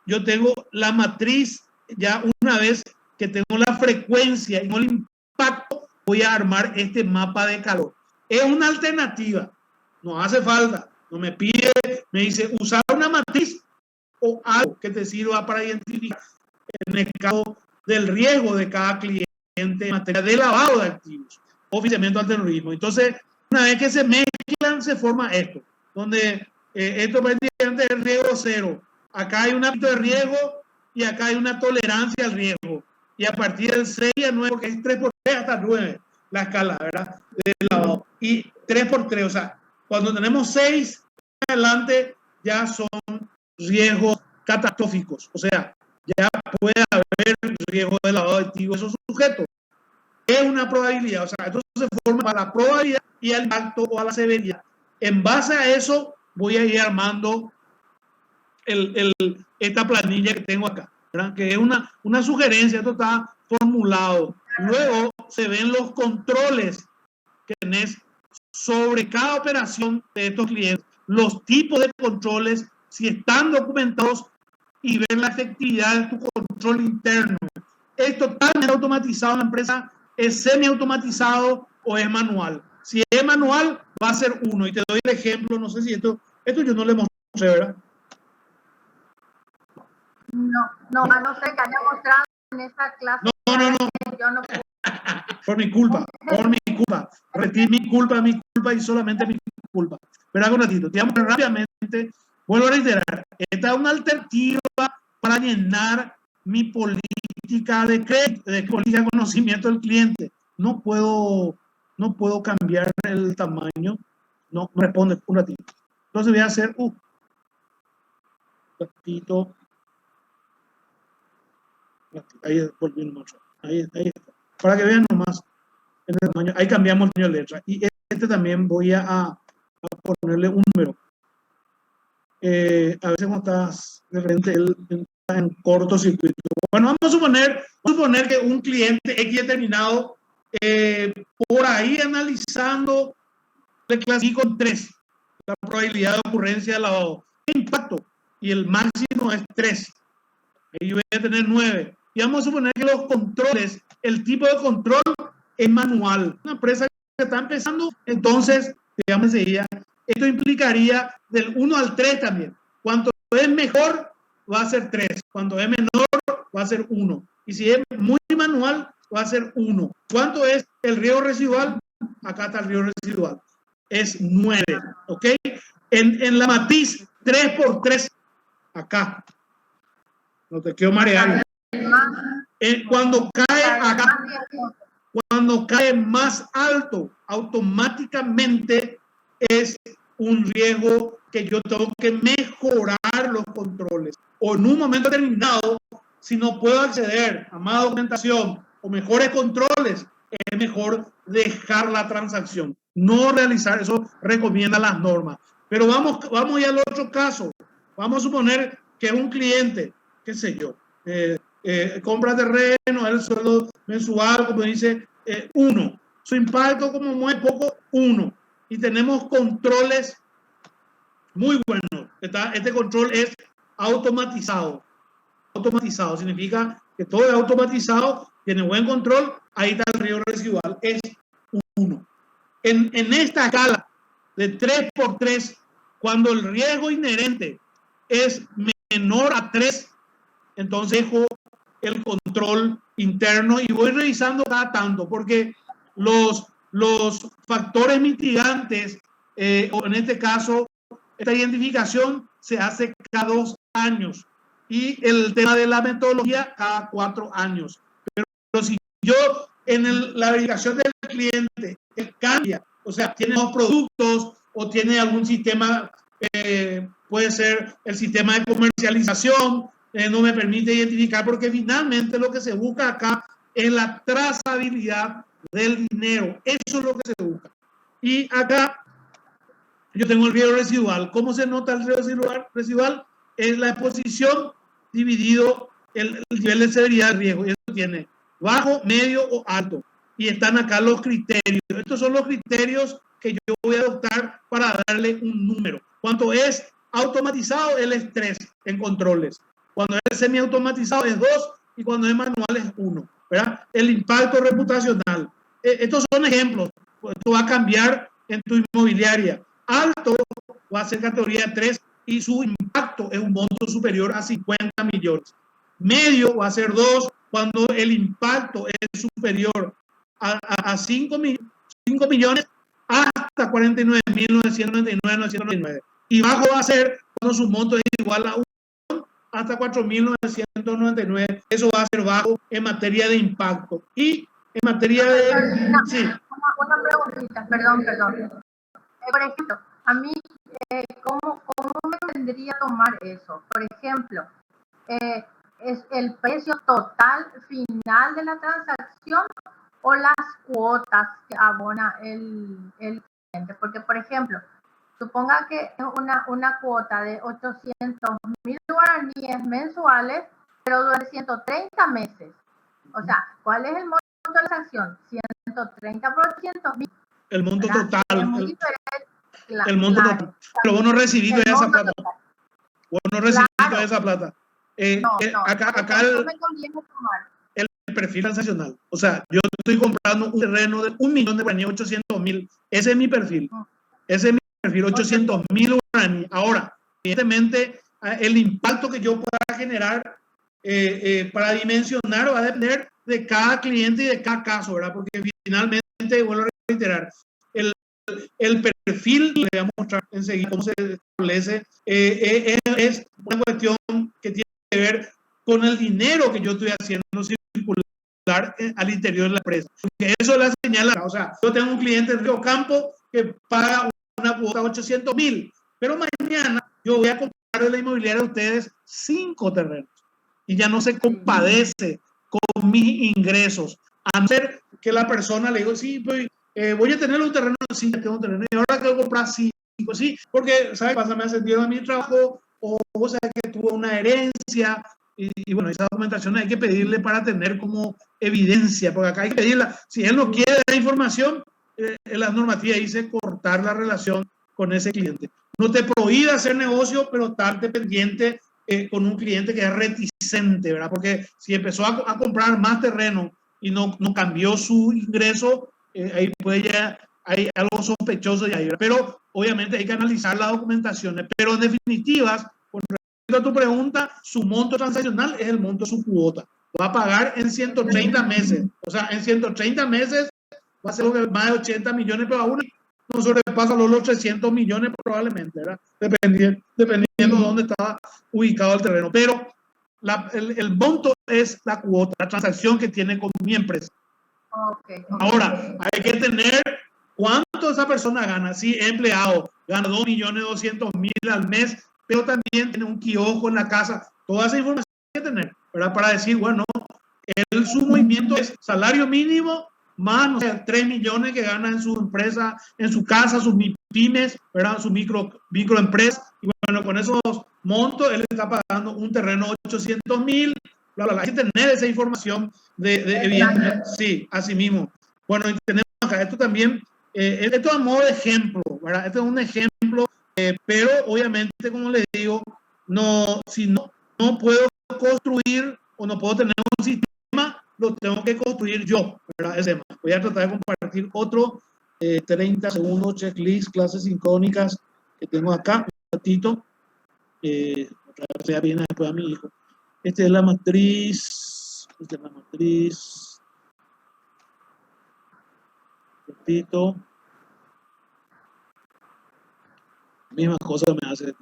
yo tengo la matriz, ya una vez que tengo la frecuencia y no el impacto, voy a armar este mapa de calor. Es una alternativa, no hace falta, no me pide, me dice usar una matriz o algo que te sirva para identificar en el caso del riesgo de cada cliente en materia de lavado de activos o financiamiento al terrorismo. Entonces, una vez que se mezclan, se forma esto, donde esto prácticamente es riesgo cero. Acá hay un ámbito de riesgo y acá hay una tolerancia al riesgo. Y a partir del 6 a 9, porque es 3 por 3 hasta 9 la escala, ¿verdad? De lavado. Y 3 por 3, o sea, cuando tenemos 6 adelante, ya son riesgos catastróficos. O sea, ya puede haber riesgo de lavado de activos de esos sujetos. Es una probabilidad, o sea, entonces se forma para la probabilidad y al impacto o a la severidad. En base a eso, voy a ir armando esta planilla que tengo acá, ¿verdad? Que es una sugerencia, esto está formulado. Luego se ven los controles que tenés sobre cada operación de estos clientes, los tipos de controles, si están documentados, y ver la efectividad de tu control interno. ¿Es totalmente automatizado en la empresa? ¿Es semi-automatizado o es manual? Si es manual, va a ser 1. Y te doy el ejemplo, no sé si esto yo no le mostré, ¿verdad? No, a no ser que haya mostrado en esta clase. No. Yo no puedo. Por mi culpa. Retí mi culpa y solamente mi culpa. Pero hago un ratito, digamos rápidamente, vuelvo a reiterar, esta es una alternativa para llenar mi política de crédito, de política de conocimiento del cliente. No puedo cambiar el tamaño, no responde un ratito. Entonces voy a hacer un ratito. Ahí volví nomás. Ahí está. Para que vean nomás el tamaño. Ahí cambiamos el tamaño de letra. Y este también voy a ponerle un número. A veces cuando estás de repente en cortocircuito. Bueno, vamos a suponer que un cliente X determinado, por ahí analizando, le clasifico en 3 la probabilidad de ocurrencia de lavado. ¿Qué impacto? Y el máximo es 3. Ahí yo voy a tener 9. Y vamos a suponer que los controles, el tipo de control es manual. Una empresa que está empezando, entonces, digamos enseguida, esto implicaría del 1 al 3 también. ¿Cuánto es mejor, va a ser 3. Cuando es menor, va a ser 1. Y si es muy manual, va a ser 1. ¿Cuánto es el riego residual? Acá está el riego residual. Es 9. ¿Ok? En la matiz, 3×3. Acá. No te quiero marear. Cuando cae acá, cuando cae más alto, automáticamente es un riesgo que yo tengo que mejorar los controles. O en un momento determinado, si no puedo acceder a más documentación o mejores controles, es mejor dejar la transacción, no realizar. Eso recomienda las normas. Pero vamos ya al otro caso. Vamos a suponer que un cliente, qué sé yo, compra terreno, el sueldo mensual, como dice, 1. Su impacto como muy poco, 1. Y tenemos controles muy buenos. Este control es automatizado. Automatizado significa que todo es automatizado, tiene buen control. Ahí está el riego residual, es 1. En esta escala de 3×3, cuando el riesgo inherente es menor a 3, entonces dejo el control interno y voy revisando cada tanto, porque los factores mitigantes, o en este caso, esta identificación se hace cada 2 años y el tema de la metodología cada 4 años. Pero si yo en la verificación del cliente cambia, o sea, tiene dos productos o tiene algún sistema, puede ser el sistema de comercialización, no me permite identificar, porque finalmente lo que se busca acá es la trazabilidad del dinero. Eso es lo que se busca. Y acá yo tengo el riesgo residual. ¿Cómo se nota el riesgo residual? Es la exposición dividido el nivel de severidad del riesgo. Y eso tiene bajo, medio o alto. Y están acá los criterios. Estos son los criterios que yo voy a adoptar para darle un número. Cuando es automatizado, él es 3 en controles. Cuando es semiautomatizado es 2 y cuando es manual es 1. ¿Verdad? El impacto reputacional. Estos son ejemplos. Esto va a cambiar en tu inmobiliaria. Alto va a ser categoría 3 y su impacto es un monto superior a 50 millones. Medio va a ser 2 cuando el impacto es superior a 5 millones hasta 49.999. Y bajo va a ser cuando su monto es igual a 1 hasta 4.999. Eso va a ser bajo en materia de impacto. Y en materia de... Sí. Una preguntita, perdón. Por ejemplo, a mí, ¿cómo me tendría que tomar eso? Por ejemplo, ¿es el precio total final de la transacción o las cuotas que abona el cliente? Porque, por ejemplo, suponga que es una cuota de 800.000 guaraníes mensuales, pero dura 130 meses. O sea, ¿cuál es el monto de la transacción? 130 por 800.000. El monto total. Es muy diferente. El monto total. Pero vos no recibís esa plata. Vos no recibís esa plata. Acá el perfil transaccional. O sea, yo estoy comprando un terreno de 1.000.000 de guaraníes, 800.000. Ese es mi perfil. Ese es mi perfil, 800.000 guaraníes. Ahora, evidentemente, el impacto que yo pueda generar para dimensionar va a depender de cada cliente y de cada caso, ¿verdad? Porque finalmente, vuelvo a reiterar, el perfil, le voy a mostrar enseguida cómo se establece, es una cuestión que tiene que ver con el dinero que yo estoy haciendo circular al interior de la empresa. Porque eso la señala, o sea, yo tengo un cliente en Río Campo que paga una cuota de 800.000, pero mañana yo voy a comprar de la inmobiliaria de ustedes 5 terrenos y ya no se compadece con mis ingresos, a no ser que la persona le diga, sí, pues, voy a tener un terreno, sí, tengo un terreno, y ahora quiero comprar 5, sí, porque, ¿sabes? Me ascendieron a mi trabajo, o sea, que tuvo una herencia, y bueno, esa documentación hay que pedirle para tener como evidencia, porque acá hay que pedirla. Si él no quiere la información, la normativa dice cortar la relación con ese cliente. No te prohíbe hacer negocio, pero estar pendiente con un cliente que es reticente, ¿verdad? Porque si empezó a comprar más terreno y no cambió su ingreso, ahí puede ya hay algo sospechoso de ahí, ¿verdad? Pero obviamente hay que analizar las documentaciones, pero en definitivas, con a tu pregunta, su monto transaccional es el monto de su cuota. Va a pagar en 130 meses. O sea, en 130 meses va a ser más de 80 millones, pero aún no sobrepasa los 300 millones probablemente, ¿verdad? Dependiendo de dónde estaba ubicado el terreno. Pero el monto es la cuota, la transacción que tiene con mi empresa. Okay. Ahora, hay que tener cuánto esa persona gana. Si es empleado, gana 2.200.000 al mes, pero también tiene un kiosco en la casa. Toda esa información hay que tener, ¿verdad? Para decir, bueno, su movimiento es salario mínimo más, no sé, 3 millones que gana en su empresa, en su casa, sus pymes, ¿verdad? Su microempresa. Y bueno, con esos montos, él está pagando un terreno 800.000, bla, bla, bla. Hay que tener esa información evidentemente, sí, así mismo. Bueno, y tenemos acá, esto también, esto a modo de ejemplo, ¿verdad? Este es un ejemplo, pero obviamente, como les digo, si no puedo construir o no puedo tener un sistema, lo tengo que construir yo, ¿verdad? Ese tema. Voy a tratar de compartir otro 30 segundos, checklist, clases sincrónicas que tengo acá, un ratito. Otra vez ya viene después a mi hijo. Esta es la matriz. Esta es la matriz. Repito. Misma cosa me hace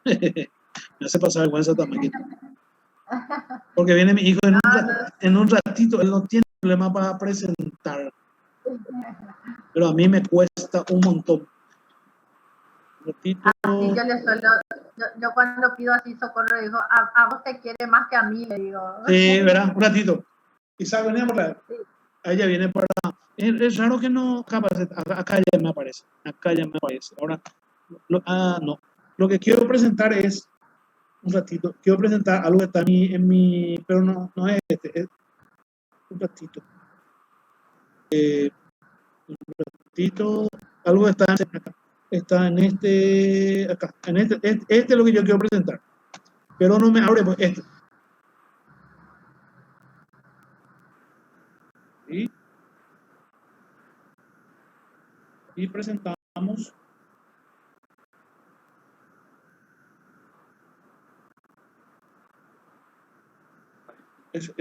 me hace pasar vergüenza también. Porque viene mi hijo en un ratito, él no tiene problema para presentar. Pero a mí me cuesta un montón. Un ratito. Así yo le suelo, yo cuando pido así socorro, digo, a vos te quiere más que a mí, le digo. Sí, verá, un ratito. Isaac, venía por la... Sí. Ella viene para... Es raro que no... Acá ya me aparece. Acá ya me aparece. Ahora, no. Lo que quiero presentar es... Un ratito. Quiero presentar algo que está en mi... Pero no es este. Es un ratito. Un ratito. Algo que está acá. Está en este... Acá. En este es lo que yo quiero presentar. Pero no me abre pues este. ¿Sí? Y presentamos. Es.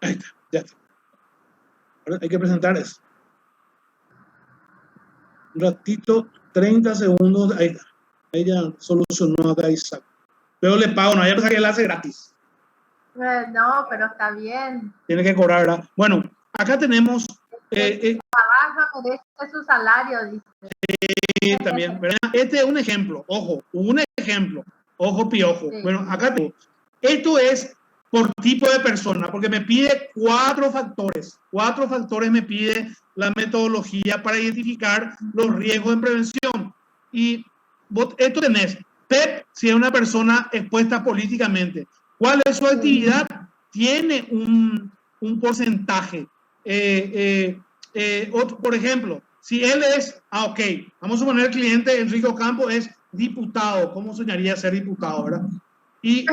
Ahí está, ya está. Ahora hay que presentar eso. Un ratito, 30 segundos, ahí está. Ahí ya solucionó acá Isaac. Pero le pago, no hay que él hace gratis. No, pero está bien. Tiene que cobrar, ¿verdad? Bueno, acá tenemos... trabaja, merece su salario, dice. También, ¿verdad? Este es un ejemplo, ojo, ojo piojo. Sí. Bueno, acá tengo. Esto es por tipo de persona, porque me pide 4 factores. 4 factores me pide la metodología para identificar los riesgos en prevención. Y vos, esto tenés, PEP, si es una persona expuesta políticamente. ¿Cuál es su actividad? Tiene un porcentaje. Por ejemplo, si él es, ok, vamos a suponer el cliente Enrique Ocampo es diputado. ¿Cómo soñaría ser diputado, verdad? Y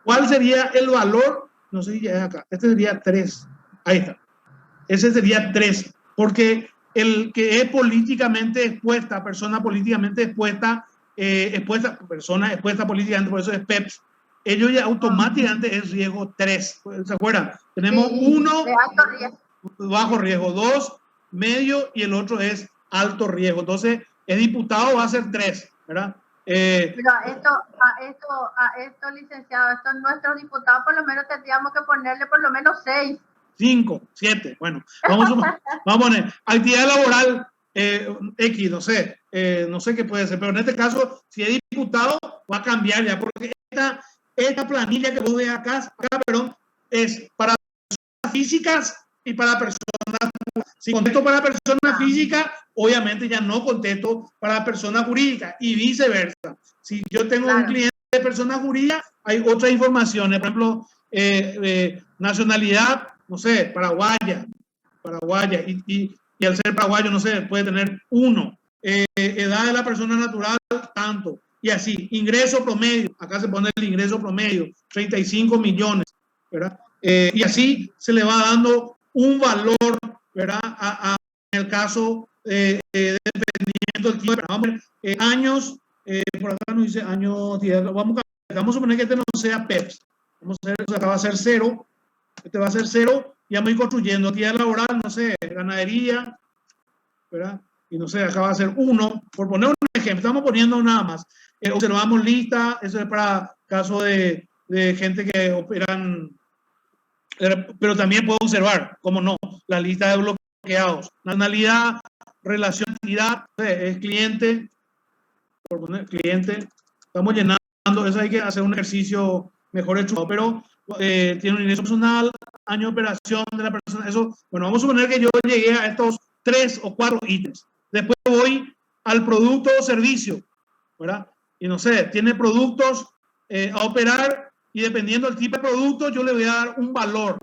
¿cuál sería el valor? No sé si ya es acá. Este sería 3. Ahí está. Ese sería 3. Porque el que es políticamente expuesta, persona políticamente expuesta, persona expuesta políticamente, por eso es PEPS, ellos ya automáticamente es riesgo 3. ¿Se acuerdan? Tenemos 1, bajo riesgo, 2, medio, y el otro es alto riesgo. Entonces, el diputado va a ser 3, ¿verdad? Pero esto, licenciado, estos nuestros diputados, por lo menos tendríamos que ponerle por lo menos 6. 5, 7, bueno, vamos a poner actividad laboral X, no sé qué puede ser, pero en este caso, si es diputado, va a cambiar ya, porque esta planilla que vos ves acá, perdón, es para personas físicas y para personas. Si contesto para personas físicas, obviamente ya no contesto para personas jurídicas y viceversa. Si yo tengo un cliente de personas jurídicas, hay otras informaciones, por ejemplo, nacionalidad, no sé, paraguaya, y al ser paraguayo, no sé, puede tener 1. Edad de la persona natural, tanto. Y así, ingreso promedio, acá se pone el ingreso promedio, 35 millones, ¿verdad? Y así se le va dando un valor, ¿verdad? En el caso, dependiendo del tiempo, vamos a ver, años, por acá nos dice años, vamos a poner que este no sea PEPS, vamos a hacer, acá va a ser 0, este va a ser 0, y vamos a ir construyendo, actividad laboral, no sé, ganadería, ¿verdad? Y no sé, acá va a ser 1, por poner un ejemplo, estamos poniendo nada más. Observamos lista, eso es para caso de gente que operan, pero también puedo observar, como no, la lista de bloqueados, nacionalidad, relación, entidad, es cliente, por poner cliente, estamos llenando, eso hay que hacer un ejercicio mejor hecho, pero tiene un ingreso personal, año de operación de la persona, eso, bueno, vamos a suponer que yo llegué a estos 3 o 4 ítems, después voy al producto o servicio, ¿verdad? Y no sé, tiene productos a operar y dependiendo del tipo de producto yo le voy a dar un valor,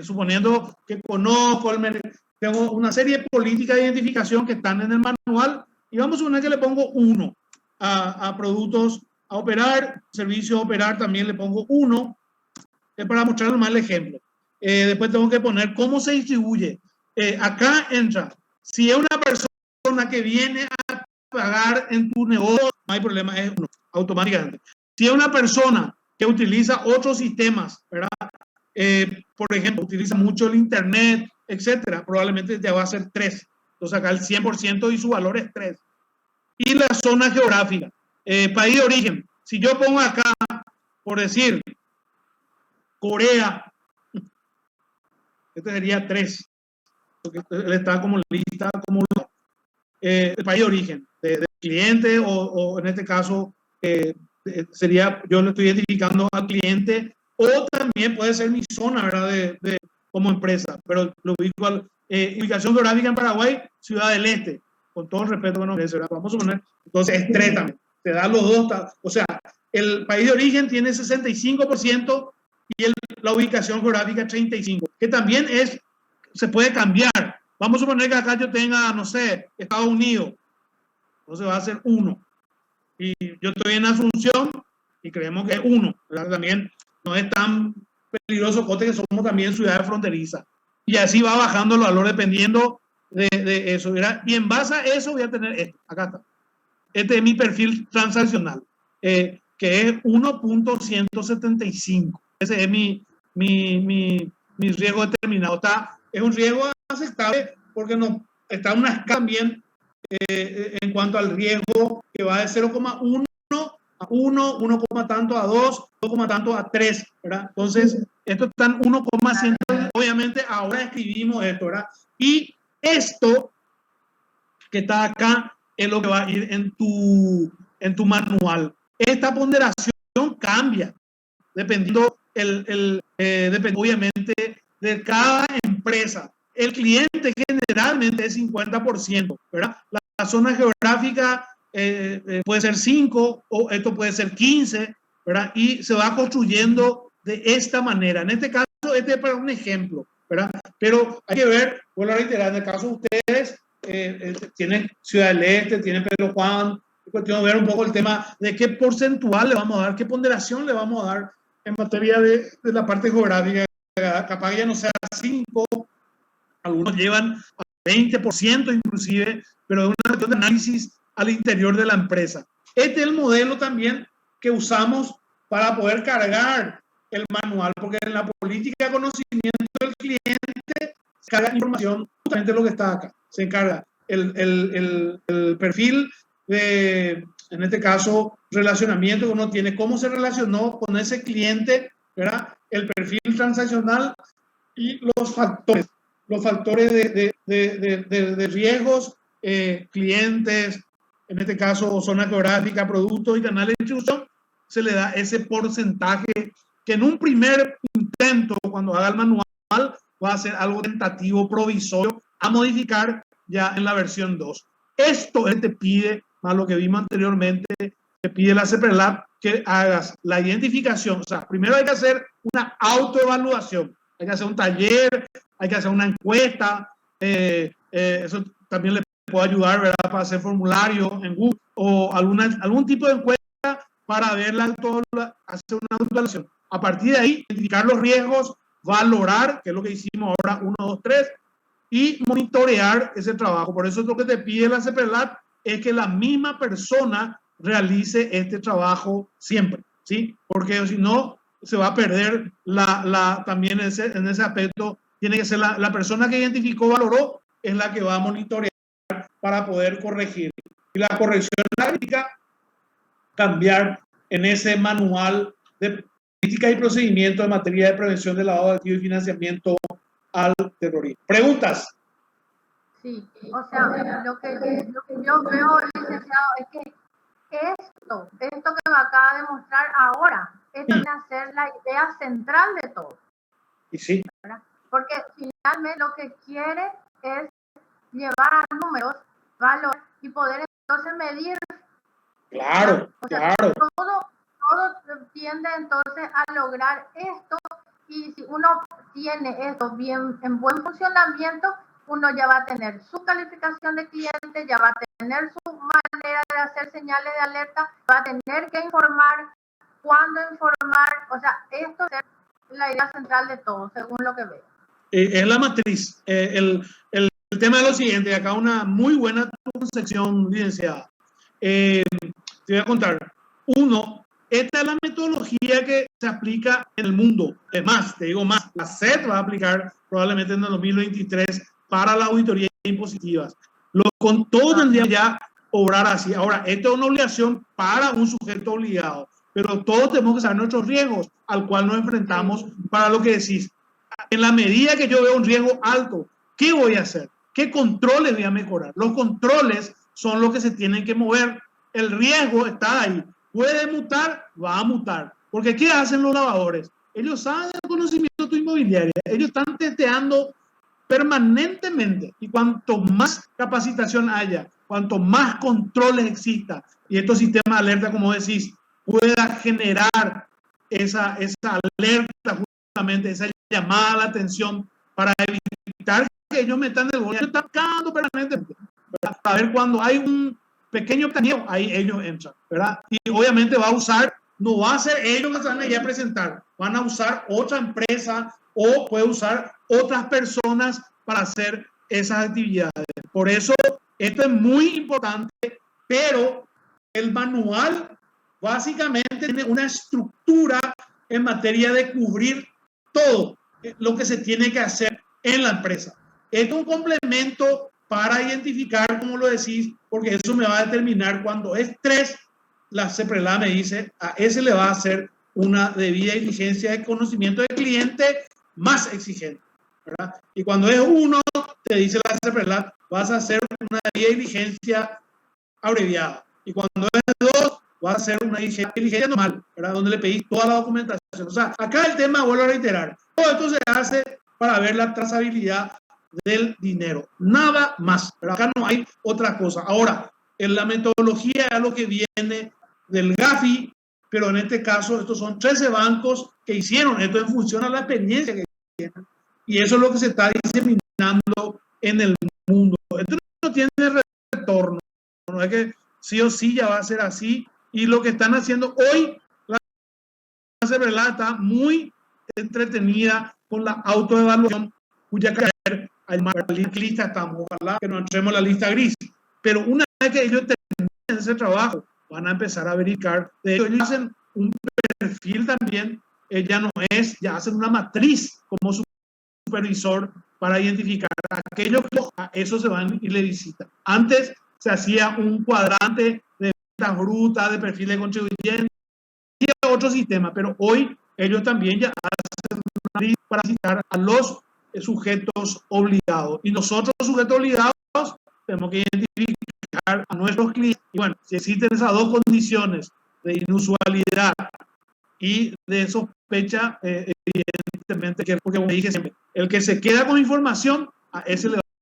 suponiendo que conozco el mercado, tengo una serie de políticas de identificación que están en el manual y vamos a suponer que le pongo 1 a productos a operar, servicio a operar también le pongo 1, para mostrarles más el ejemplo. Después tengo que poner cómo se distribuye. Acá entra, si es una persona que viene a pagar en tu negocio, no hay problema, es 1, automáticamente. Si es una persona que utiliza otros sistemas, ¿verdad? Por ejemplo, utiliza mucho el internet, etcétera, probablemente te va a ser 3. Entonces acá el 100% y su valor es 3. Y la zona geográfica, país de origen. Si yo pongo acá, por decir, Corea, este sería 3, porque él está como lista, como el país de origen, de cliente o en este caso sería, yo lo estoy identificando al cliente o también puede ser mi zona, ¿verdad? Como empresa, pero lo ubico al, ubicación geográfica en Paraguay, Ciudad del Este, con todo el respeto que nos merece, ¿verdad? Vamos a poner, entonces es 3 también, te da los dos, o sea, el país de origen tiene 65% y la ubicación geográfica 35%, que también se puede cambiar. Vamos a suponer que acá yo tenga, no sé, Estados Unidos, entonces va a ser 1. Y yo estoy en Asunción y creemos que es 1, ¿verdad? También no es tan peligroso, porque que somos también ciudades fronterizas. Y así va bajando el valor dependiendo de eso, ¿verdad? Y en base a eso voy a tener esto, acá está. Este es mi perfil transaccional, que es 1.175. Ese es mi riesgo determinado. Es un riesgo aceptable porque no, está una escala también en cuanto al riesgo que va de 0,1 a 1, 1, tanto a 2, 2, tanto a 3, ¿verdad? Entonces, esto está en 1,100. Obviamente, ahora escribimos esto, ¿verdad? Y esto que está acá es lo que va a ir en tu manual. Esta ponderación cambia dependiendo, depende obviamente de cada empresa. El cliente generalmente es 50%, ¿verdad? La zona geográfica puede ser 5 o esto puede ser 15, ¿verdad? Y se va construyendo de esta manera. En este caso, este es para un ejemplo, ¿verdad? Pero hay que ver, vuelvo a reiterar, en el caso de ustedes, tienen Ciudad del Este, tienen Pedro Juan, es cuestión de ver un poco el tema de qué porcentual le vamos a dar, qué ponderación le vamos a dar en materia de la parte geográfica. Capaz ya no sea 5, algunos llevan a 20% inclusive, pero de una cuestión de análisis al interior de la empresa. Este es el modelo también que usamos para poder cargar el manual, porque en la política de conocimiento del cliente se carga información, justamente lo que está acá, se encarga el perfil de, en este caso, relacionamiento que uno tiene, cómo se relacionó con ese cliente, ¿verdad? El perfil transaccional y los factores de riesgos, clientes, en este caso zona geográfica, productos y canales de distribución, se le da ese porcentaje que en un primer intento, cuando haga el manual, va a ser algo tentativo, provisorio, a modificar ya en la versión 2. Esto te pide, más lo que vimos anteriormente, te pide la CPRLab que hagas la identificación. O sea, primero hay que hacer una autoevaluación, hay que hacer un taller, hay que hacer una encuesta, eso también le puedo ayudar, ¿verdad?, para hacer formularios en Google o algún tipo de encuesta para ver hacer una autoevaluación. A partir de ahí, identificar los riesgos, valorar, que es lo que hicimos ahora, 1, 2, 3, y monitorear ese trabajo. Por eso lo que te pide la CEPRELAT es que la misma persona realice este trabajo siempre, ¿sí? Porque si no, se va a perder también en ese aspecto. Tiene que ser la persona que identificó, valoró, es la que va a monitorear para poder corregir. Y la corrección práctica, cambiar en ese manual de políticas y procedimientos en materia de prevención del lavado de activos y financiamiento al terrorismo. ¿Preguntas? Sí, o sea, lo que yo veo, licenciado, es que esto que me acaba de mostrar ahora, esto viene a ser la idea central de todo. Y sí. ¿Verdad? Porque finalmente lo que quiere es llevar a números, valor y poder entonces medir. Claro, o sea, claro. Todo tiende entonces a lograr esto, y si uno tiene esto bien en buen funcionamiento, uno ya va a tener su calificación de cliente, ya va a tener su manera de hacer señales de alerta, va a tener que informar, cuándo informar. O sea, esto es la idea central de todo, según lo que veo. Es la matriz. El tema es lo siguiente, acá una muy buena sección, licenciada. Te voy a contar. Uno, esta es la metodología que se aplica en el mundo. Es más, te digo más, la SED va a aplicar probablemente en el 2023 para las auditorías impositivas. Con todo tendría ya obrar así. Ahora, esto es una obligación para un sujeto obligado, pero todos tenemos que saber nuestros riesgos al cual nos enfrentamos. Para lo que decís, en la medida que yo veo un riesgo alto, ¿qué voy a hacer? ¿Qué controles voy a mejorar? Los controles son los que se tienen que mover. El riesgo está ahí. ¿Puede mutar? Va a mutar. Porque ¿qué hacen los lavadores? Ellos saben el conocimiento de tu inmobiliaria. Ellos están testeando permanentemente. Y cuanto más capacitación haya, cuanto más controles exista, y estos sistemas de alerta, como decís, pueda generar esa alerta, justamente esa llamada a la atención para evitar que ellos metan el bolsillo. Están buscando permanentemente, ¿verdad? Para ver cuando hay un pequeño taneo, ahí ellos entran, ¿verdad? Y obviamente va a usar, no va a ser ellos que se van a ir a presentar, van a usar otra empresa o puede usar otras personas para hacer esas actividades. Por eso esto es muy importante, pero el manual básicamente tiene una estructura en materia de cubrir todo lo que se tiene que hacer en la empresa. Esto es un complemento para identificar, como lo decís, porque eso me va a determinar cuando es 3, la CEPRELAT me dice, a ese le va a hacer una debida diligencia de conocimiento del cliente más exigente, ¿verdad? Y cuando es 1, te dice la CEPRELAT, vas a hacer una debida diligencia abreviada. Y cuando es 2, vas a hacer una diligencia normal, ¿verdad? Donde le pedís toda la documentación. O sea, acá el tema, vuelvo a reiterar, todo esto se hace para ver la trazabilidad del dinero, nada más, pero acá no hay otra cosa. Ahora, en la metodología es lo que viene del GAFI, pero en este caso estos son 13 bancos que hicieron esto en función a la experiencia que tienen, y eso es lo que se está diseminando en el mundo. Esto no tiene retorno, no es que sí o sí ya va a ser así, y lo que están haciendo hoy, la CEPRELAT está muy entretenida con la autoevaluación, cuya hay más lista, estamos, ojalá que no entremos en la lista gris, pero una vez que ellos terminen ese trabajo, van a empezar a verificar. De hecho, ellos hacen un perfil también, ya hacen una matriz como supervisor para identificar a aquellos que a eso se van y le visitan. Antes se hacía un cuadrante de ventas brutas, de perfil de contribuyentes y otro sistema, pero hoy ellos también ya hacen una matriz para visitar a los sujetos obligados. Y nosotros, sujetos obligados, tenemos que identificar a nuestros clientes. Y bueno, si existen esas dos condiciones de inusualidad y de sospecha, evidentemente, porque como dije siempre, el que se queda con información, a ese le va